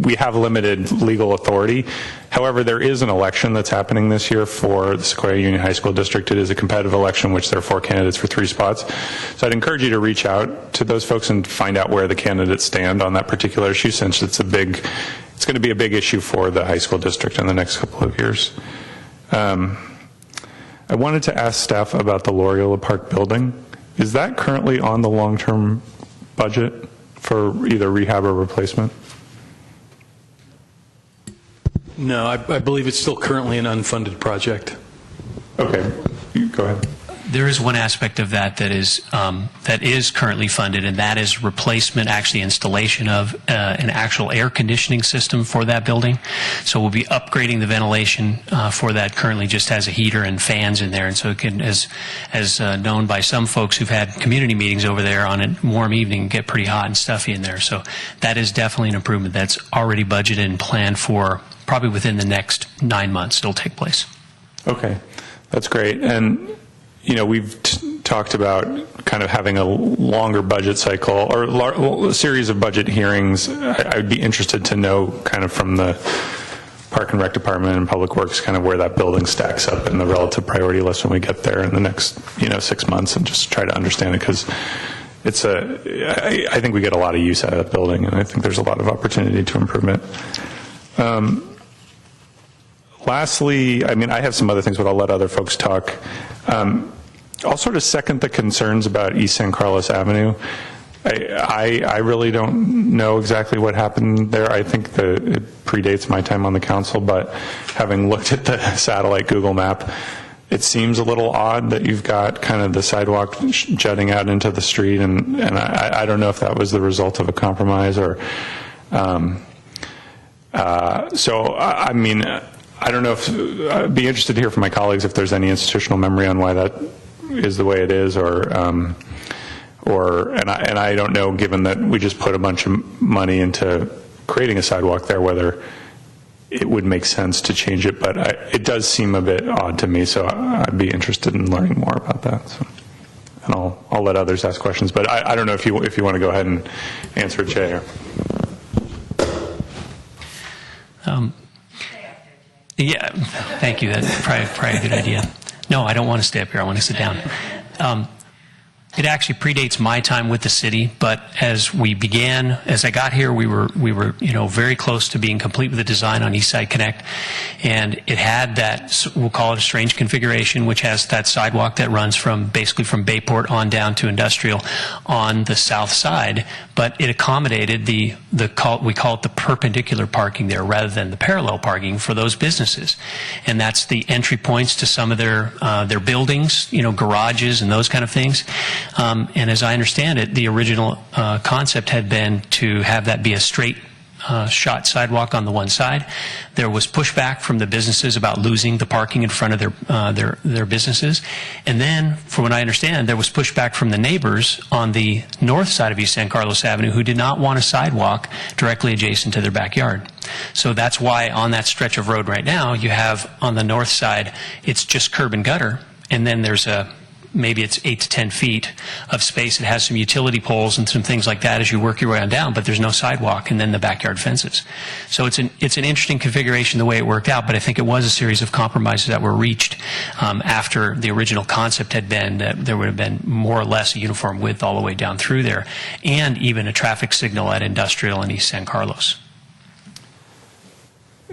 we have limited legal authority. However, there is an election that's happening this year for the Sequoia Union High School District. It is a competitive election, which there are 4 candidates for 3 spots. So I'd encourage you to reach out to those folks and find out where the candidates stand on that particular issue, since it's going to be a big issue for the high school district in the next couple of years. I wanted to ask staff about the Loyola Park building. Is that currently on the long-term budget for either rehab or replacement? No, I believe it's still currently an unfunded project. Okay, go ahead. There is one aspect of that is currently funded, and that is replacement, actually installation of an actual air conditioning system for that building. So we'll be upgrading the ventilation for that. Currently just has a heater and fans in there, and so it can, as known by some folks who've had community meetings over there on a warm evening, get pretty hot and stuffy in there. So that is definitely an improvement that's already budgeted and planned for probably within the next 9 months it'll take place. Okay, that's great. And we've talked about kind of having a longer budget cycle or a series of budget hearings. I'd be interested to know kind of from the Park and Rec Department and Public Works kind of where that building stacks up in the relative priority list when we get there in the next 6 months, and just try to understand it, because I think we get a lot of use out of that building, and I think there's a lot of opportunity to improvement. Lastly, I have some other things, but I'll let other folks talk. I'll sort of second the concerns about East San Carlos Avenue. I really don't know exactly what happened there. I think it predates my time on the council, but having looked at the satellite Google map, it seems a little odd that you've got kind of the sidewalk jutting out into the street, and I don't know if that was the result of a compromise or. I don't know if I'd be interested to hear from my colleagues if there's any institutional memory on why that is the way it is, and I don't know, given that we just put a bunch of money into creating a sidewalk there, whether it would make sense to change it, but it does seem a bit odd to me, so I'd be interested in learning more about that. So, and I'll let others ask questions, but I don't know if you want to go ahead and answer it, Jay. Yeah, thank you. That's probably a good idea. No, I don't want to stay up here. I want to sit down. It actually predates my time with the city, but as I got here, we were very close to being complete with the design on East Side Connect, and it had that, we'll call it a strange configuration, which has that sidewalk that runs basically from Bayport on down to Industrial on the south side, but it accommodated we call it the perpendicular parking there rather than the parallel parking for those businesses, and that's the entry points to some of their buildings, garages and those kind of things. And as I understand it, the original concept had been to have that be a straight shot sidewalk on the one side. There was pushback from the businesses about losing the parking in front of their businesses. And then, from what I understand, there was pushback from the neighbors on the north side of East San Carlos Avenue who did not want a sidewalk directly adjacent to their backyard. So that's why on that stretch of road right now, you have on the north side, it's just curb and gutter, and then there's maybe it's 8 to 10 feet of space. It has some utility poles and some things like that as you work your way on down, but there's no sidewalk, and then the backyard fences. So it's an interesting configuration the way it worked out, but I think it was a series of compromises that were reached after the original concept had been that there would have been more or less a uniform width all the way down through there, and even a traffic signal at Industrial and East San Carlos.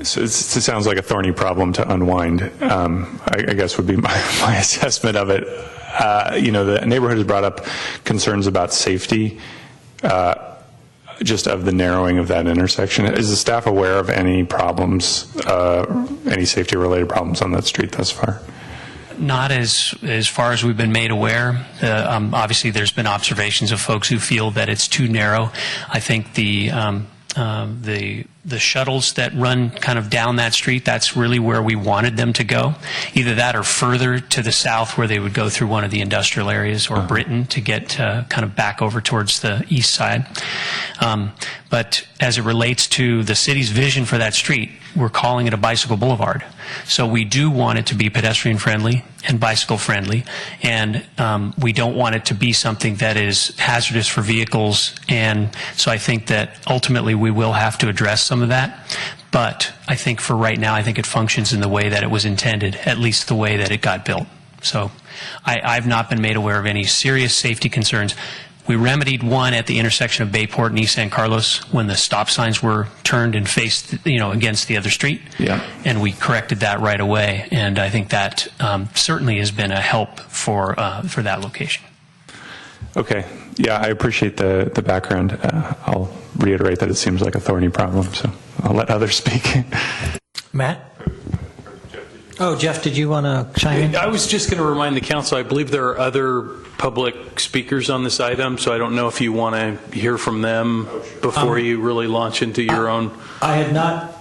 So it sounds like a thorny problem to unwind, I guess would be my assessment of it. The neighborhood has brought up concerns about safety, just of the narrowing of that intersection. Is the staff aware of any problems, any safety-related problems on that street thus far? Not as far as we've been made aware. Obviously, there's been observations of folks who feel that it's too narrow. I think the shuttles that run kind of down that street, that's really where we wanted them to go. Either that or further to the south where they would go through one of the industrial areas or Britain to get kind of back over towards the east side. But as it relates to the city's vision for that street, we're calling it a bicycle boulevard. So we do want it to be pedestrian friendly and bicycle friendly, and we don't want it to be something that is hazardous for vehicles. And so I think that ultimately we will have to address some of that. But I think for right now, I think it functions in the way that it was intended, at least the way that it got built. So I've not been made aware of any serious safety concerns. We remedied one at the intersection of Bayport and East San Carlos when the stop signs were turned and faced, against the other street. Yeah. And we corrected that right away. And I think that certainly has been a help for that location. Okay. Yeah, I appreciate the background. I'll reiterate that it seems like a thorny problem, so I'll let others speak. Matt? Oh, Jeff, did you want to chime in? I was just going to remind the council, I believe there are other public speakers on this item, so I don't know if you want to hear from them before you really launch into your own. I had not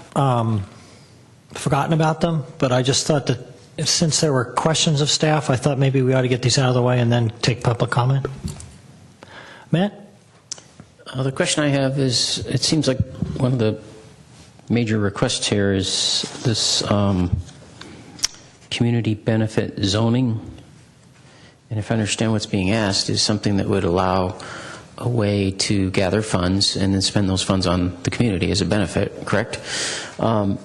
forgotten about them, but I just thought that since there were questions of staff, I thought maybe we ought to get these out of the way and then take public comment. Matt? The question I have is, it seems like one of the major requests here is this community benefit zoning. And if I understand what's being asked, is something that would allow a way to gather funds and then spend those funds on the community as a benefit, correct? The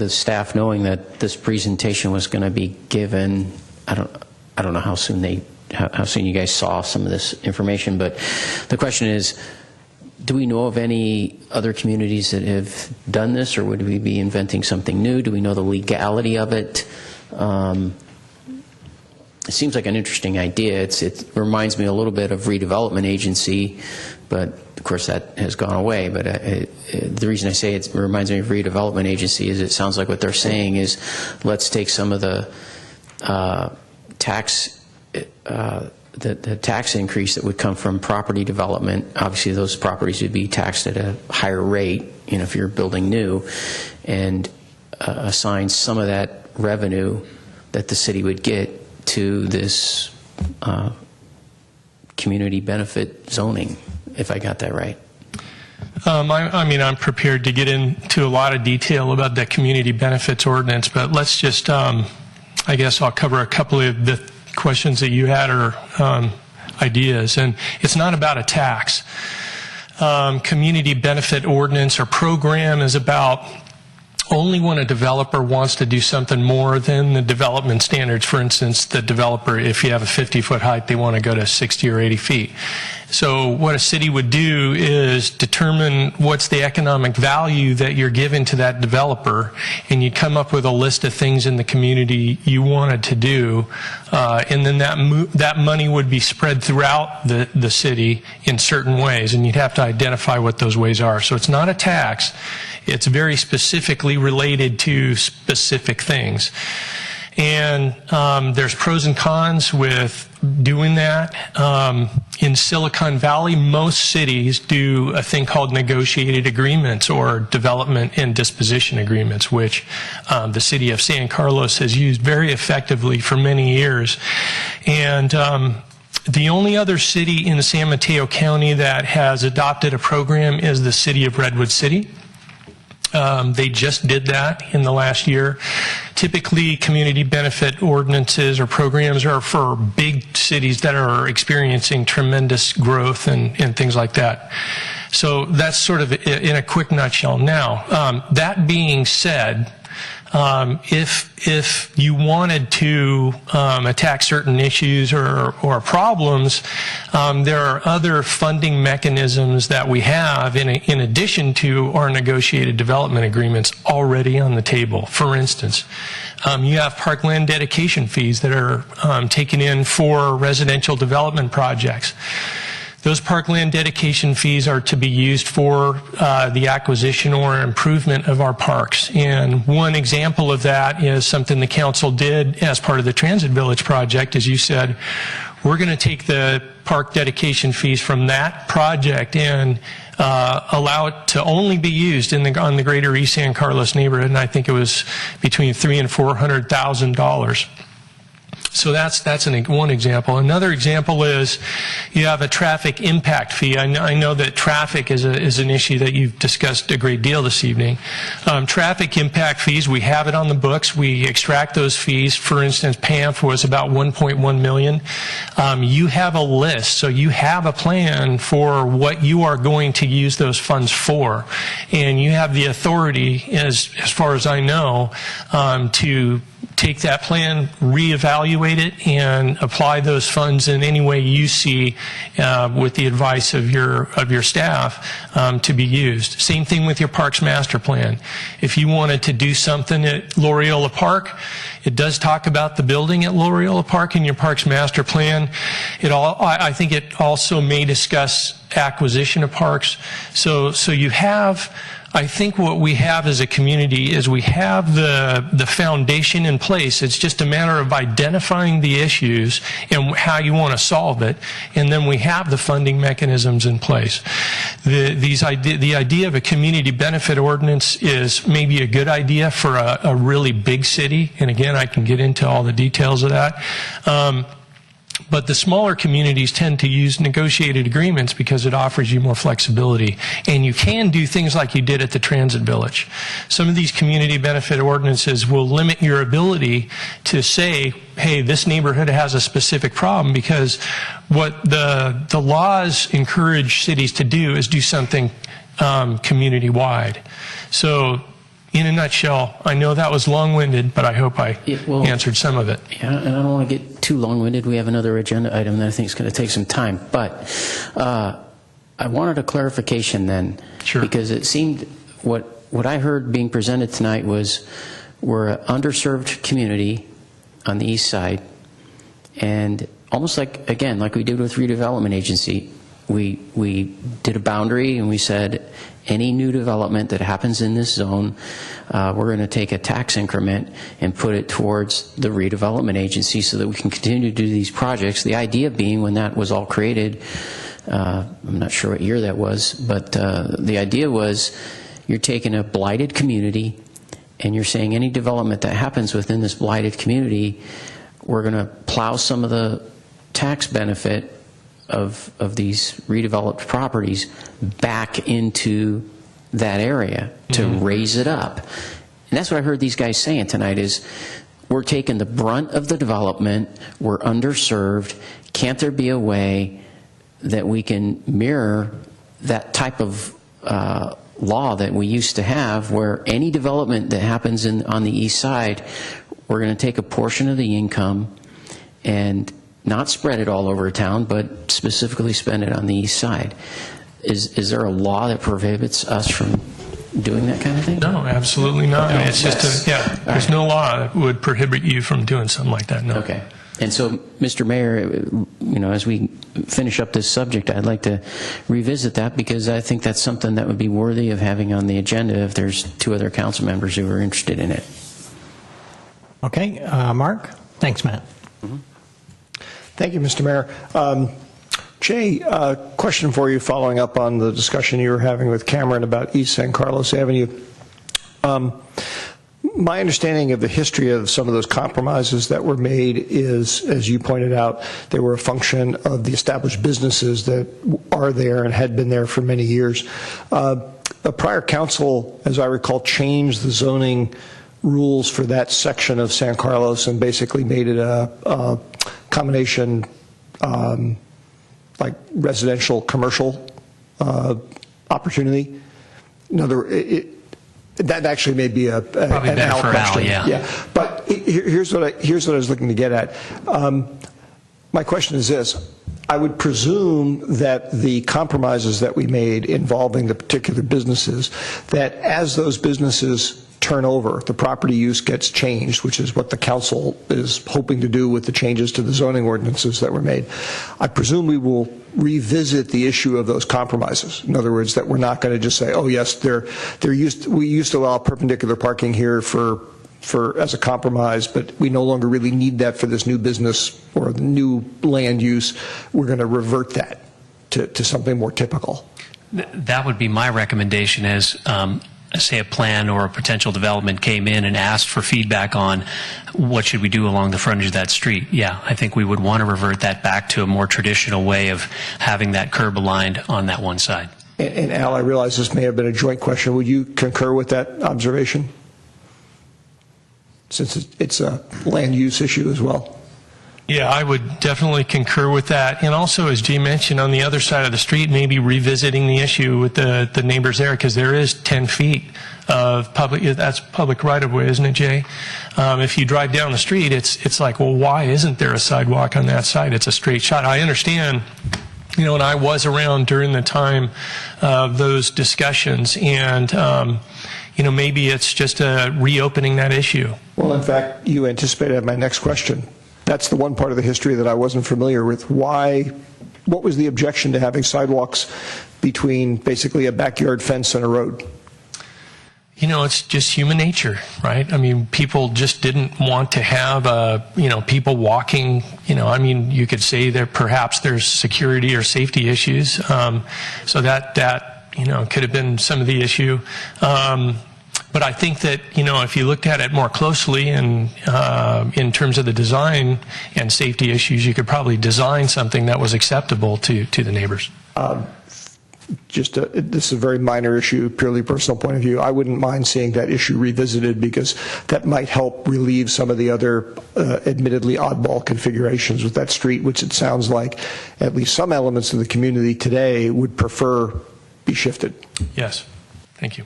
staff knowing that this presentation was going to be given, I don't know how soon you guys saw some of this information, but the question is, do we know of any other communities that have done this, or would we be inventing something new? Do we know the legality of it? It seems like an interesting idea. It reminds me a little bit of redevelopment agency, but of course that has gone away. But the reason I say it reminds me of redevelopment agency is it sounds like what they're saying is, let's take some of the tax the tax increase that would come from property development. Obviously those properties would be taxed at a higher rate, if you're building new, and assign some of that revenue that the city would get to this community benefit zoning, if I got that right. I'm prepared to get into a lot of detail about the community benefits ordinance, but let's just, I guess I'll cover a couple of the questions that you had or ideas. And it's not about a tax. community benefit ordinance or program is about only when a developer wants to do something more than the development standards. For instance, the developer, if you have a 50-foot height, they want to go to 60 or 80 feet. So what a city would do is determine what's the economic value that you're giving to that developer, and you'd come up with a list of things in the community you wanted to do, and then that money would be spread throughout the city in certain ways, and you'd have to identify what those ways are. So it's not a tax. It's very specifically related to specific things. And there's pros and cons with doing that. In Silicon Valley, most cities do a thing called negotiated agreements or development and disposition agreements, which the city of San Carlos has used very effectively for many years. And the only other city in San Mateo County that has adopted a program is the city of Redwood City. They just did that in the last year. Typically, community benefit ordinances or programs are for big cities that are experiencing tremendous growth and things like that. So that's sort of in a quick nutshell. Now, that being said, if you wanted to attack certain issues or problems, there are other funding mechanisms that we have in addition to our negotiated development agreements already on the table. For instance, you have parkland dedication fees that are taken in for residential development projects. Those parkland dedication fees are to be used for the acquisition or improvement of our parks. And one example of that is something the council did as part of the Transit Village project. As you said, we're going to take the park dedication fees from that project and allow it to only be used on the greater East San Carlos neighborhood. And I think it was between $300,000 and $400,000. So that's one example. Another example is you have a traffic impact fee. I know that traffic is an issue that you've discussed a great deal this evening. Traffic impact fees, we have it on the books. We extract those fees. For instance, PAMF was about $1.1 million. You have a list, so you have a plan for what you are going to use those funds for. And you have the authority, as far as I know, to take that plan, reevaluate it, and apply those funds in any way you see with the advice of your staff to be used. Same thing with your Parks Master Plan. If you wanted to do something at Loriola Park, it does talk about the building at Loriola Park in your Parks Master Plan. I think it also may discuss acquisition of parks. So you have, I think what we have as a community is we have the foundation in place. It's just a matter of identifying the issues and how you want to solve it, and then we have the funding mechanisms in place. The idea of a community benefit ordinance is maybe a good idea for a really big city, and again, I can get into all the details of that. But the smaller communities tend to use negotiated agreements because it offers you more flexibility. And you can do things like you did at the Transit Village. Some of these community benefit ordinances will limit your ability to say, hey, this neighborhood has a specific problem, because what the laws encourage cities to do is do something community-wide. So, in a nutshell, I know that was long-winded, but I hope I answered some of it. Yeah, and I don't want to get too long-winded. We have another agenda item that I think is going to take some time. But I wanted a clarification then. Sure. Because it seemed what I heard being presented tonight was we're an underserved community on the east side, and almost like, again, like we did with redevelopment agency, we did a boundary and we said any new development that happens in this zone, we're going to take a tax increment and put it towards the redevelopment agency so that we can continue to do these projects. The idea being, when that was all created, I'm not sure what year that was, but the idea was you're taking a blighted community and you're saying any development that happens within this blighted community, we're going to plow some of the tax benefit of these redeveloped properties back into that area to raise it up. And that's what I heard these guys saying tonight is, we're taking the brunt of the development, we're underserved, can't there be a way that we can mirror that type of law that we used to have, where any development that happens on the east side, we're going to take a portion of the income and not spread it all over town, but specifically spend it on the east side. Is there a law that prohibits us from doing that kind of thing? No, absolutely not. No, It's just there's no law that would prohibit you from doing something like that, no. Okay. And so, Mr. Mayor, as we finish up this subject, I'd like to revisit that, because I think that's something that would be worthy of having on the agenda if there's 2 other council members who are interested in it. Okay, Mark? Thanks, Matt. Thank you, Mr. Mayor. Jay, question for you following up on the discussion you were having with Cameron about East San Carlos Avenue. My understanding of the history of some of those compromises that were made is, as you pointed out, they were a function of the established businesses that are there and had been there for many years. A prior council, as I recall, changed the zoning rules for that section of San Carlos and basically made it a combination like residential, commercial opportunity. In other words, that actually may be an Al question. Yeah. But here's what I was looking to get at. My question is this. I would presume that the compromises that we made involving the particular businesses, that as those businesses turn over, the property use gets changed, which is what the council is hoping to do with the changes to the zoning ordinances that were made. I presume we will revisit the issue of those compromises. In other words, that we're not going to just say, oh yes, we used to allow perpendicular parking here for as a compromise, but we no longer really need that for this new business or the new land use. We're going to revert that to something more typical. That would be my recommendation as, say, a plan or a potential development came in and asked for feedback on what should we do along the frontage of that street. Yeah, I think we would want to revert that back to a more traditional way of having that curb aligned on that one side. And Al, I realize this may have been a joint question. Would you concur with that observation? Since it's a land use issue as well. Yeah, I would definitely concur with that. And also, as Jay mentioned, on the other side of the street, maybe revisiting the issue with the neighbors there, because there is 10 feet of public, that's public right-of-way, isn't it, Jay? If you drive down the street, it's like, well, why isn't there a sidewalk on that side? It's a straight shot. I understand, and I was around during the time of those discussions, and maybe it's just reopening that issue. Well, in fact, you anticipated my next question. That's the one part of the history that I wasn't familiar with. What was the objection to having sidewalks between basically a backyard fence and a road? It's just human nature, right? I mean, people just didn't want to have, people walking, you could say that perhaps there's security or safety issues. So that could have been some of the issue. But I think that, if you looked at it more closely and in terms of the design and safety issues, you could probably design something that was acceptable to the neighbors. This is a very minor issue, purely personal point of view. I wouldn't mind seeing that issue revisited, because that might help relieve some of the other admittedly oddball configurations with that street, which it sounds like at least some elements of the community today would prefer be shifted. Yes. Thank you.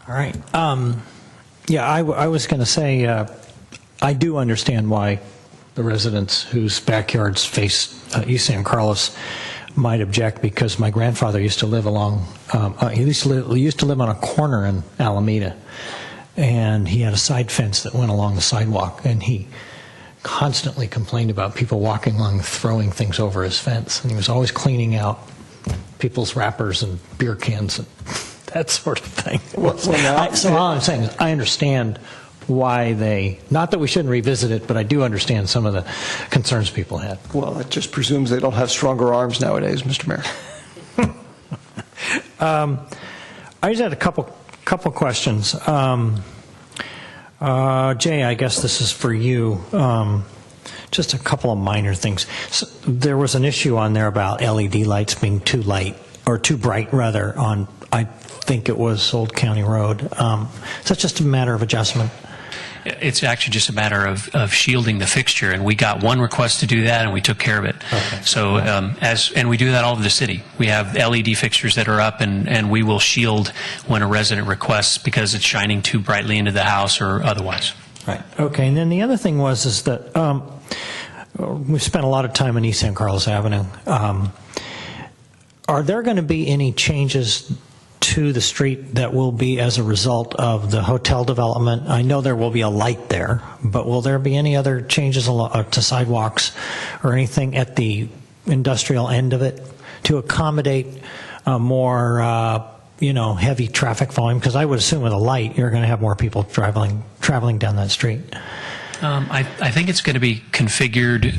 All right. I was going to say, I do understand why the residents whose backyards face East San Carlos might object, because my grandfather used to live along, he used to live on a corner in Alameda, and he had a side fence that went along the sidewalk, and he constantly complained about people walking along throwing things over his fence, and he was always cleaning out people's wrappers and beer cans and that sort of thing. So all I'm saying is I understand why not that we shouldn't revisit it, but I do understand some of the concerns people had. Well, it just presumes they don't have stronger arms nowadays, Mr. Mayor. I just had a couple questions. Jay, I guess this is for you. Just a couple of minor things. So there was an issue on there about LED lights being too bright rather, on, I think it was Old County Road. Is that just a matter of adjustment? It's actually just a matter of shielding the fixture, and we got one request to do that, and we took care of it. Okay. So and we do that all over the city. We have LED fixtures that are up, and we will shield when a resident requests because it's shining too brightly into the house or otherwise. Right. Okay. And then the other thing is that we've spent a lot of time on East San Carlos Avenue. Are there going to be any changes to the street that will be as a result of the hotel development? I know there will be a light there, but will there be any other changes to sidewalks or anything at the industrial end of it to accommodate more, heavy traffic volume? Because I would assume with a light, you're going to have more people traveling down that street. I think it's going to be configured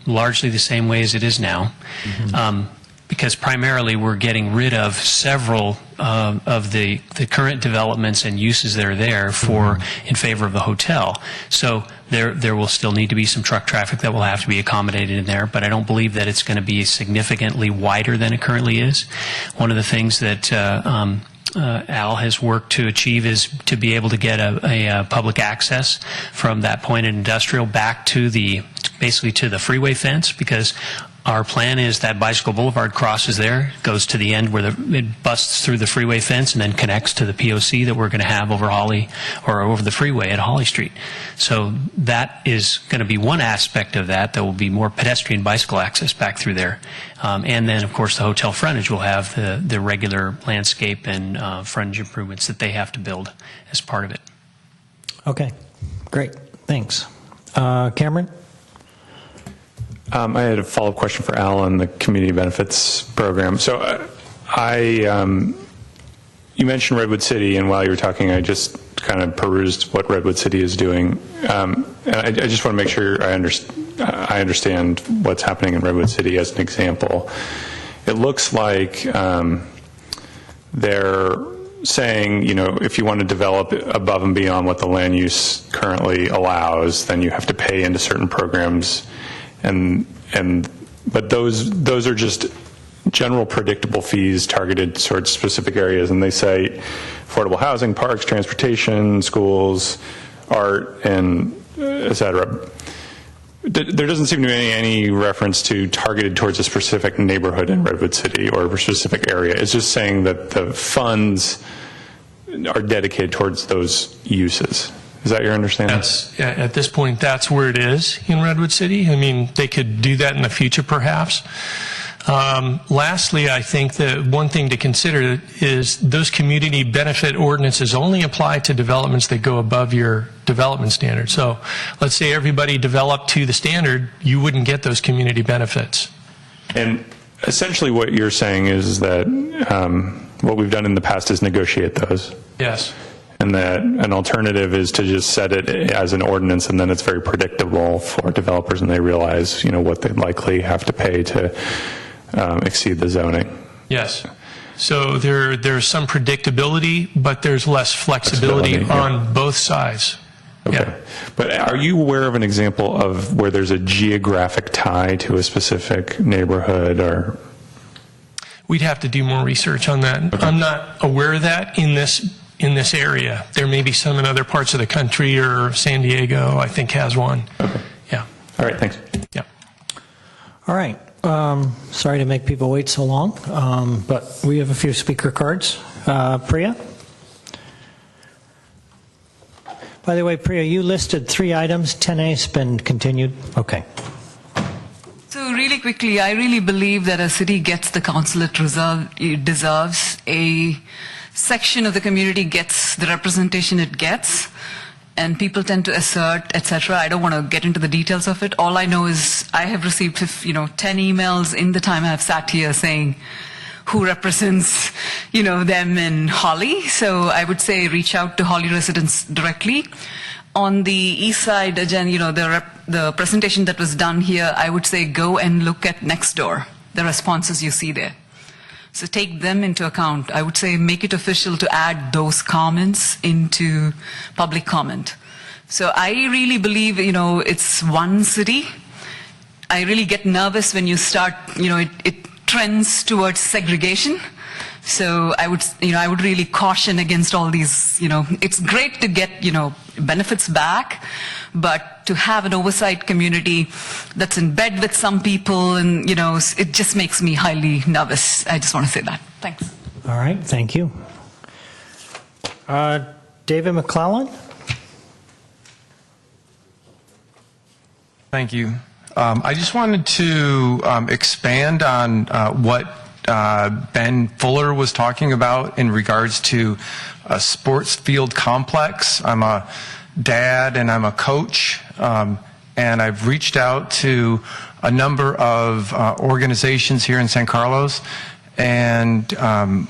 largely the same way as it is now. Mm-hmm. Because primarily we're getting rid of several of the current developments and uses that are there in favor of the hotel. So there will still need to be some truck traffic that will have to be accommodated in there, but I don't believe that it's going to be significantly wider than it currently is. One of the things that Al has worked to achieve is to be able to get a public access from that point in industrial back to basically to the freeway fence, because our plan is that Bicycle Boulevard crosses there, goes to the end where it busts through the freeway fence and then connects to the POC that we're going to have over over the freeway at Holly Street. So that is going to be one aspect of that. There will be more pedestrian bicycle access back through there. And then, of course, the hotel frontage will have the regular landscape and frontage improvements that they have to build as part of it. Okay, great. Thanks. Cameron? I had a follow-up question for Al on the community benefits program. So you mentioned Redwood City, and while you were talking, I just kind of perused what Redwood City is doing. And I just want to make sure I understand what's happening in Redwood City as an example. It looks like they're saying, if you want to develop above and beyond what the land use currently allows, then you have to pay into certain programs. But those are just general predictable fees targeted towards specific areas, and they say affordable housing, parks, transportation, schools, art, and et cetera. There doesn't seem to be any reference to targeted towards a specific neighborhood in Redwood City or a specific area. It's just saying that the funds are dedicated towards those uses. Is that your understanding? At this point, that's where it is in Redwood City. I mean, they could do that in the future, perhaps. Lastly, I think that one thing to consider is those community benefit ordinances only apply to developments that go above your development standard. So let's say everybody developed to the standard, you wouldn't get those community benefits. And essentially what you're saying is that what we've done in the past is negotiate those. Yes. And that an alternative is to just set it as an ordinance, and then it's very predictable for developers, and they realize, what they likely have to pay to exceed the zoning. Yes. So there's some predictability, but there's less flexibility on both sides. Okay. Yeah. But are you aware of an example of where there's a geographic tie to a specific neighborhood or? We'd have to do more research on that. Okay. I'm not aware of that in this area. There may be some in other parts of the country, or San Diego, I think, has one. Okay. Yeah. All right, thanks. Yeah. All right. Sorry to make people wait so long, but we have a few speaker cards. Priya? By the way, Priya, you listed 3 items. 10A's been continued. Okay. So really quickly, I really believe that a city gets the council it deserves. A section of the community gets the representation it gets, and people tend to assert, etc. I don't want to get into the details of it. All I know is I have received 10 emails in the time I've sat here saying who represents them in Holly. So I would say reach out to Holly residents directly. On the east side, again, the presentation that was done here, I would say go and look at Nextdoor, the responses you see there. So take them into account. I would say make it official to add those comments into public comment. So I really believe, it's one city. I really get nervous when you start, it trends towards segregation. So I would really caution against all these, it's great to get, benefits back, but to have an oversight community that's in bed with some people and, it just makes me highly nervous. I just want to say that. Thanks. All right, thank you. David McClellan? Thank you. I just wanted to expand on what Ben Fuller was talking about in regards to a sports field complex. I'm a dad and I'm a coach, and I've reached out to a number of organizations here in San Carlos, and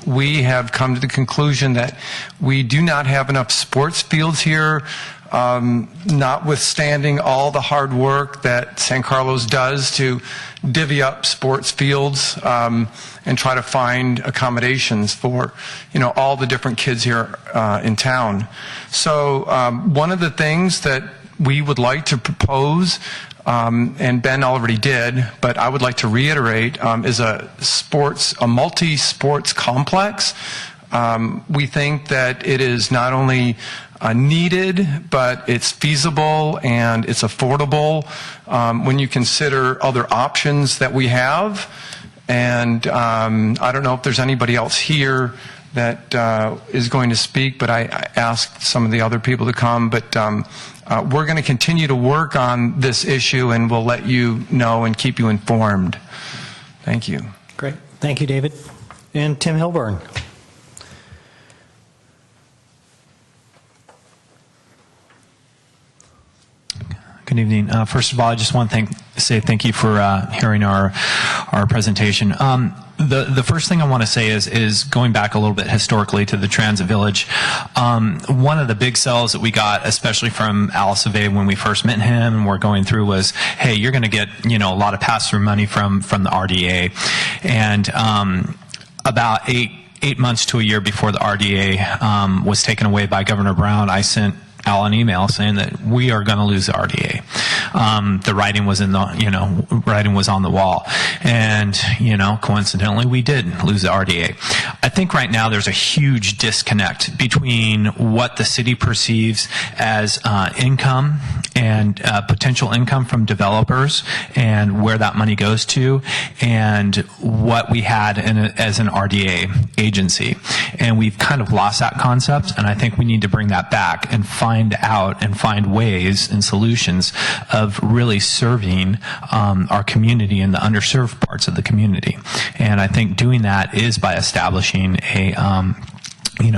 we have come to the conclusion that we do not have enough sports fields here, notwithstanding all the hard work that San Carlos does to divvy up sports fields and try to find accommodations for all the different kids here in town. So one of the things that we would like to propose, and Ben already did, but I would like to reiterate, is a multi-sports complex. We think that it is not only needed, but it's feasible and it's affordable when you consider other options that we have. And I don't know if there's anybody else here that is going to speak, but I asked some of the other people to come. But we're going to continue to work on this issue, and we'll let you know and keep you informed. Thank you. Great. Thank you, David. And Tim Hilburn. Good evening. First of all, I just want to say thank you for hearing our presentation. The first thing I want to say is going back a little bit historically to the Transit Village. One of the big sells that we got, especially from Alice Avey when we first met him and we're going through, was, hey, you're going to get a lot of pass-through money from the RDA. And about eight months to a year before the RDA was taken away by Governor Brown, I sent Al an email saying that we are going to lose the RDA. The writing was writing was on the wall, and coincidentally, we did lose the RDA. I think right now there's a huge disconnect between what the city perceives as income and potential income from developers, and where that money goes to, and what we had as an RDA agency. And we've kind of lost that concept, and I think we need to bring that back and find out and find ways and solutions of really serving our community and the underserved parts of the community. And I think doing that is by establishing a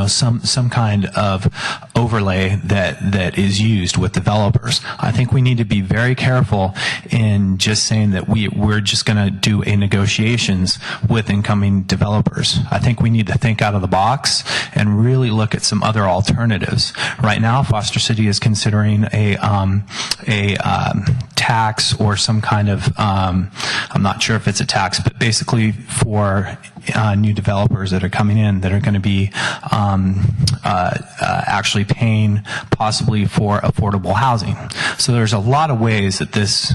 some kind of overlay that is used with developers. I think we need to be very careful in just saying that we're just going to do negotiations with incoming developers. I think we need to think out of the box and really look at some other alternatives. Right now, Foster City is considering a tax or some kind of I'm not sure if it's a tax, but basically for new developers that are coming in that are going to be actually paying possibly for affordable housing. So there's a lot of ways that this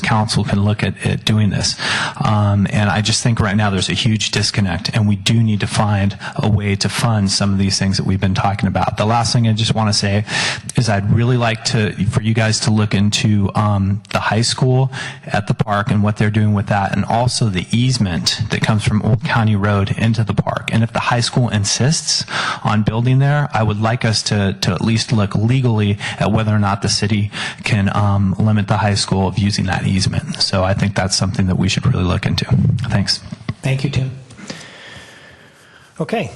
council can look at doing this. And I just think right now there's a huge disconnect, and we do need to find a way to fund some of these things that we've been talking about. The last thing I just want to say is I'd really like for you guys to look into the high school at the park and what they're doing with that, and also the easement that comes from Old County Road into the park. And if the high school insists on building there, I would like us to at least look legally at whether or not the city can limit the high school of using that easement. So I think that's something that we should really look into. Thanks. Thank you, Tim. Okay.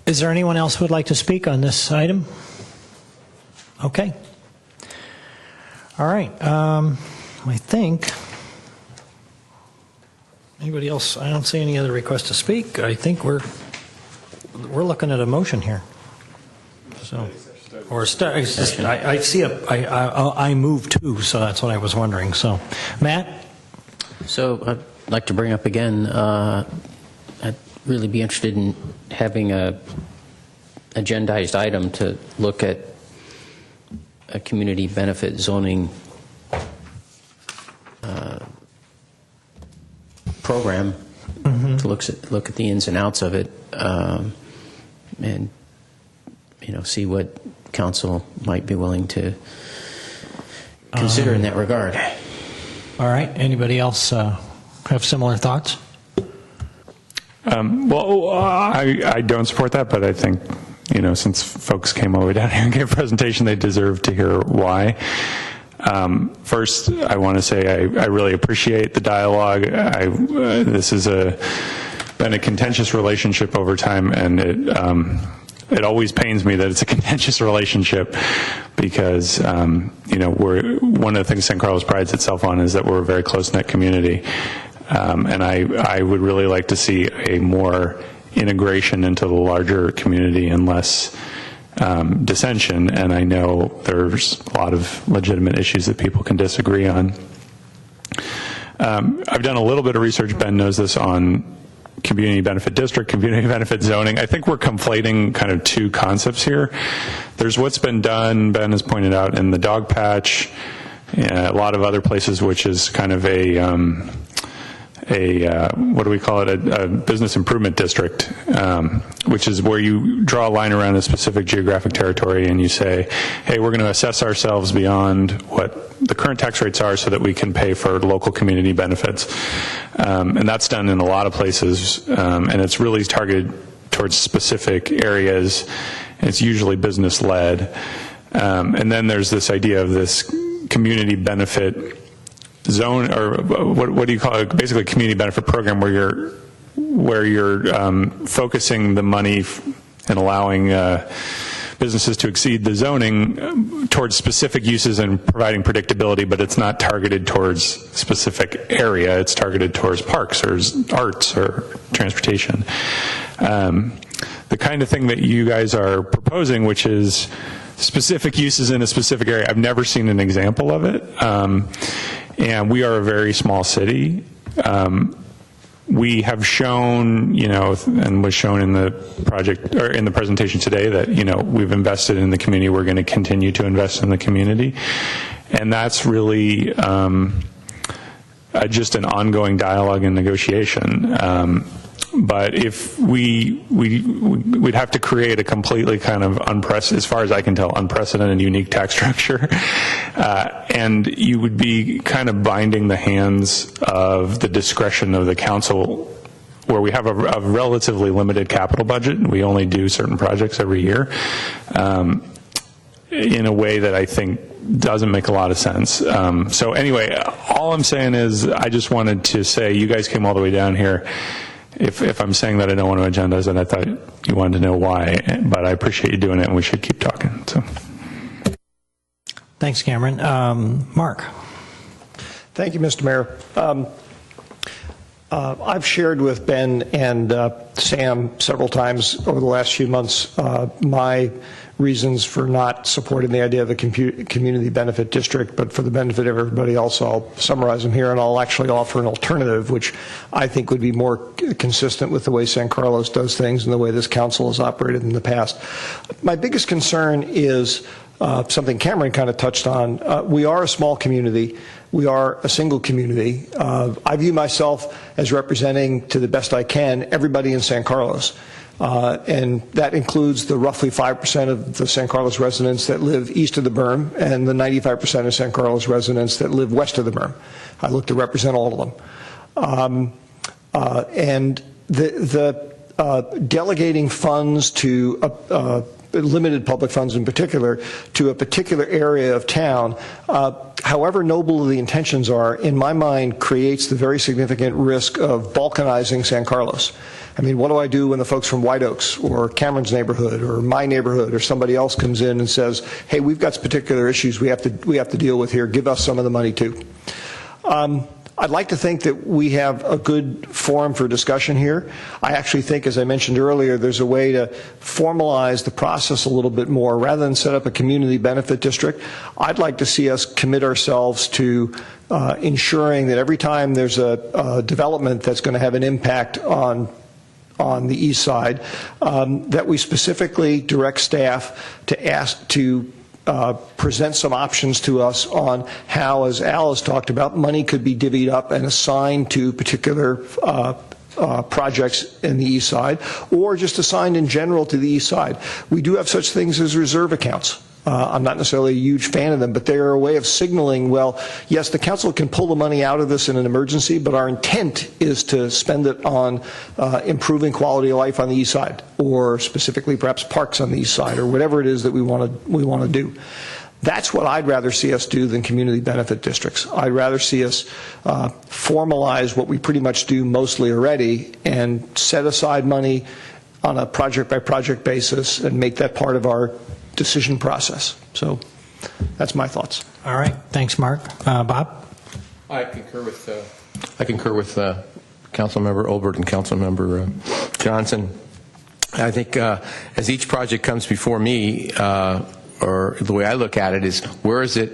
Is there anyone else who would like to speak on this item? Okay. All right. I think... Anybody else? I don't see any other requests to speak. I think we're looking at a motion here. So, or I see I move too, so that's what I was wondering. So, Matt? So I'd like to bring up again, I'd really be interested in having a agendized item to look at a community benefit zoning program to to look at the ins and outs of it, and see what council might be willing to consider in that regard. All right. Anybody else have similar thoughts? Well, I don't support that, but I think, since folks came all the way down here and gave a presentation, they deserve to hear why. First, I want to say I really appreciate the dialogue. This has been a contentious relationship over time, and it always pains me that it's a contentious relationship because, one of the things San Carlos prides itself on is that we're a very close-knit community. And I would really like to see a more integration into the larger community and less dissension. And I know there's a lot of legitimate issues that people can disagree on. I've done a little bit of research, Ben knows this, on community benefit district, community benefit zoning. I think we're conflating kind of two concepts here. There's what's been done, Ben has pointed out, in the dog patch, a lot of other places, which is kind of what do we call it, a business improvement district, which is where you draw a line around a specific geographic territory and you say, hey, we're going to assess ourselves beyond what the current tax rates are so that we can pay for local community benefits. And that's done in a lot of places, and it's really targeted towards specific areas. It's usually business-led. And then there's this idea of this community benefit zone, or what do you call it? Basically, a community benefit program where you're focusing the money and allowing businesses to exceed the zoning towards specific uses and providing predictability, but it's not targeted towards specific area. It's targeted towards parks or arts or transportation. The kind of thing that you guys are proposing, which is specific uses in a specific area, I've never seen an example of it. And we are a very small city. We have shown, and was shown in the project or in the presentation today that, we've invested in the community. We're going to continue to invest in the community. And that's really just an ongoing dialogue and negotiation. But if we'd have to create a completely kind of as far as I can tell, unprecedented, unique tax structure, and you would be kind of binding the hands of the discretion of the council, where we have a relatively limited capital budget. We only do certain projects every year, in a way that I think doesn't make a lot of sense. So anyway, all I'm saying is I just wanted to say you guys came all the way down here. If I'm saying that I don't want to agendize it, I thought you wanted to know why, but I appreciate you doing it, and we should keep talking. So, thanks, Cameron. Mark. Thank you, Mr. Mayor. I've shared with Ben and Sam several times over the last few months my reasons for not supporting the idea of a community benefit district, but for the benefit of everybody else, I'll summarize them here, and I'll actually offer an alternative, which I think would be more consistent with the way San Carlos does things and the way this council has operated in the past. My biggest concern is something Cameron kind of touched on. We are a small community. We are a single community. I view myself as representing, to the best I can, everybody in San Carlos. And that includes the roughly 5% of the San Carlos residents that live east of the berm and the 95% of San Carlos residents that live west of the berm. I look to represent all of them. And the delegating funds to limited public funds in particular to a particular area of town, however noble the intentions are, in my mind creates the very significant risk of balkanizing San Carlos. I mean, what do I do when the folks from White Oaks or Cameron's neighborhood or my neighborhood or somebody else comes in and says, hey, we've got particular issues we have to deal with here, give us some of the money too. I'd like to think that we have a good forum for discussion here. I actually think, as I mentioned earlier, there's a way to formalize the process a little bit more. Rather than set up a community benefit district, I'd like to see us commit ourselves to ensuring that every time there's a development that's going to have an impact on the east side, that we specifically direct staff to ask to present some options to us on how, as Al has talked about, money could be divvied up and assigned to particular projects in the east side, or just assigned in general to the east side. We do have such things as reserve accounts. I'm not necessarily a huge fan of them, but they're a way of signaling, well, yes, the council can pull the money out of this in an emergency, but our intent is to spend it on improving quality of life on the east side, or specifically perhaps parks on the east side, or whatever it is that we want to do. That's what I'd rather see us do than community benefit districts. I'd rather see us formalize what we pretty much do mostly already and set aside money on a project-by-project basis and make that part of our decision process. So that's my thoughts. All right. Thanks, Mark. Bob? I concur with Councilmember Olbert and Councilmember Johnson. I think as each project comes before me, or the way I look at it is, where is it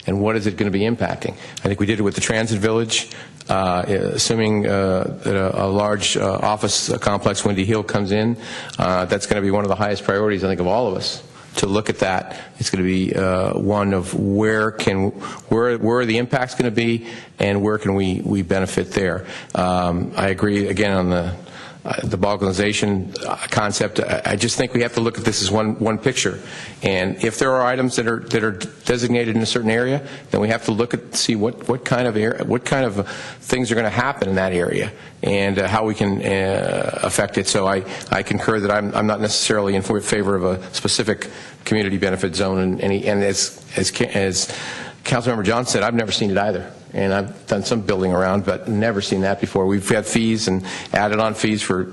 and what is it going to be impacting? I think we did it with the Transit Village, assuming that a large office complex, Windy Hill, comes in. That's going to be one of the highest priorities, I think, of all of us, to look at that. It's going to be one of where are the impacts going to be, and where can we benefit there. I agree again on the balkanization concept. I just think we have to look at this as one picture, and if there are items that are designated in a certain area, then we have to look at see what kind of things are going to happen in that area, and how we can affect it. So I concur that I'm not necessarily in favor of a specific community benefit zone, and as Councilmember John said, I've never seen it either. And I've done some building around, but never seen that before. We've had fees and added on fees for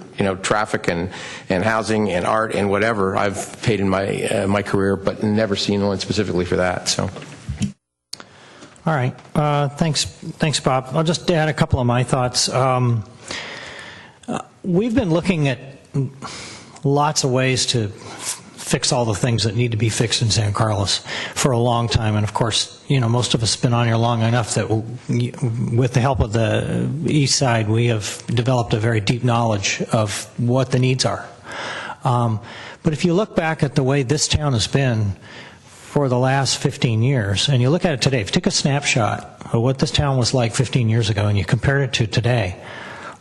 traffic and housing and art and whatever I've paid in my career, but never seen one specifically for that. So. All right. Thanks, Bob. I'll just add a couple of my thoughts. We've been looking at lots of ways to fix all the things that need to be fixed in San Carlos for a long time. And of course, most of us have been on here long enough that with the help of the East Side, we have developed a very deep knowledge of what the needs are. But if you look back at the way this town has been for the last 15 years, and you look at it today, if you take a snapshot of what this town was like 15 years ago and you compare it to today,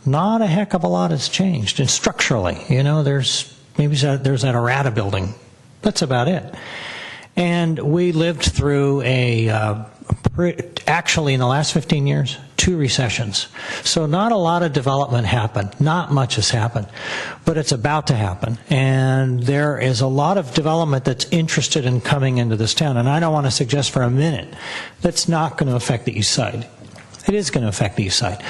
not a heck of a lot has changed. And structurally, there's that errata building. That's about it. And we lived through actually in the last 15 years, 2 recessions. So not a lot of development happened. Not much has happened. But it's about to happen. And there is a lot of development that's interested in coming into this town. And I don't want to suggest for a minute that's not going to affect the East Side. It is going to affect the East Side.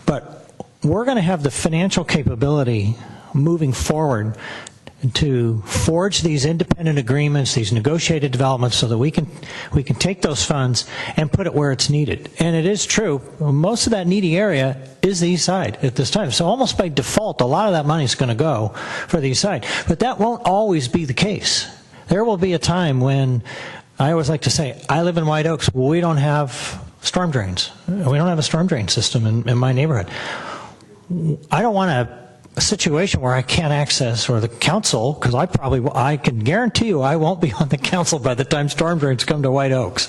But we're going to have the financial capability moving forward to forge these independent agreements, these negotiated developments, so that we can take those funds and put it where it's needed. And it is true, most of that needy area is the East Side at this time. So almost by default, a lot of that money is going to go for the East Side. But that won't always be the case. There will be a time when, I always like to say, I live in White Oaks, we don't have storm drains. We don't have a storm drain system in my neighborhood. I don't want a situation where I can't access, or the council, because I can guarantee you I won't be on the council by the time storm drains come to White Oaks.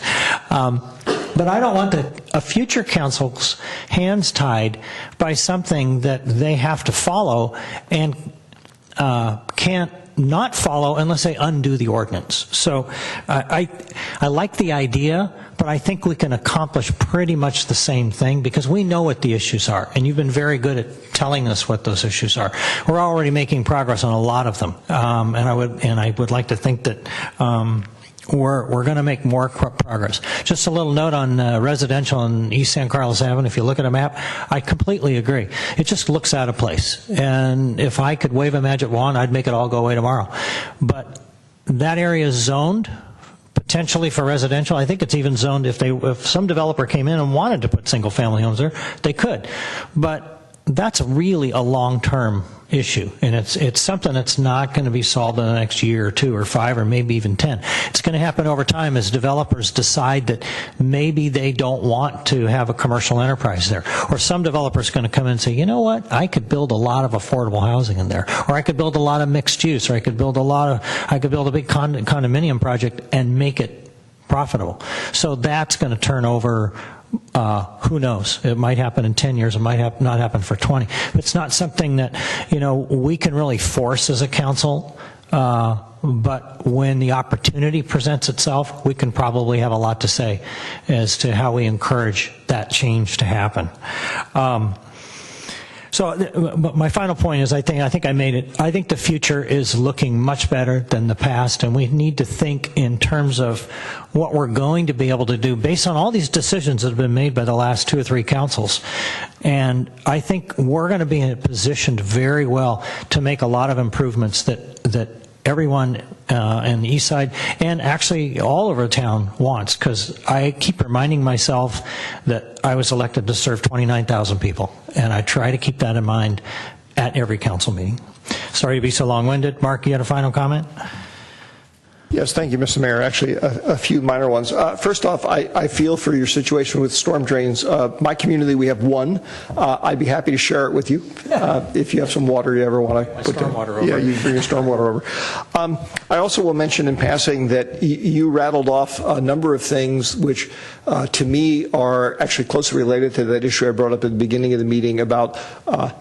But I don't want a future council's hands tied by something that they have to follow and can't not follow unless they undo the ordinance. So I like the idea, but I think we can accomplish pretty much the same thing because we know what the issues are, and you've been very good at telling us what those issues are. We're already making progress on a lot of them, and I would like to think that we're going to make more progress. Just a little note on residential in East San Carlos Avenue. If you look at a map, I completely agree. It just looks out of place. And if I could wave a magic wand, I'd make it all go away tomorrow. But that area is zoned potentially for residential. I think it's even zoned if some developer came in and wanted to put single-family homes there, they could. But that's really a long-term issue, and it's something that's not going to be solved in the next year or 2 or 5 or maybe even 10. It's going to happen over time as developers decide that maybe they don't want to have a commercial enterprise there, or some developer's going to come in and say, you know what, I could build a lot of affordable housing in there, or I could build a lot of mixed use, or I could build a big condominium project and make it profitable. So that's going to turn over who knows? It might happen in 10 years. It might not happen for 20. It's not something that, we can really force as a council. But when the opportunity presents itself, we can probably have a lot to say as to how we encourage that change to happen. But my final point is I think I made it. I think the future is looking much better than the past, and we need to think in terms of what we're going to be able to do based on all these decisions that have been made by the last 2 or 3 councils. And I think we're going to be in a position very well to make a lot of improvements that everyone in the east side and actually all over town wants, because I keep reminding myself that I was elected to serve 29,000 people, and I try to keep that in mind at every council meeting. Sorry to be so long-winded. Mark, you had a final comment? Yes, thank you, Mr. Mayor. Actually, a few minor ones. First off, I feel for your situation with storm drains. My community, we have one. I'd be happy to share it with you if you have some water you ever want to put down. Yeah, you bring your stormwater over. I also will mention in passing that you rattled off a number of things which, to me, are actually closely related to that issue I brought up at the beginning of the meeting about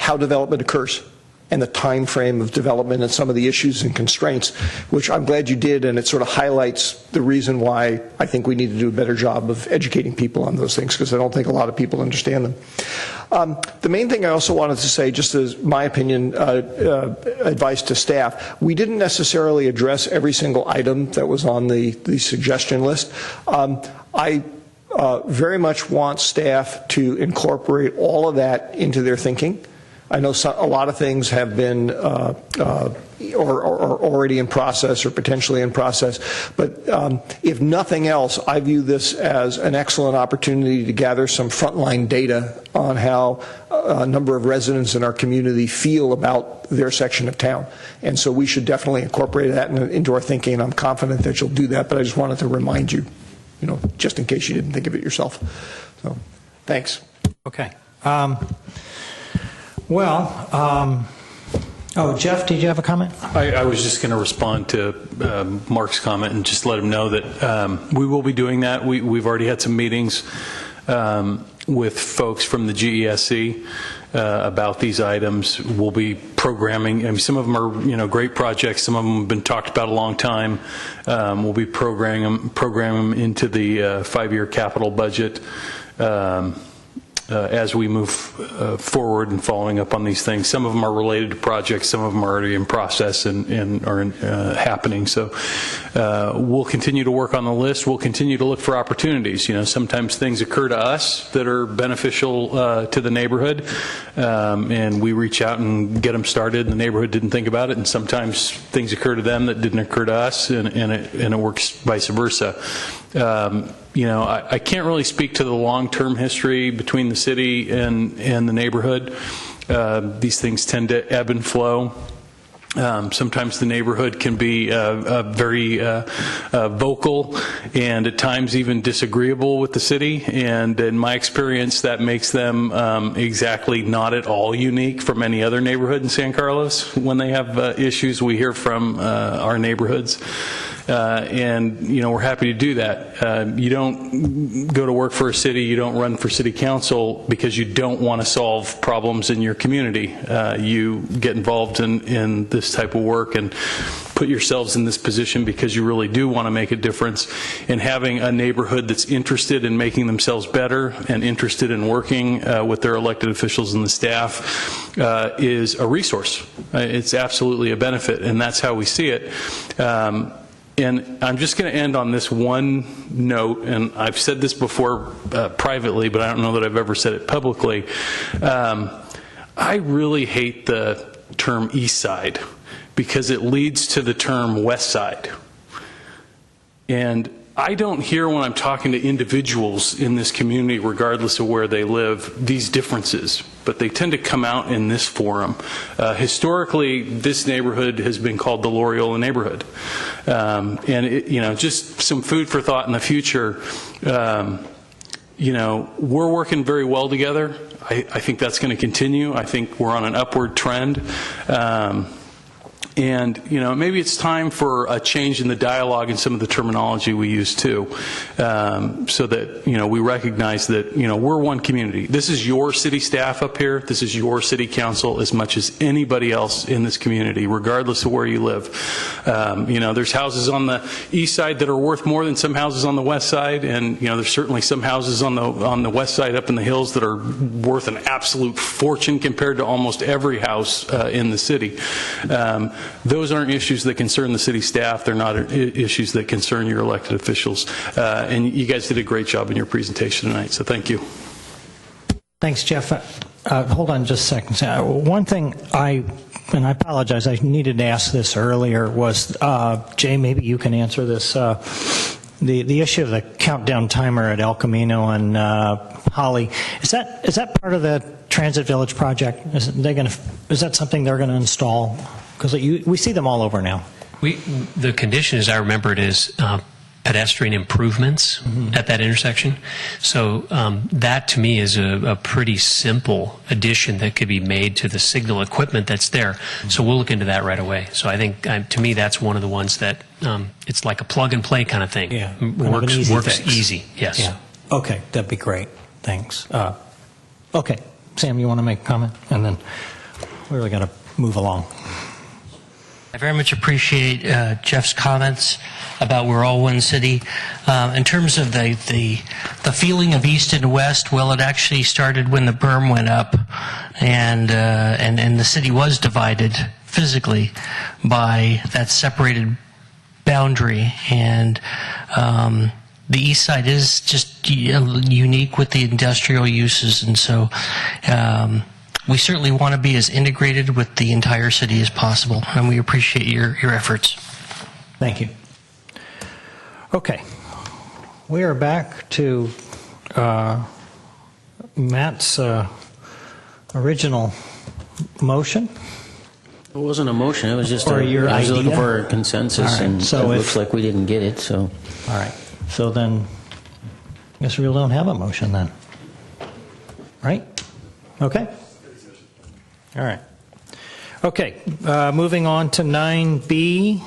how development occurs and the time frame of development and some of the issues and constraints, which I'm glad you did, and it sort of highlights the reason why I think we need to do a better job of educating people on those things, because I don't think a lot of people understand them. The main thing I also wanted to say, just as my opinion, advice to staff, we didn't necessarily address every single item that was on the suggestion list. I very much want staff to incorporate all of that into their thinking. I know a lot of things have been or already in process or potentially in process, but if nothing else, I view this as an excellent opportunity to gather some frontline data on how a number of residents in our community feel about their section of town. And so we should definitely incorporate that into our thinking, and I'm confident that you'll do that, but I just wanted to remind you, just in case you didn't think of it yourself. So, thanks. Okay. Jeff, did you have a comment? I was just going to respond to Mark's comment and just let him know that we will be doing that. We've already had some meetings with folks from the GESC about these items. We'll be programming. I mean, some of them are great projects. Some of them have been talked about a long time. We'll be programming them into the 5-year capital budget. As we move forward and following up on these things. Some of them are related to projects, some of them are already in process and are happening. So we'll continue to work on the list. We'll continue to look for opportunities. Sometimes things occur to us that are beneficial to the neighborhood, and we reach out and get them started. The neighborhood didn't think about it, and sometimes things occur to them that didn't occur to us, and it works vice versa. I can't really speak to the long-term history between the city and the neighborhood. These things tend to ebb and flow. Sometimes the neighborhood can be very vocal and at times even disagreeable with the city. And in my experience, that makes them exactly not at all unique from any other neighborhood in San Carlos. When they have issues, we hear from our neighborhoods. And we're happy to do that. You don't go to work for a city, you don't run for city council because you don't want to solve problems in your community. You get involved in this type of work and put yourselves in this position because you really do want to make a difference. And having a neighborhood that's interested in making themselves better and interested in working with their elected officials and the staff is a resource. It's absolutely a benefit, and that's how we see it. And I'm just going to end on this one note, and I've said this before privately, but I don't know that I've ever said it publicly. I really hate the term East Side because it leads to the term West Side. And I don't hear when I'm talking to individuals in this community, regardless of where they live, these differences, but they tend to come out in this forum. Historically, this neighborhood has been called the Loreola neighborhood. And just some food for thought in the future. We're working very well together. I think that's going to continue. I think we're on an upward trend. And, maybe it's time for a change in the dialogue and some of the terminology we use too, so that, we recognize that, we're one community. This is your city staff up here. This is your city council as much as anybody else in this community, regardless of where you live. There's houses on the east side that are worth more than some houses on the west side, and, there's certainly some houses on the west side up in the hills that are worth an absolute fortune compared to almost every house in the city. Those aren't issues that concern the city staff. They're not issues that concern your elected officials. And you guys did a great job in your presentation tonight, so thank you. Thanks, Jeff. Hold on just a second. One thing and I apologize, I needed to ask this earlier, was, Jay, maybe you can answer this. The issue of the countdown timer at El Camino and Holly, is that part of the Transit Village project? Is that something they're going to install? Because we see them all over now. The condition, as I remember it, is pedestrian improvements at that intersection. So that, to me, is a pretty simple addition that could be made to the signal equipment that's there. So we'll look into that right away. So I think, to me, that's one of the ones that it's like a plug-and-play kind of thing. Yeah. Works fix. easy, yes. Yeah. Okay, that'd be great. Thanks. Okay, Sam, you want to make a comment? And then we really got to move along. I very much appreciate Jeff's comments about we're all one city. In terms of the feeling of east and west, well, it actually started when the berm went up, and the city was divided physically by that separated boundary, and the east side is just unique with the industrial uses, and so we certainly want to be as integrated with the entire city as possible, and we appreciate your efforts. Thank you. Okay. We are back to Matt's original motion. It wasn't a motion, it was just Or your I was looking idea? for a consensus, All right, and so it if- looks like we didn't get it, so. All right. So then, I guess we don't have a motion then. Right? Okay. All right. Okay, moving on to 9B.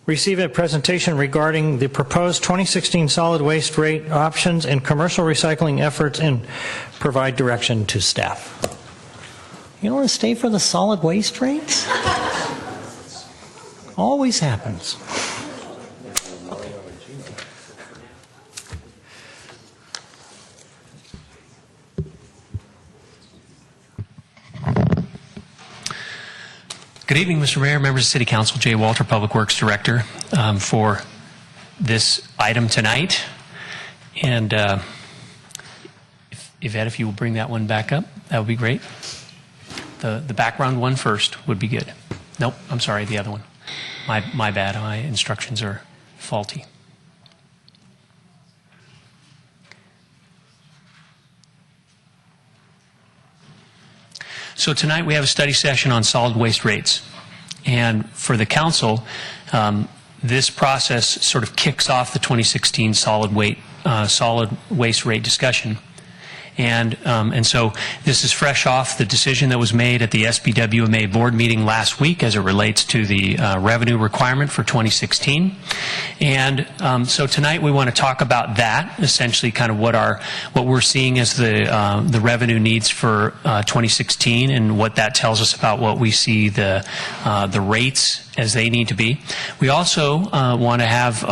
Receive a presentation regarding the proposed 2016 solid waste rate options and commercial recycling efforts, and provide direction to staff. You don't want to stay for the solid waste rates? Always happens. Good evening, Mr. Mayor, members of City Council. Jay Walter, Public Works Director, for this item tonight. And Yvette, if you will bring that one back up, that would be great. The background one first would be good. Nope, I'm sorry, the other one. My bad, my instructions are faulty. So tonight we have a study session on solid waste rates. And for the council, this process sort of kicks off the 2016 solid waste rate discussion. And so this is fresh off the decision that was made at the SBWMA board meeting last week as it relates to the revenue requirement for 2016. And so tonight we want to talk about that, essentially kind of what we're seeing as the revenue needs for 2016, and what that tells us about what we see the rates as they need to be. We also want to have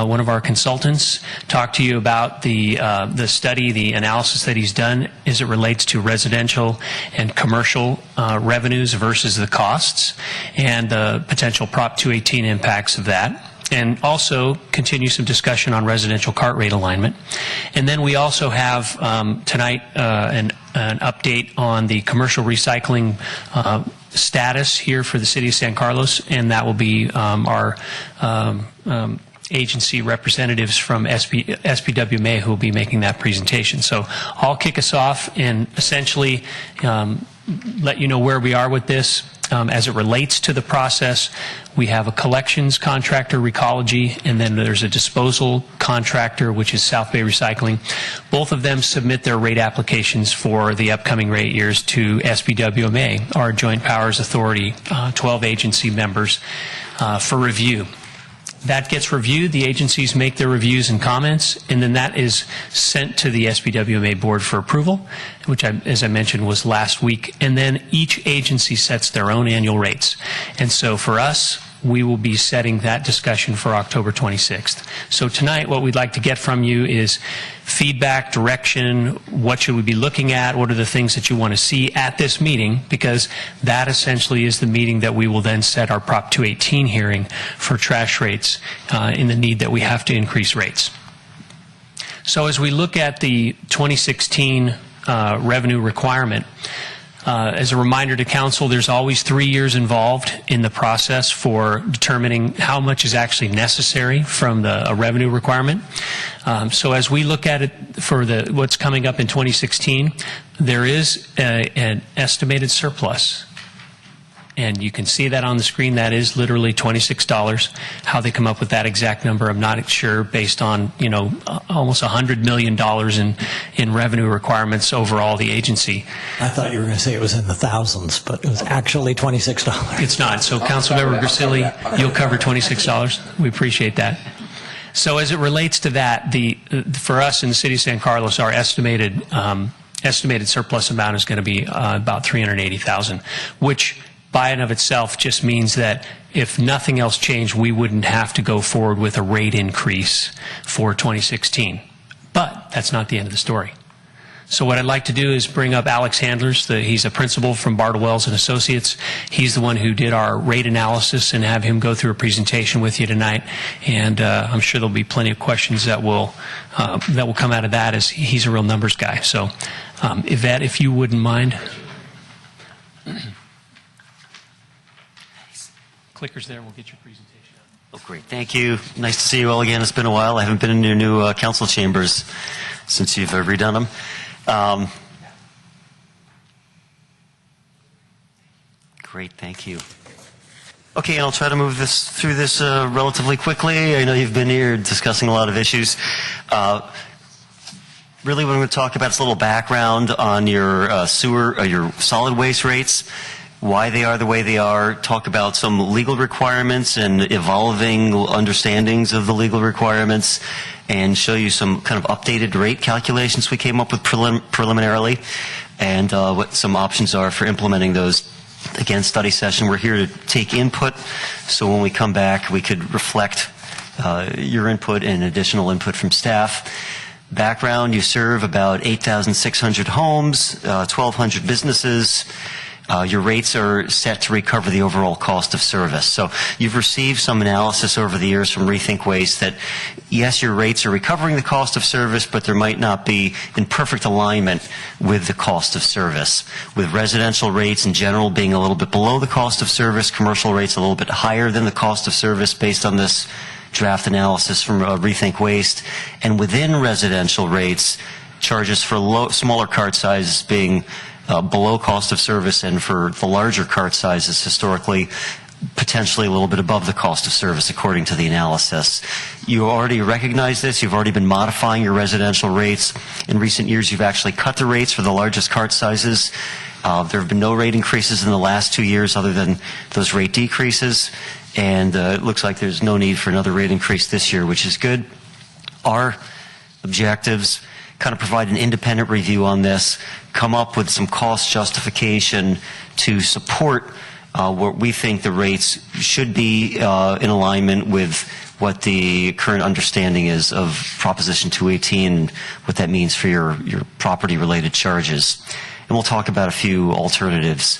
one of our consultants talk to you about the study, the analysis that he's done as it relates to residential and commercial revenues versus the costs, and the potential Prop 218 impacts of that. And also continue some discussion on residential cart rate alignment. And then we also have tonight an update on the commercial recycling status here for the city of San Carlos, and that will be our agency representatives from SBWMA who will be making that presentation. So I'll kick us off and essentially let you know where we are with this. As it relates to the process, we have a collections contractor, Recology, and then there's a disposal contractor, which is South Bay Recycling. Both of them submit their rate applications for the upcoming rate years to SBWMA, our Joint Powers Authority, 12 agency members, for review. That gets reviewed, the agencies make their reviews and comments, and then that is sent to the SBWMA board for approval, which, as I mentioned, was last week. And then each agency sets their own annual rates. And so for us, we will be setting that discussion for October 26th. So tonight, what we'd like to get from you is feedback, direction, what should we be looking at, what are the things that you want to see at this meeting, because that essentially is the meeting that we will then set our Prop 218 hearing for trash rates in the need that we have to increase rates. So as we look at the 2016 revenue requirement, as a reminder to council, there's always 3 years involved in the process for determining how much is actually necessary from a revenue requirement. So as we look at it for what's coming up in 2016, there is an estimated surplus. And you can see that on the screen. That is literally $26. How they come up with that exact number, I'm not sure, based on, almost $100 million in revenue requirements overall the agency. I thought you were going to say it was in the thousands, but it was actually $26. It's not. So Councilmember Grisilli, you'll cover $26. We appreciate that. So as it relates to that, for us in the city of San Carlos, our estimated surplus amount is going to be about $380,000, which by and of itself just means that if nothing else changed, we wouldn't have to go forward with a rate increase for 2016. But that's not the end of the story. So what I'd like to do is bring up Alex Handlers. He's a principal from Bardwells and Associates. He's the one who did our rate analysis, and have him go through a presentation with you tonight. And I'm sure there'll be plenty of questions that will come out of that, as he's a real numbers guy. So Yvette, if you wouldn't mind. Clickers there, we'll get your presentation out. Oh, great. Thank you. Nice to see you all again. It's been a while. I haven't been in your new council chambers since you've redone them. Great. Thank you. Okay, and I'll try to move through this relatively quickly. I know you've been here discussing a lot of issues. Really, what I'm going to talk about is a little background on your your solid waste rates, why they are the way they are, talk about some legal requirements and evolving understandings of the legal requirements, and show you some kind of updated rate calculations we came up with preliminarily, and what some options are for implementing those. Again, study session, we're here to take input, so when we come back we could reflect your input and additional input from staff. Background, you serve about 8,600 homes, 1,200 businesses. Your rates are set to recover the overall cost of service. So you've received some analysis over the years from Rethink Waste that, yes, your rates are recovering the cost of service, but there might not be in perfect alignment with the cost of service. With residential rates in general being a little bit below the cost of service, commercial rates a little bit higher than the cost of service based on this draft analysis from Rethink Waste. And within residential rates, charges for smaller cart sizes being below cost of service, and for the larger cart sizes historically potentially a little bit above the cost of service according to the analysis. You already recognize this. You've already been modifying your residential rates. In recent years you've actually cut the rates for the largest cart sizes. There have been no rate increases in the last 2 years other than those rate decreases, and it looks like there's no need for another rate increase this year, which is good. Our objectives: kind of provide an independent review on this, come up with some cost justification to support what we think the rates should be in alignment with what the current understanding is of Proposition 218 and what that means for your property-related charges. And we'll talk about a few alternatives.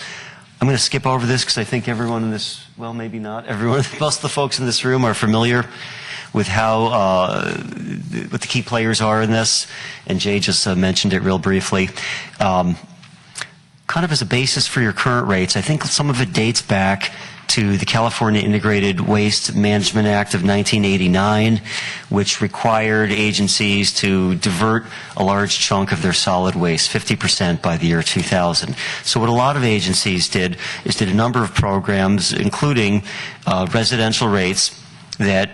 I'm going to skip over this because I think everyone in this, well, maybe not everyone, most of the folks in this room are familiar with how what the key players are in this, and Jay just mentioned it real briefly. Kind of as a basis for your current rates, I think some of it dates back to the California Integrated Waste Management Act of 1989, which required agencies to divert a large chunk of their solid waste, 50% by the year 2000. So what a lot of agencies did is did a number of programs, including residential rates, that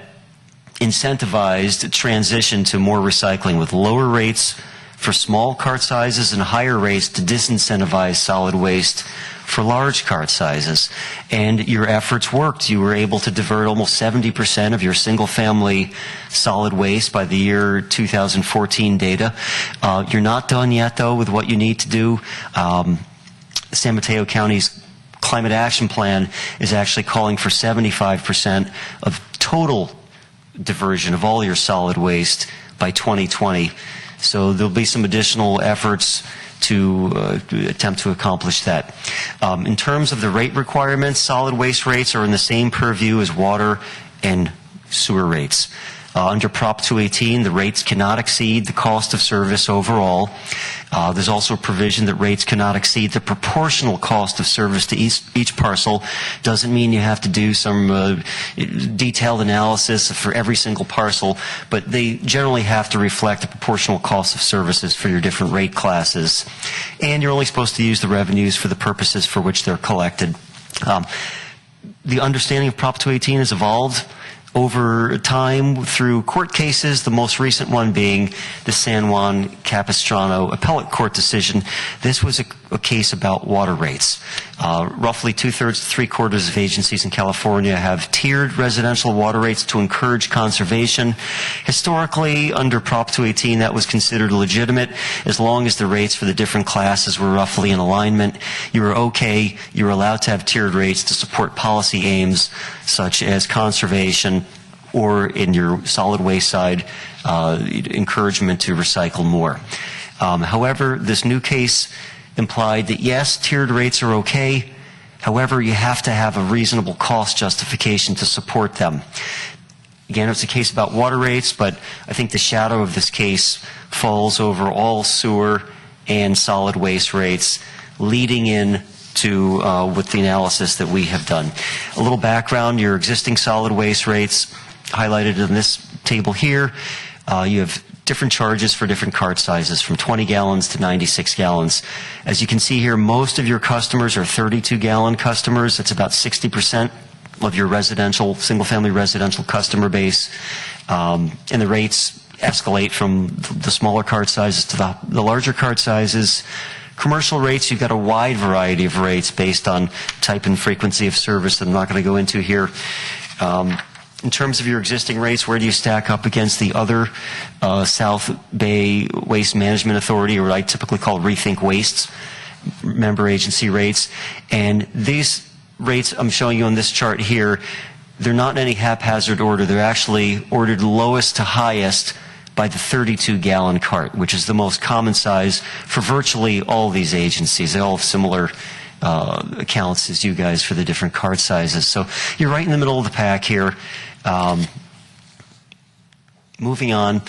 incentivized transition to more recycling with lower rates for small cart sizes and higher rates to disincentivize solid waste for large cart sizes. And your efforts worked. You were able to divert almost 70% of your single-family solid waste by the year 2014 data. You're not done yet, though, with what you need to do. San Mateo County's Climate Action Plan is actually calling for 75% of total diversion of all your solid waste by 2020. So there'll be some additional efforts to attempt to accomplish that. In terms of the rate requirements, solid waste rates are in the same purview as water and sewer rates. Under Prop 218, the rates cannot exceed the cost of service overall. There's also a provision that rates cannot exceed the proportional cost of service to each parcel. Doesn't mean you have to do some detailed analysis for every single parcel, but they generally have to reflect the proportional cost of services for your different rate classes. And you're only supposed to use the revenues for the purposes for which they're collected. The understanding of Prop 218 has evolved over time through court cases, the most recent one being the San Juan Capistrano appellate court decision. This was a case about water rates. Roughly 2/3 to 3/4 of agencies in California have tiered residential water rates to encourage conservation. Historically, under Prop 218, that was considered legitimate as long as the rates for the different classes were roughly in alignment. You were okay, you were allowed to have tiered rates to support policy aims such as conservation, or in your solid waste side, encouragement to recycle more. However, this new case implied that yes, tiered rates are okay. However, you have to have a reasonable cost justification to support them. Again, it's a case about water rates, but I think the shadow of this case falls over all sewer and solid waste rates, leading in to with the analysis that we have done. A little background, your existing solid waste rates highlighted in this table here. You have different charges for different cart sizes, from 20 gallons to 96 gallons. As you can see here, most of your customers are 32-gallon customers. That's about 60% of your residential, single-family residential customer base. And the rates escalate from the smaller cart sizes to the larger cart sizes. Commercial rates, you've got a wide variety of rates based on type and frequency of service that I'm not going to go into here. In terms of your existing rates, where do you stack up against the other South Bay Waste Management Authority, or what I typically call Rethink Waste's member agency rates? And these rates I'm showing you on this chart here, they're not in any haphazard order. They're actually ordered lowest to highest by the 32-gallon cart, which is the most common size for virtually all these agencies. They all have similar accounts as you guys for the different cart sizes. So you're right in the middle of the pack here. Moving on,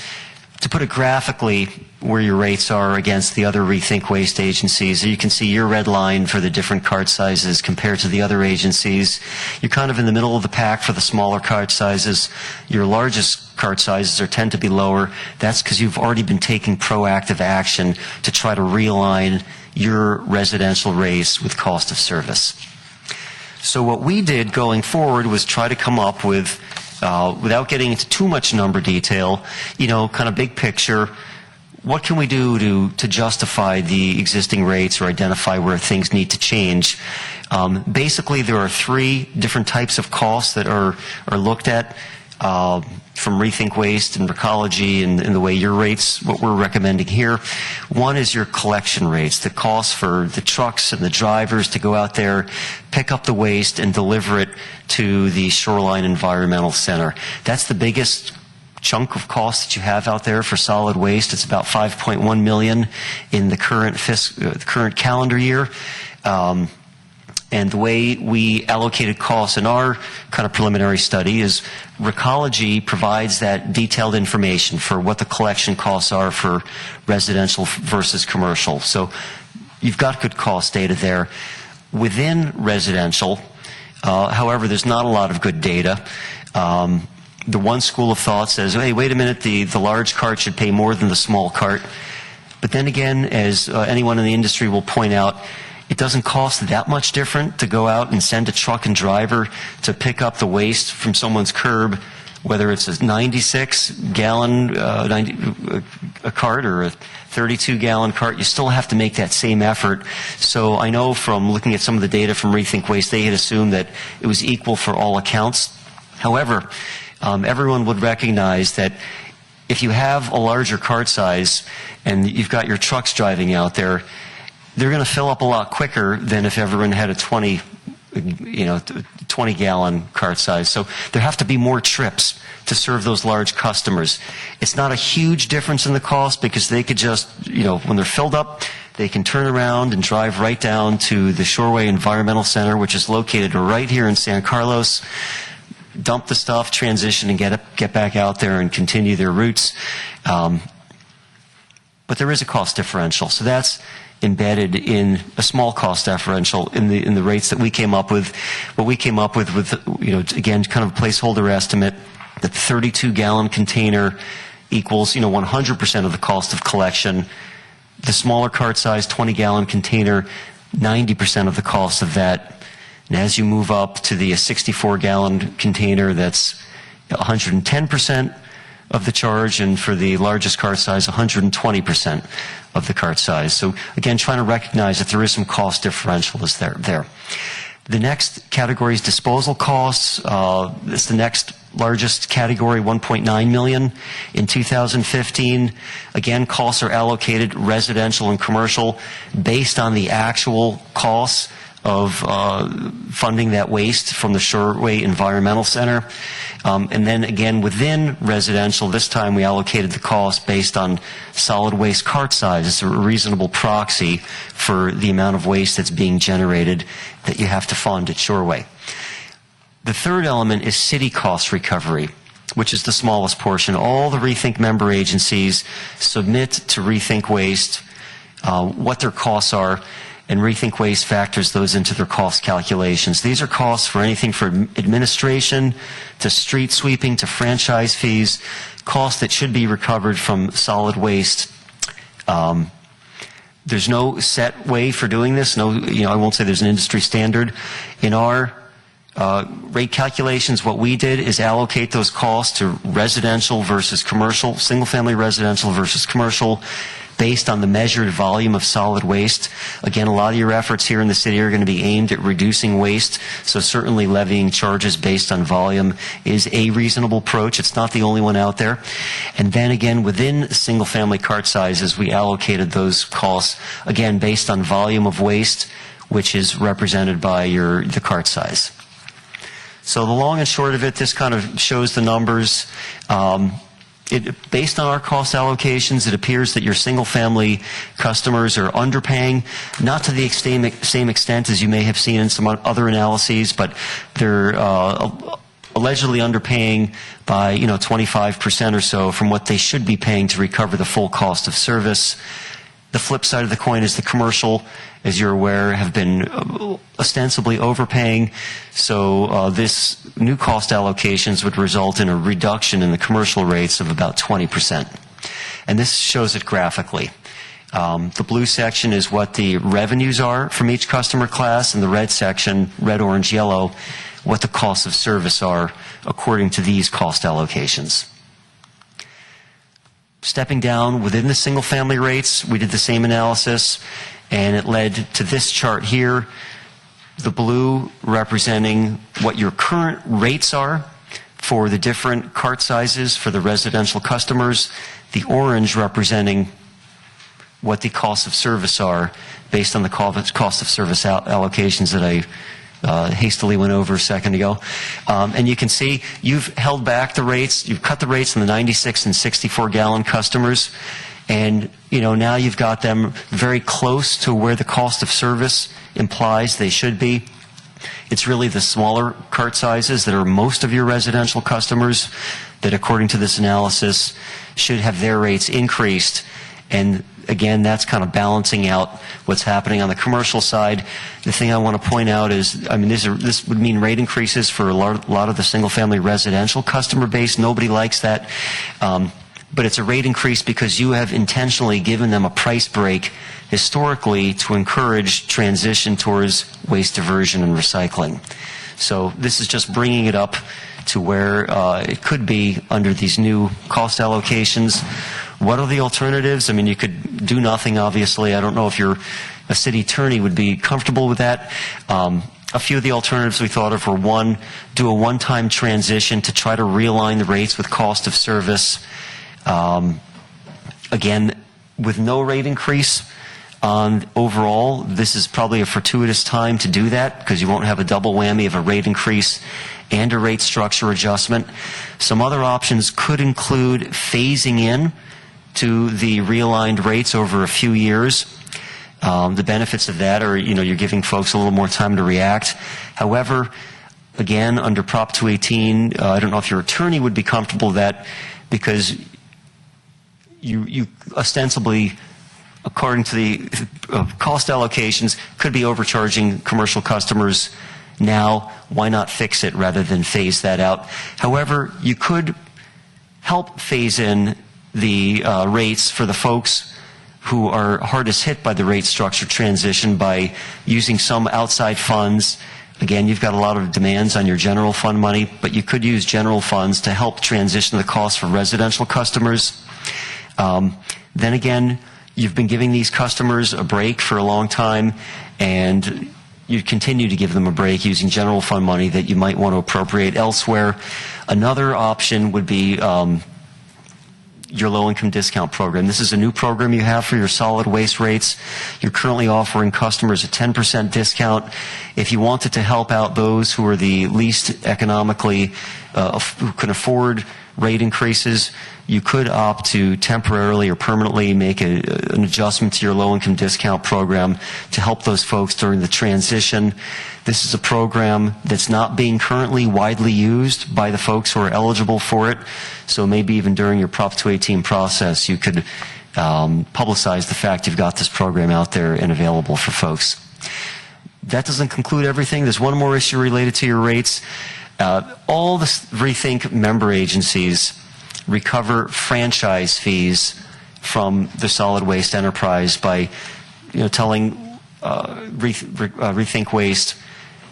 to put it graphically where your rates are against the other Rethink Waste agencies, you can see your red line for the different cart sizes compared to the other agencies. You're kind of in the middle of the pack for the smaller cart sizes. Your largest cart sizes tend to be lower. That's because you've already been taking proactive action to try to realign your residential rates with cost of service. So what we did going forward was try to come up with, without getting into too much number detail, kind of big picture, what can we do to justify the existing rates or identify where things need to change? Basically, there are three different types of costs that are looked at from Rethink Waste and Recology and the way your rates, what we're recommending here. One is your collection rates, the cost for the trucks and the drivers to go out there, pick up the waste and deliver it to the Shoreline Environmental Center. That's the biggest chunk of cost that you have out there for solid waste. It's about $5.1 million in the current calendar year. And the way we allocated costs in our kind of preliminary study is Recology provides that detailed information for what the collection costs are for residential versus commercial. So you've got good cost data there. Within residential, However, there's not a lot of good data. The one school of thought says, hey, wait a minute, the large cart should pay more than the small cart. But then again, as anyone in the industry will point out, it doesn't cost that much different to go out and send a truck and driver to pick up the waste from someone's curb, whether it's a 96-gallon a cart or a 32-gallon cart. You still have to make that same effort. So I know from looking at some of the data from Rethink Waste, they had assumed that it was equal for all accounts. However, everyone would recognize that if you have a larger cart size and you've got your trucks driving out there, they're going to fill up a lot quicker than if everyone had a 20-gallon cart size. So there have to be more trips to serve those large customers. It's not a huge difference in the cost because they could just, when they're filled up, they can turn around and drive right down to the Shoreway Environmental Center, which is located right here in San Carlos, dump the stuff, transition, and get back out there and continue their routes. But there is a cost differential. So that's embedded in a small cost differential in the rates that we came up with. What we came up with, again, kind of a placeholder estimate, that the 32-gallon container equals, 100% of the cost of collection. The smaller cart size, 20-gallon container, 90% of the cost of that. And as you move up to the 64-gallon container, that's 110% of the charge, and for the largest cart size, 120% of the cart size. So again, trying to recognize that there is some cost differential there. The next category is disposal costs. It's the next largest category, $1.9 million in 2015. Again, costs are allocated residential and commercial based on the actual costs of funding that waste from the Shoreway Environmental Center. And then again, within residential, this time we allocated the cost based on solid waste cart size. It's a reasonable proxy for the amount of waste that's being generated that you have to fund at Shoreway. The third element is city cost recovery, which is the smallest portion. All the Rethink member agencies submit to Rethink Waste what their costs are, and Rethink Waste factors those into their cost calculations. These are costs for anything from administration to street sweeping to franchise fees, costs that should be recovered from solid waste. There's no set way for doing this. I won't say there's an industry standard. In our rate calculations, what we did is allocate those costs to residential versus commercial, single-family residential versus commercial, based on the measured volume of solid waste. Again, a lot of your efforts here in the city are going to be aimed at reducing waste, so certainly levying charges based on volume is a reasonable approach. It's not the only one out there. And then again, within single-family cart sizes, we allocated those costs, again, based on volume of waste, which is represented by the cart size. So the long and short of it, this kind of shows the numbers. Based on our cost allocations, it appears that your single-family customers are underpaying, not to the same extent as you may have seen in some other analyses, but they're allegedly underpaying by 25% or so from what they should be paying to recover the full cost of service. The flip side of the coin is the commercial, as you're aware, have been ostensibly overpaying. So this new cost allocations would result in a reduction in the commercial rates of about 20%. And this shows it graphically. The blue section is what the revenues are from each customer class, and the red section, red, orange, yellow, what the costs of service are according to these cost allocations. Stepping down within the single-family rates, we did the same analysis, and it led to this chart here, the blue representing what your current rates are for the different cart sizes for the residential customers, the orange representing what the costs of service are based on the cost of service allocations that I hastily went over a second ago. And you can see you've held back the rates, you've cut the rates on the 96 and 64-gallon customers, and now you've got them very close to where the cost of service implies they should be. It's really the smaller cart sizes that are most of your residential customers that, according to this analysis, should have their rates increased. And again, that's kind of balancing out what's happening on the commercial side. The thing I want to point out is, I mean, this would mean rate increases for a lot of the single-family residential customer base. Nobody likes that. But it's a rate increase because you have intentionally given them a price break historically to encourage transition towards waste diversion and recycling. So this is just bringing it up to where it could be under these new cost allocations. What are the alternatives? I mean, you could do nothing, obviously. I don't know if a city attorney would be comfortable with that. A few of the alternatives we thought of were, one, do a one-time transition to try to realign the rates with cost of service. Again, with no rate increase on overall, this is probably a fortuitous time to do that because you won't have a double whammy of a rate increase and a rate structure adjustment. Some other options could include phasing in to the realigned rates over a few years. The benefits of that are, you're giving folks a little more time to react. However, again, under Prop 218, I don't know if your attorney would be comfortable with that because you ostensibly, according to the cost allocations, could be overcharging commercial customers now. Why not fix it rather than phase that out? However, you could help phase in the rates for the folks who are hardest hit by the rate structure transition by using some outside funds. Again, you've got a lot of demands on your general fund money, but you could use general funds to help transition the cost for residential customers. Then again, you've been giving these customers a break for a long time, and you continue to give them a break using general fund money that you might want to appropriate elsewhere. Another option would be your low-income discount program. This is a new program you have for your solid waste rates. You're currently offering customers a 10% discount. If you wanted to help out those who are the least economically, who can afford rate increases, you could opt to temporarily or permanently make an adjustment to your low-income discount program to help those folks during the transition. This is a program that's not being currently widely used by the folks who are eligible for it, so maybe even during your Prop 218 process, you could publicize the fact you've got this program out there and available for folks. That doesn't conclude everything. There's one more issue related to your rates. All the Rethink member agencies recover franchise fees from the solid waste enterprise by telling Rethink Waste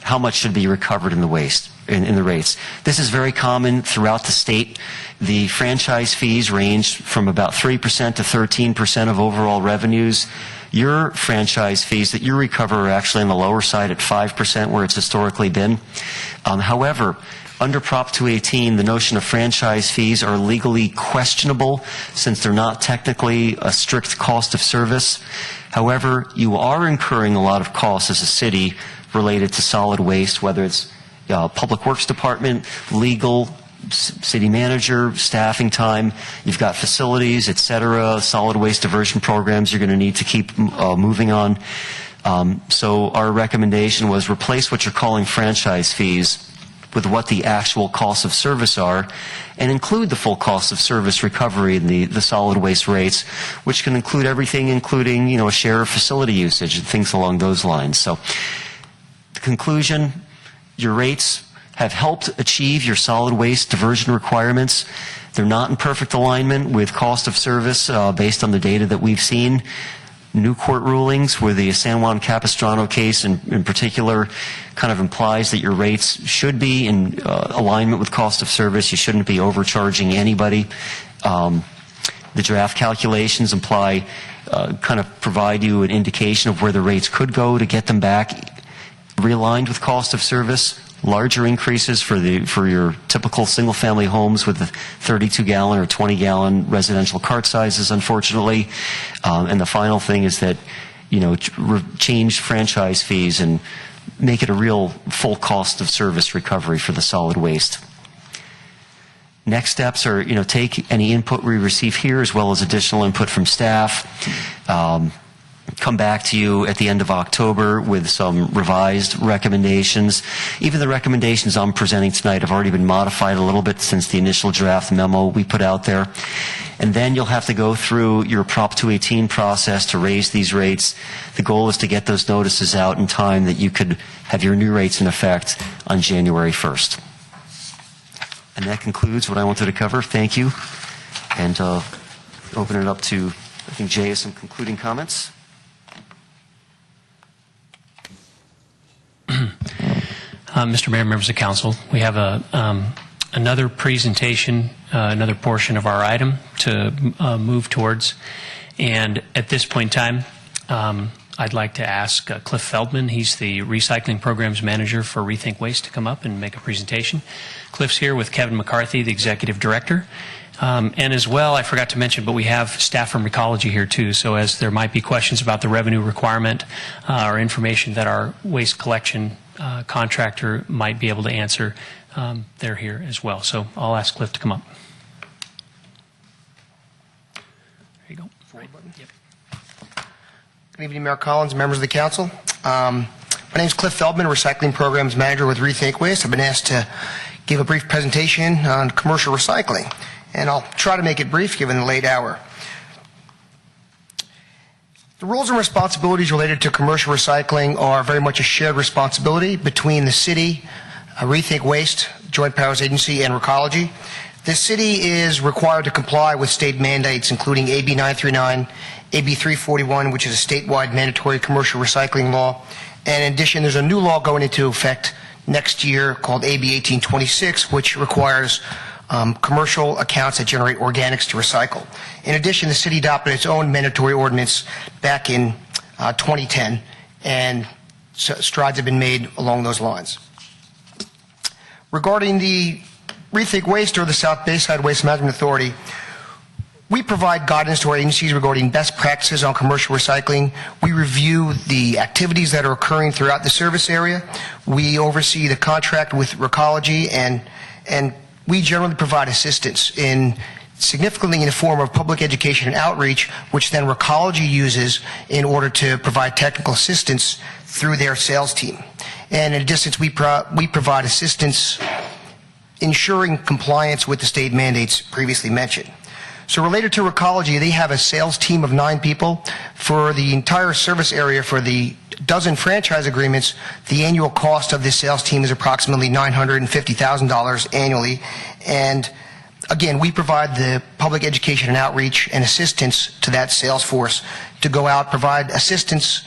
how much should be recovered in the waste, in the rates. This is very common throughout the state. The franchise fees range from about 3% to 13% of overall revenues. Your franchise fees that you recover are actually on the lower side at 5%, where it's historically been. However, under Prop 218, the notion of franchise fees are legally questionable since they're not technically a strict cost of service. However, you are incurring a lot of costs as a city related to solid waste, whether it's Public Works Department, legal, city manager, staffing time, you've got facilities, et cetera, solid waste diversion programs you're going to need to keep moving on. So our recommendation was replace what you're calling franchise fees with what the actual costs of service are, and include the full cost of service recovery in the solid waste rates, which can include everything, including a share of facility usage and things along those lines. So, the conclusion: your rates have helped achieve your solid waste diversion requirements. They're not in perfect alignment with cost of service based on the data that we've seen. New court rulings, where the San Juan Capistrano case in particular kind of implies that your rates should be in alignment with cost of service. You shouldn't be overcharging anybody. The draft calculations imply, kind of provide you an indication of where the rates could go to get them back realigned with cost of service. Larger increases for your typical single-family homes with the 32-gallon or 20-gallon residential cart sizes, unfortunately. And the final thing is that, change franchise fees and make it a real full cost of service recovery for the solid waste. Next steps are, take any input we receive here as well as additional input from staff. Come back to you at the end of October with some revised recommendations. Even the recommendations I'm presenting tonight have already been modified a little bit since the initial draft memo we put out there. and then you'll have to go through your Prop 218 process to raise these rates. The goal is to get those notices out in time that you could have your new rates in effect on January 1st. And that concludes what I wanted to cover. Thank you. And open it up to, I think Jay has some concluding comments. Mr. Mayor, members of council, we have another presentation, another portion of our item to move towards. And at this point in time, I'd like to ask Cliff Feldman, he's the Recycling Programs Manager for Rethink Waste, to come up and make a presentation. Cliff's here with Kevin McCarthy, the Executive Director. And as well, I forgot to mention, but we have staff from Recology here too, so as there might be questions about the revenue requirement or information that our waste collection contractor might be able to answer, they're here as well. So I'll ask Cliff to come up. There you go. Forward button. Yep. Good evening, Mayor Collins, members of the council. My name is Cliff Feldman, Recycling Programs Manager with Rethink Waste. I've been asked to give a brief presentation on commercial recycling, and I'll try to make it brief given the late hour. The roles and responsibilities related to commercial recycling are very much a shared responsibility between the city, Rethink Waste, Joint Powers Agency, and Recology. The city is required to comply with state mandates, including AB 939, AB 341, which is a statewide mandatory commercial recycling law. And in addition, there's a new law going into effect next year called AB 1826, which requires commercial accounts that generate organics to recycle. In addition, the city adopted its own mandatory ordinance back in 2010, and strides have been made along those lines. Regarding the Rethink Waste, or the South Bayside Waste Management Authority, we provide guidance to our agencies regarding best practices on commercial recycling. We review the activities that are occurring throughout the service area. We oversee the contract with Recology, and we generally provide assistance significantly in the form of public education and outreach, which then Recology uses in order to provide technical assistance through their sales team. And in addition, we provide assistance ensuring compliance with the state mandates previously mentioned. So related to Recology, they have a sales team of 9 people. For the entire service area, for the dozen franchise agreements, the annual cost of this sales team is approximately $950,000 annually. And again, we provide the public education and outreach and assistance to that sales force to go out, provide assistance,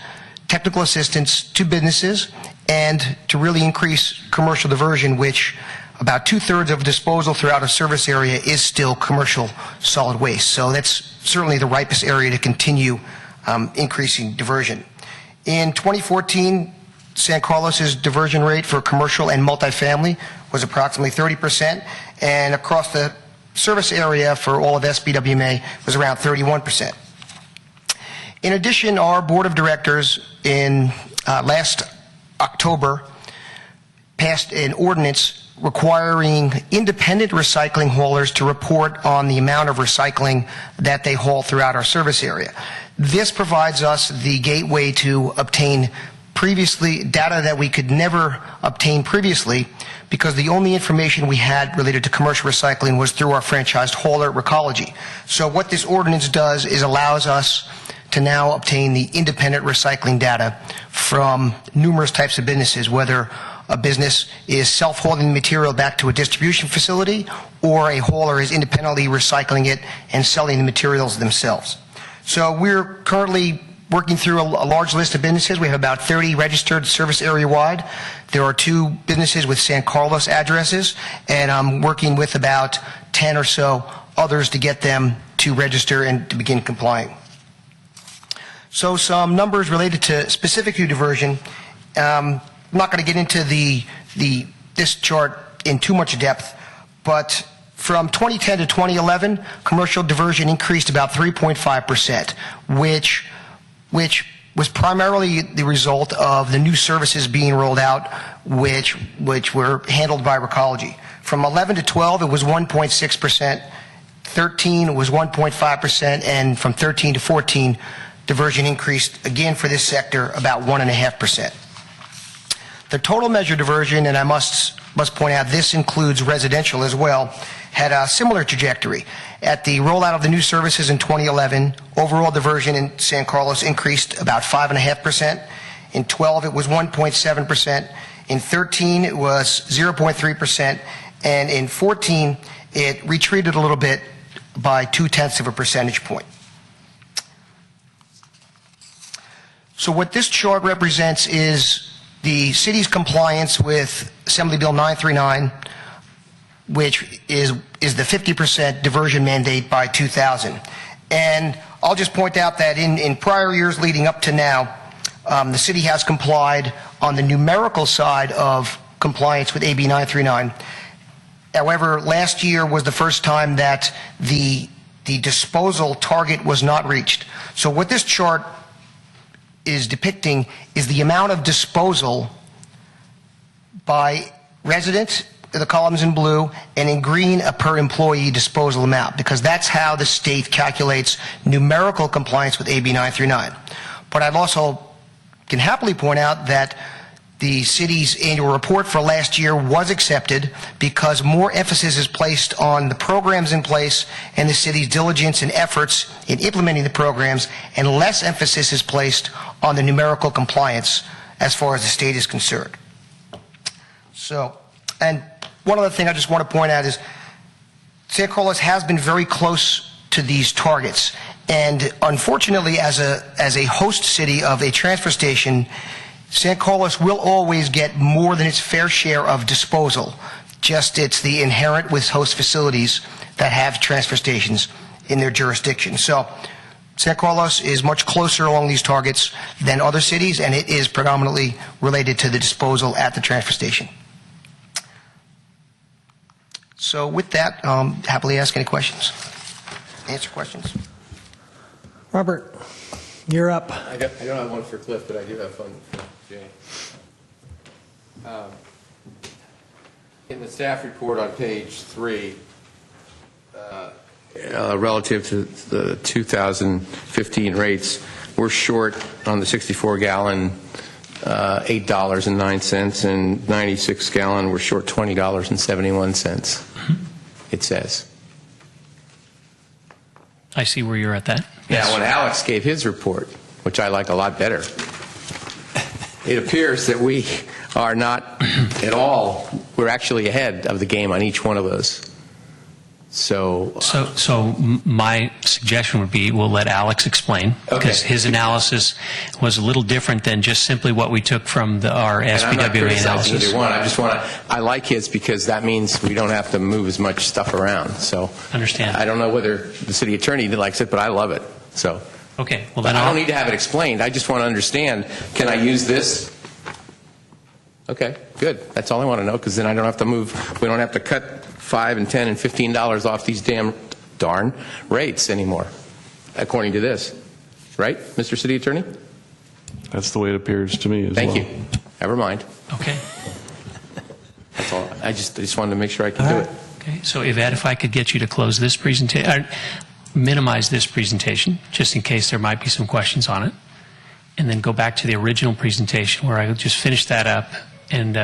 technical assistance to businesses, and to really increase commercial diversion, which about 2/3 of disposal throughout a service area is still commercial solid waste. So that's certainly the ripest area to continue increasing diversion. In 2014, San Carlos's diversion rate for commercial and multifamily was approximately 30%, and across the service area for all of SBWMA was around 31%. In addition, our board of directors in last October passed an ordinance requiring independent recycling haulers to report on the amount of recycling that they haul throughout our service area. This provides us the gateway to obtain data that we could never obtain previously, because the only information we had related to commercial recycling was through our franchised hauler, Recology. So what this ordinance does is allows us to now obtain the independent recycling data from numerous types of businesses, whether a business is self-hauling the material back to a distribution facility, or a hauler is independently recycling it and selling the materials themselves. So we're currently working through a large list of businesses. We have about 30 registered service area-wide. There are 2 businesses with San Carlos addresses, and I'm working with about 10 or so others to get them to register and to begin complying. So some numbers related to specific to diversion. I'm not going to get into this chart in too much depth, but from 2010 to 2011, commercial diversion increased about 3.5%, which was primarily the result of the new services being rolled out, which were handled by Recology. From 11 to 12, it was 1.6%. 13 was 1.5%, and from 13 to 14, diversion increased again for this sector about 1.5%. The total measured diversion, and I must must point out this includes residential as well, had a similar trajectory. At the rollout of the new services in 2011, overall diversion in San Carlos increased about 5.5%. In 12, it was 1.7%. In 13, it was 0.3%. And in 14, it retreated a little bit by 0.2 of a percentage point. So what this chart represents is the city's compliance with Assembly Bill 939, which is the 50% diversion mandate by 2000. And I'll just point out that in prior years leading up to now, the city has complied on the numerical side of compliance with AB 939. However, last year was the first time that the disposal target was not reached. So what this chart is depicting is the amount of disposal by resident, the columns in blue, and in green a per employee disposal amount, because that's how the state calculates numerical compliance with AB 939. But I'd also can happily point out that the city's annual report for last year was accepted because more emphasis is placed on the programs in place and the city's diligence and efforts in implementing the programs, and less emphasis is placed on the numerical compliance as far as the state is concerned. So, and one other thing I just want to point out is San Carlos has been very close to these targets, and unfortunately, as a host city of a transfer station, San Carlos will always get more than its fair share of disposal. Just it's the inherent with host facilities that have transfer stations in their jurisdiction. So San Carlos is much closer along these targets than other cities, and it is predominantly related to the disposal at the transfer station. So with that, happily ask any questions. Answer questions. Robert, you're up. I don't have one for Cliff, but I do have one for Jay. In the staff report on page 3, relative to the 2015 rates, we're short on the 64-gallon $8.09, and 96-gallon we're short $20.71. It says. I see where you're at that. Now, when Alex gave his report, which I like a lot better, it appears that we are not at all, we're actually ahead of the game on each one of those. So my suggestion would be we'll let Alex explain, because his analysis was a little different than just simply what we took from our SBWA analysis. Either one. I like his because that means we don't have to move as much stuff around. So understand. I don't know whether the city attorney likes it, but I love it. So okay, well then I don't need to have it explained. I just want to understand. Can I use this? Okay, good. That's all I want to know, because then I don't have to move. We don't have to cut $5 and $10 and $15 off these darn rates anymore, according to this. Right, Mr. City Attorney? That's the way it appears to me as well. Thank you. Never mind. Okay. That's all. I just wanted to make sure I can do it. Okay. So, Yvette, if I could get you to close this presentation, minimize this presentation, just in case there might be some questions on it, and then go back to the original presentation where I just finish that up and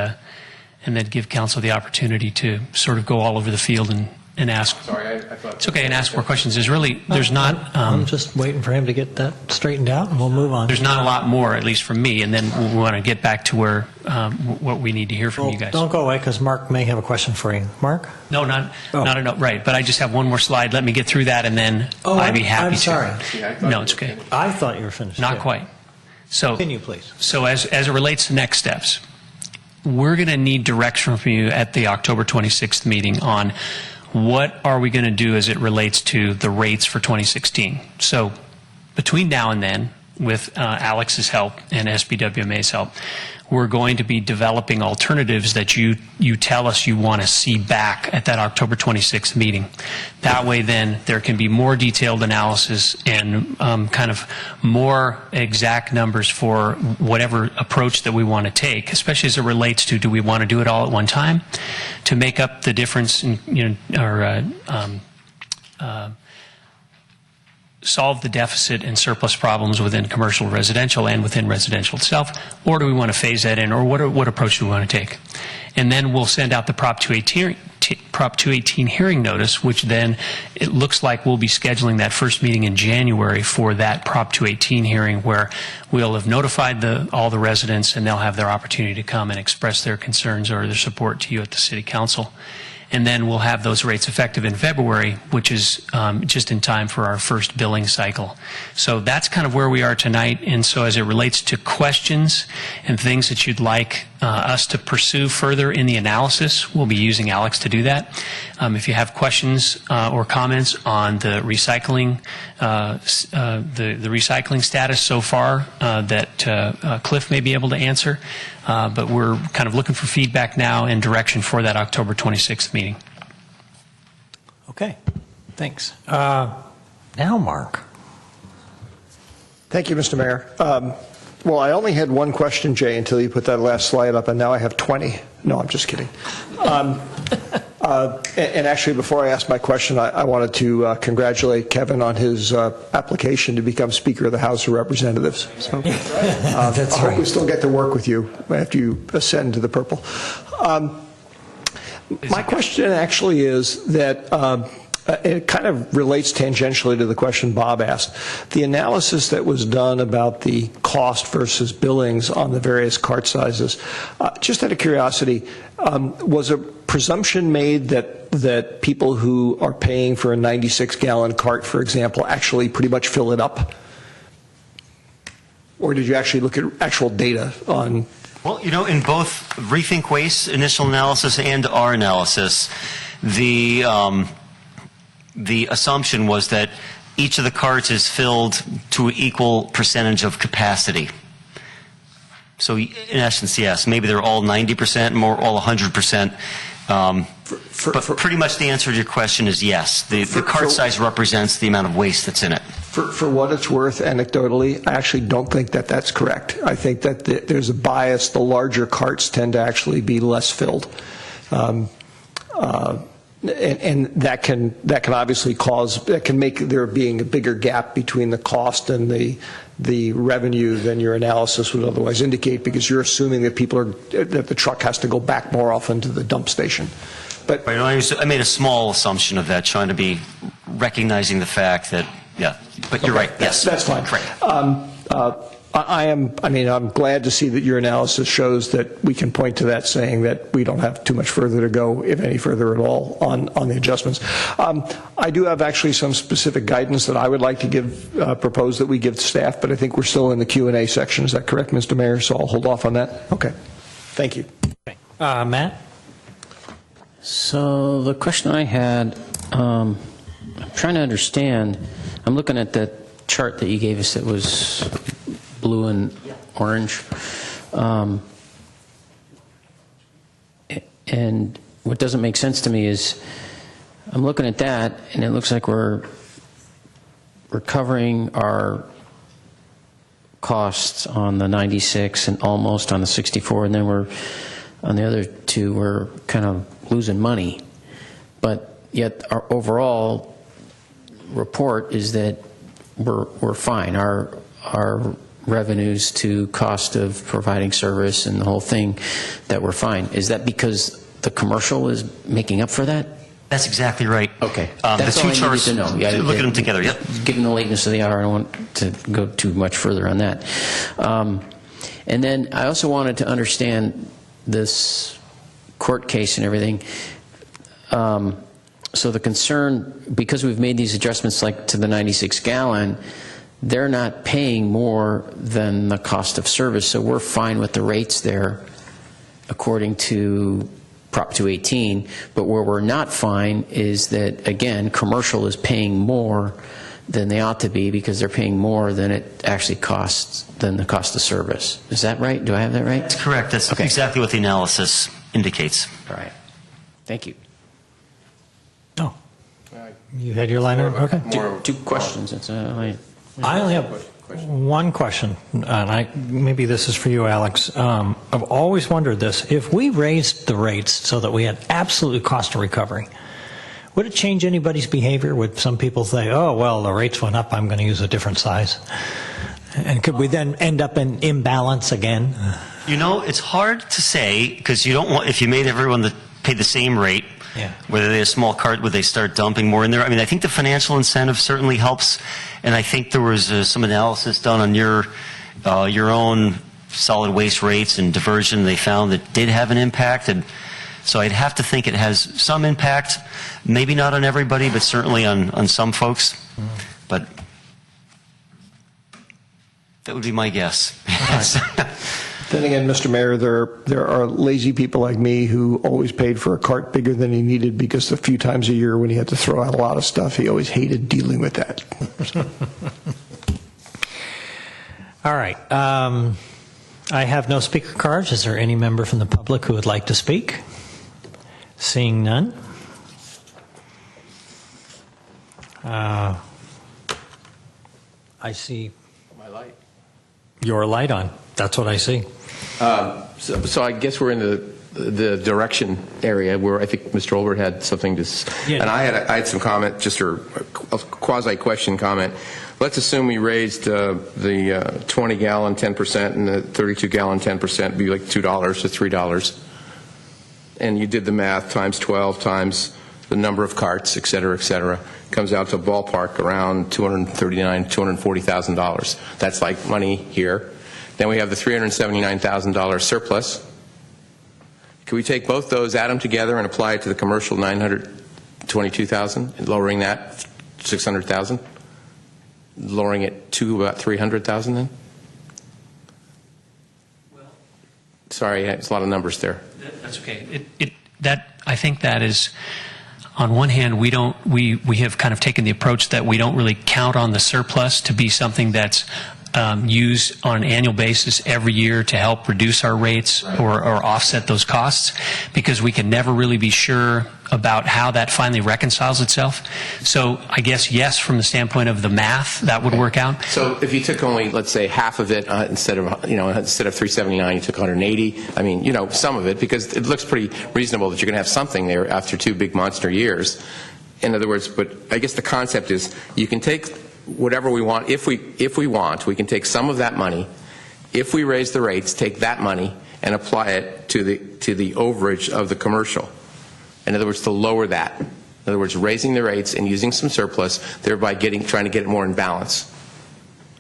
then give council the opportunity to sort of go all over the field and ask. Sorry, I thought. It's okay, and ask more questions. There's not. I'm just waiting for him to get that straightened out, and we'll move on. There's not a lot more, at least from me, and then we want to get back to where what we need to hear from you guys. Don't go away, because Mark may have a question for you. Mark? No, not right. But I just have one more slide. Let me get through that, and then I'd be happy I'm sorry. to. No, it's okay. I thought you were finished. Not quite. So continue, please. So as it relates to next steps, we're going to need direction from you at the October 26th meeting on what are we going to do as it relates to the rates for 2016. So between now and then, with Alex's help and SBWMA's help, we're going to be developing alternatives that you tell us you want to see back at that October 26th meeting. That way then there can be more detailed analysis and kind of more exact numbers for whatever approach that we want to take, especially as it relates to, do we want to do it all at one time to make up the difference in, solve the deficit and surplus problems within commercial residential and within residential itself, or do we want to phase that in, or what approach do we want to take? And then we'll send out the Prop 218 hearing notice, which then it looks like we'll be scheduling that first meeting in January for that Prop 218 hearing, where we'll have notified all the residents and they'll have their opportunity to come and express their concerns or their support to you at the City Council. And then we'll have those rates effective in February, which is just in time for our first billing cycle. So that's kind of where we are tonight. And so as it relates to questions and things that you'd like us to pursue further in the analysis, we'll be using Alex to do that. If you have questions or comments on the recycling, the recycling status so far that Cliff may be able to answer, but we're kind of looking for feedback now and direction for that October 26th meeting. Okay, thanks. Now, Mark. Thank you, Mr. Mayor. Well, I only had one question, Jay, until you put that last slide up, and now I have 20. No, I'm just kidding. And actually, before I ask my question, I wanted to congratulate Kevin on his application to become Speaker of the House of Representatives. So, I hope we still get to work with you after you ascend to the purple. My question actually is that it kind of relates tangentially to the question Bob asked. The analysis that was done about the cost versus billings on the various cart sizes, just out of curiosity, was a presumption made that people who are paying for a 96-gallon cart, for example, actually pretty much fill it up? Or did you actually look at actual data on? Well, in both Rethink Waste initial analysis and our analysis, the assumption was that each of the carts is filled to an equal percentage of capacity. So in essence, yes, maybe they're all 90% or all 100%. But pretty much the answer to your question is yes. The cart size represents the amount of waste that's in it. For what it's worth, anecdotally, I actually don't think that that's correct. I think that there's a bias. The larger carts tend to actually be less filled. And that can obviously make there being a bigger gap between the cost and the revenue than your analysis would otherwise indicate, because you're assuming that that the truck has to go back more often to the dump station. But I made a small assumption of that, trying to be recognizing the fact that, yeah. But you're right. Yes, that's fine. I'm glad to see that your analysis shows that we can point to that, saying that we don't have too much further to go, if any further at all, on the adjustments. I do have actually some specific guidance that I would like to propose that we give to staff, but I think we're still in the Q&A section. Is that correct, Mr. Mayor? So I'll hold off on that. Okay. Thank you. Okay. Matt? So the question I had, I'm trying to understand. I'm looking at that chart that you gave us that was blue and orange. And what doesn't make sense to me is I'm looking at that, and it looks like we're covering our costs on the 96 and almost on the 64, and then we're on the other two, we're kind of losing money. But yet our overall report is that we're fine. Our revenues to cost of providing service and the whole thing, that we're fine. Is that because the commercial is making up for that? That's exactly right. Okay. The That's two all I charts, needed to know. look at them together. Yep. Given the lateness of the hour, I don't want to go too much further on that. And then I also wanted to understand this court case and everything. So the concern, because we've made these adjustments like to the 96-gallon, they're not paying more than the cost of service, so we're fine with the rates there according to Prop 218. But where we're not fine is that, again, commercial is paying more than they ought to be because they're paying more than it actually costs, than the cost of service. Is that right? Do I have that right? That's correct. That's exactly what the analysis indicates. All right. Thank you. Oh. You had your line? Okay. Two questions. It's I only have one question, and maybe this is for you, Alex. I've always wondered this. If we raised the rates so that we had absolute cost of recovery, would it change anybody's behavior? Would some people say, oh, well, the rates went up, I'm going to use a different size? And could we then end up in imbalance again? You know, it's hard to say because you don't want, if you made everyone pay the same rate, whether they're a small cart, would they start dumping more in there? I mean, I think the financial incentive certainly helps, and I think there was some analysis done on your own solid waste rates and diversion. They found that did have an impact, and so I'd have to think it has some impact, maybe not on everybody, but certainly on some folks. But that would be my guess. Then again, Mr. Mayor, there are lazy people like me who always paid for a cart bigger than he needed because a few times a year when he had to throw out a lot of stuff, he always hated dealing with that. All right. I have no speaker cards. Is there any member from the public who would like to speak? Seeing none. I see My light. your light on. That's what I see. So I guess we're in the direction area where I think Mr. Olbert had something to, and I had some comment, just a quasi-question comment. Let's assume we raised the 20-gallon 10% and the 32-gallon 10%, be like $2 to $3, and you did the math times 12 times the number of carts, et cetera, comes out to a ballpark around $239,000, $240,000. That's like money here. Then we have the $379,000 surplus. Can we take both those, add them together, and apply it to the commercial $922,000, and lowering that $600,000, lowering it to about $300,000 then? Sorry, it's a lot of numbers there. That's okay. I think that is, on one hand, we have kind of taken the approach that we don't really count on the surplus to be something that's used on an annual basis every year to help reduce our rates or offset those costs, because we can never really be sure about how that finally reconciles itself. So I guess, yes, from the standpoint of the math, that would work out. So if you took only, let's say, half of it, instead of 379, you took 180. I mean, some of it, because it looks pretty reasonable that you're going to have something there after two big monster years. In other words, but I guess the concept is you can take whatever we want. If we want, we can take some of that money. If we raise the rates, take that money and apply it to the overage of the commercial. In other words, to lower that. In other words, raising the rates and using some surplus, thereby trying to get it more in balance.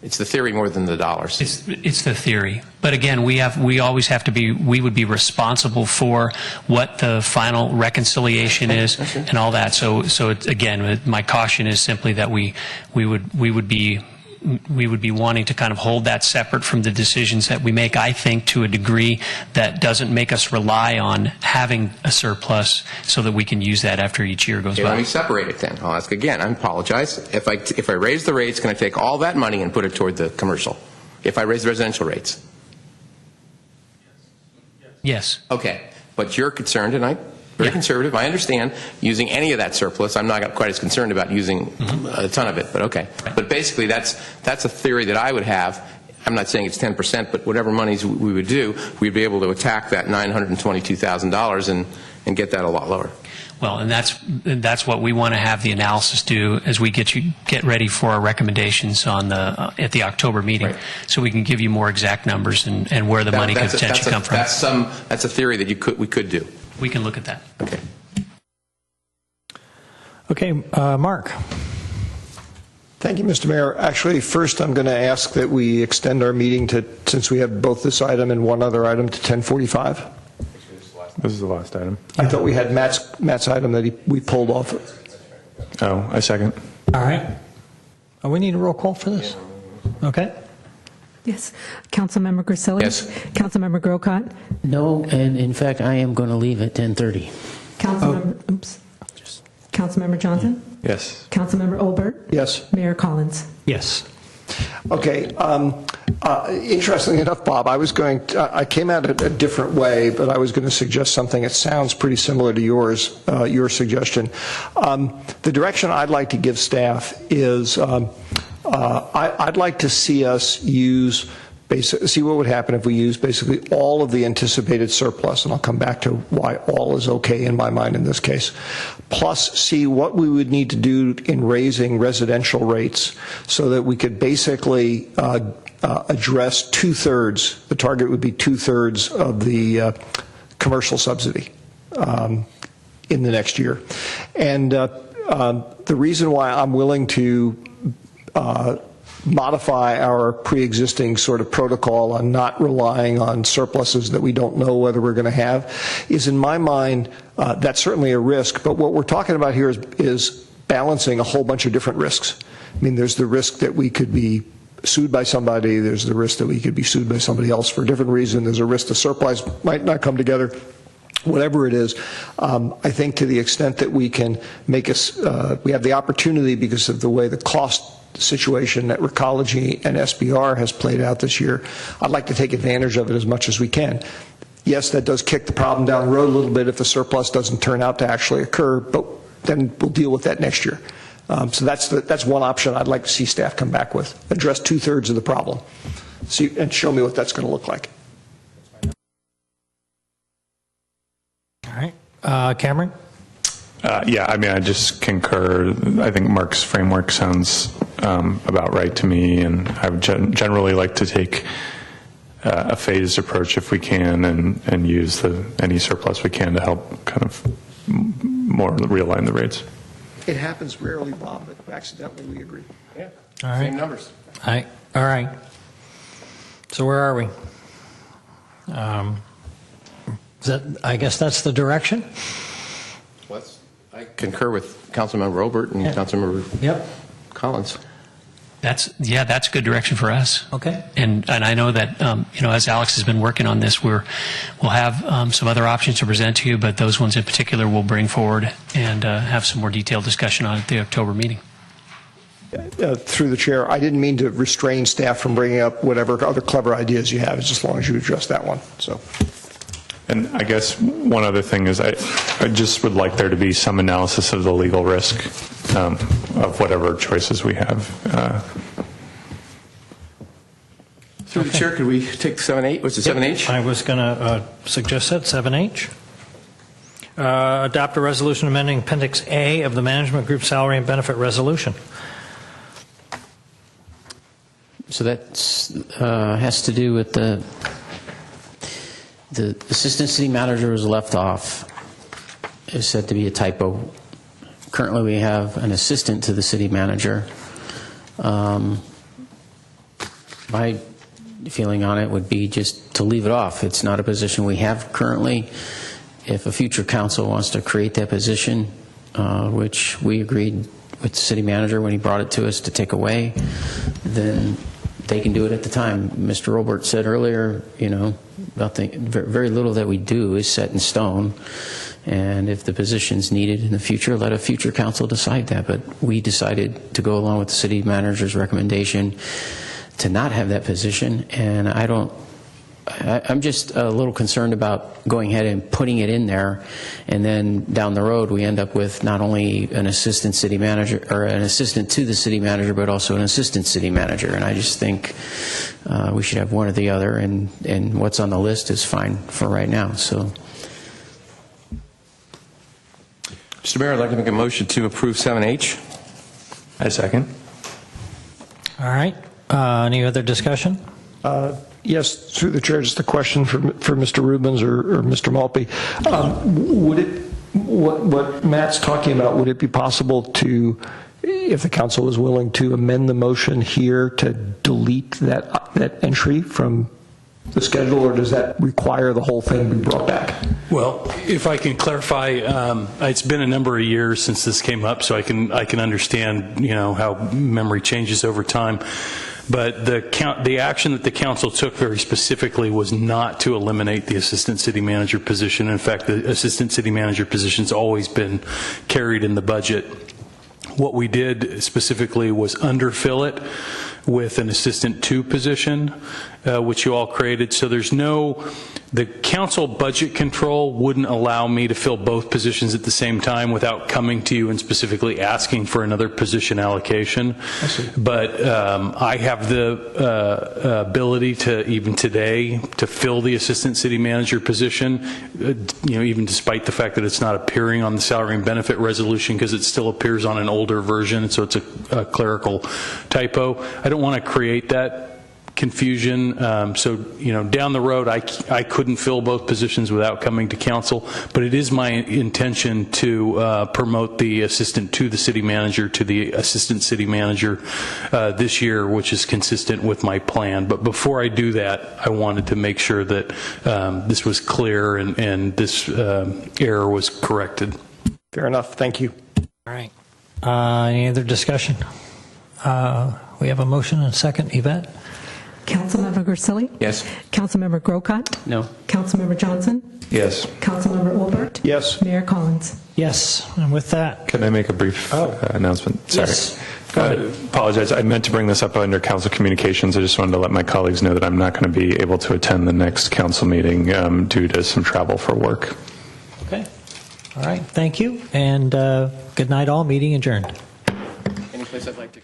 It's the theory more than the dollars. It's the theory. But again, we always have to be, we would be responsible for what the final reconciliation is and all that. So again, my caution is simply that we would be wanting to kind of hold that separate from the decisions that we make, I think, to a degree that doesn't make us rely on having a surplus so that we can use that after each year goes by. Let me separate it then. I'll ask again. I apologize. If I raise the rates, can I take all that money and put it toward the commercial? If I raise the residential rates? Yes. Okay. But you're concerned, and I'm very conservative. I understand using any of that surplus. I'm not quite as concerned about using a ton of it, but okay. But basically, that's a theory that I would have. I'm not saying it's 10%, but whatever monies we would do, we'd be able to attack that $922,000 and get that a lot lower. Well, and that's what we want to have the analysis do as we get ready for our recommendations on at the October meeting, so we can give you more exact numbers and where the money could potentially come from. That's a theory that we could do. We can look at that. Okay. Okay, Mark. Thank you, Mr. Mayor. Actually, first I'm going to ask that we extend our meeting since we have both this item and one other item, to 10:45. This is the last item. I thought we had Matt's item that we pulled off. Oh, I second. All right. Oh, we need a roll call for this? Okay. Yes. Councilmember Grisilli? Yes. Councilmember Grocott? No, and in fact, I am going to leave at 10:30. Councilmember Johnson? Yes. Councilmember Olbert? Yes. Mayor Collins? Yes. Okay. Interestingly enough, Bob, I came at it a different way, but I was going to suggest something that sounds pretty similar to yours, your suggestion. The direction I'd like to give staff is I'd like to see us see what would happen if we use basically all of the anticipated surplus, and I'll come back to why all is okay in my mind in this case, plus see what we would need to do in raising residential rates so that we could basically address two-thirds, the target would be two-thirds of the commercial subsidy in the next year. And the reason why I'm willing to modify our pre-existing sort of protocol on not relying on surpluses that we don't know whether we're going to have is, in my mind, that's certainly a risk. But what we're talking about here is balancing a whole bunch of different risks. I mean, there's the risk that we could be sued by somebody. There's the risk that we could be sued by somebody else for a different reason. There's a risk the surplus might not come together. Whatever it is, I think to the extent that we can make us, we have the opportunity because of the way the cost situation that Recology and SBR has played out this year, I'd like to take advantage of it as much as we can. Yes, that does kick the problem down the road a little bit if the surplus doesn't turn out to actually occur, but then we'll deal with that next year. So that's one option I'd like to see staff come back with. Address two-thirds of the problem. See, and show me what that's going to look like. All right. Cameron? Yeah, I mean, I just concur. I think Mark's framework sounds about right to me, and I would generally like to take a phased approach if we can, and use any surplus we can to help kind of more realign the rates. It happens rarely, Bob, but accidentally we agree. Yeah. All right. Same numbers. All right. So where are we? I guess that's the direction? I concur with Councilmember Obert and Councilmember Collins. That's a good direction for us. Okay. And I know that as Alex has been working on this, we'll have some other options to present to you, but those ones in particular we'll bring forward and have some more detailed discussion on at the October meeting. Through the chair, I didn't mean to restrain staff from bringing up whatever other clever ideas you have, as long as you address that one. So. And I guess one other thing is I just would like there to be some analysis of the legal risk of whatever choices we have. Through the chair, could we take 7H? What's the 7H? I was going to suggest that, 7H. Adopt a resolution amending Appendix A of the Management Group Salary and Benefit Resolution. So that has to do with the assistant city manager was left off. Is said to be a typo. Currently, we have an assistant to the city manager. My feeling on it would be just to leave it off. It's not a position we have currently. If a future council wants to create that position, which we agreed with the city manager when he brought it to us to take away, then they can do it at the time. Mr. Robert said earlier, very little that we do is set in stone. And if the position's needed in the future, let a future council decide that. But we decided to go along with the city manager's recommendation to not have that position. And I'm just a little concerned about going ahead and putting it in there, and then down the road we end up with not only an assistant city manager or an assistant to the city manager, but also an assistant city manager. And I just think we should have one or the other, and what's on the list is fine for right now. So, Mr. Mayor, I'd like to make a motion to approve 7H. I second. All right. Any other discussion? Yes, through the chair, just a question for Mr. Rubens or Mr. Maltby. What Matt's talking about, would it be possible to, if the council is willing to amend the motion here to delete that entry from the schedule, or does that require the whole thing be brought back? Well, if I can clarify, it's been a number of years since this came up, so I can understand how memory changes over time. But the action that the council took very specifically was not to eliminate the assistant city manager position. In fact, the assistant city manager position's always been carried in the budget. What we did specifically was underfill it with an assistant 2 position, which you all created. So the council budget control wouldn't allow me to fill both positions at the same time without coming to you and specifically asking for another position allocation. But I have the ability to, even today, to fill the assistant city manager position, even despite the fact that it's not appearing on the salary and benefit resolution, because it still appears on an older version, so it's a clerical typo. I don't want to create that confusion. So, down the road, I couldn't fill both positions without coming to council, but it is my intention to promote the assistant to the city manager to the assistant city manager this year, which is consistent with my plan. But before I do that, I wanted to make sure that this was clear and this error was corrected. Fair enough. Thank you. All right. Any other discussion? We have a motion and a second. Yvette? Councilmember Grisilli? Yes. Councilmember Grocott? No. Councilmember Johnson? Yes. Councilmember Olbert? Yes. Mayor Collins? Yes. And with that, Can I make a brief announcement? Sorry. Yes. Apologize. I meant to bring this up under council communications. I just wanted to let my colleagues know that I'm not going to be able to attend the next council meeting due to some travel for work. okay. All right. Thank you. And good night all. Meeting adjourned. Any place I'd like to...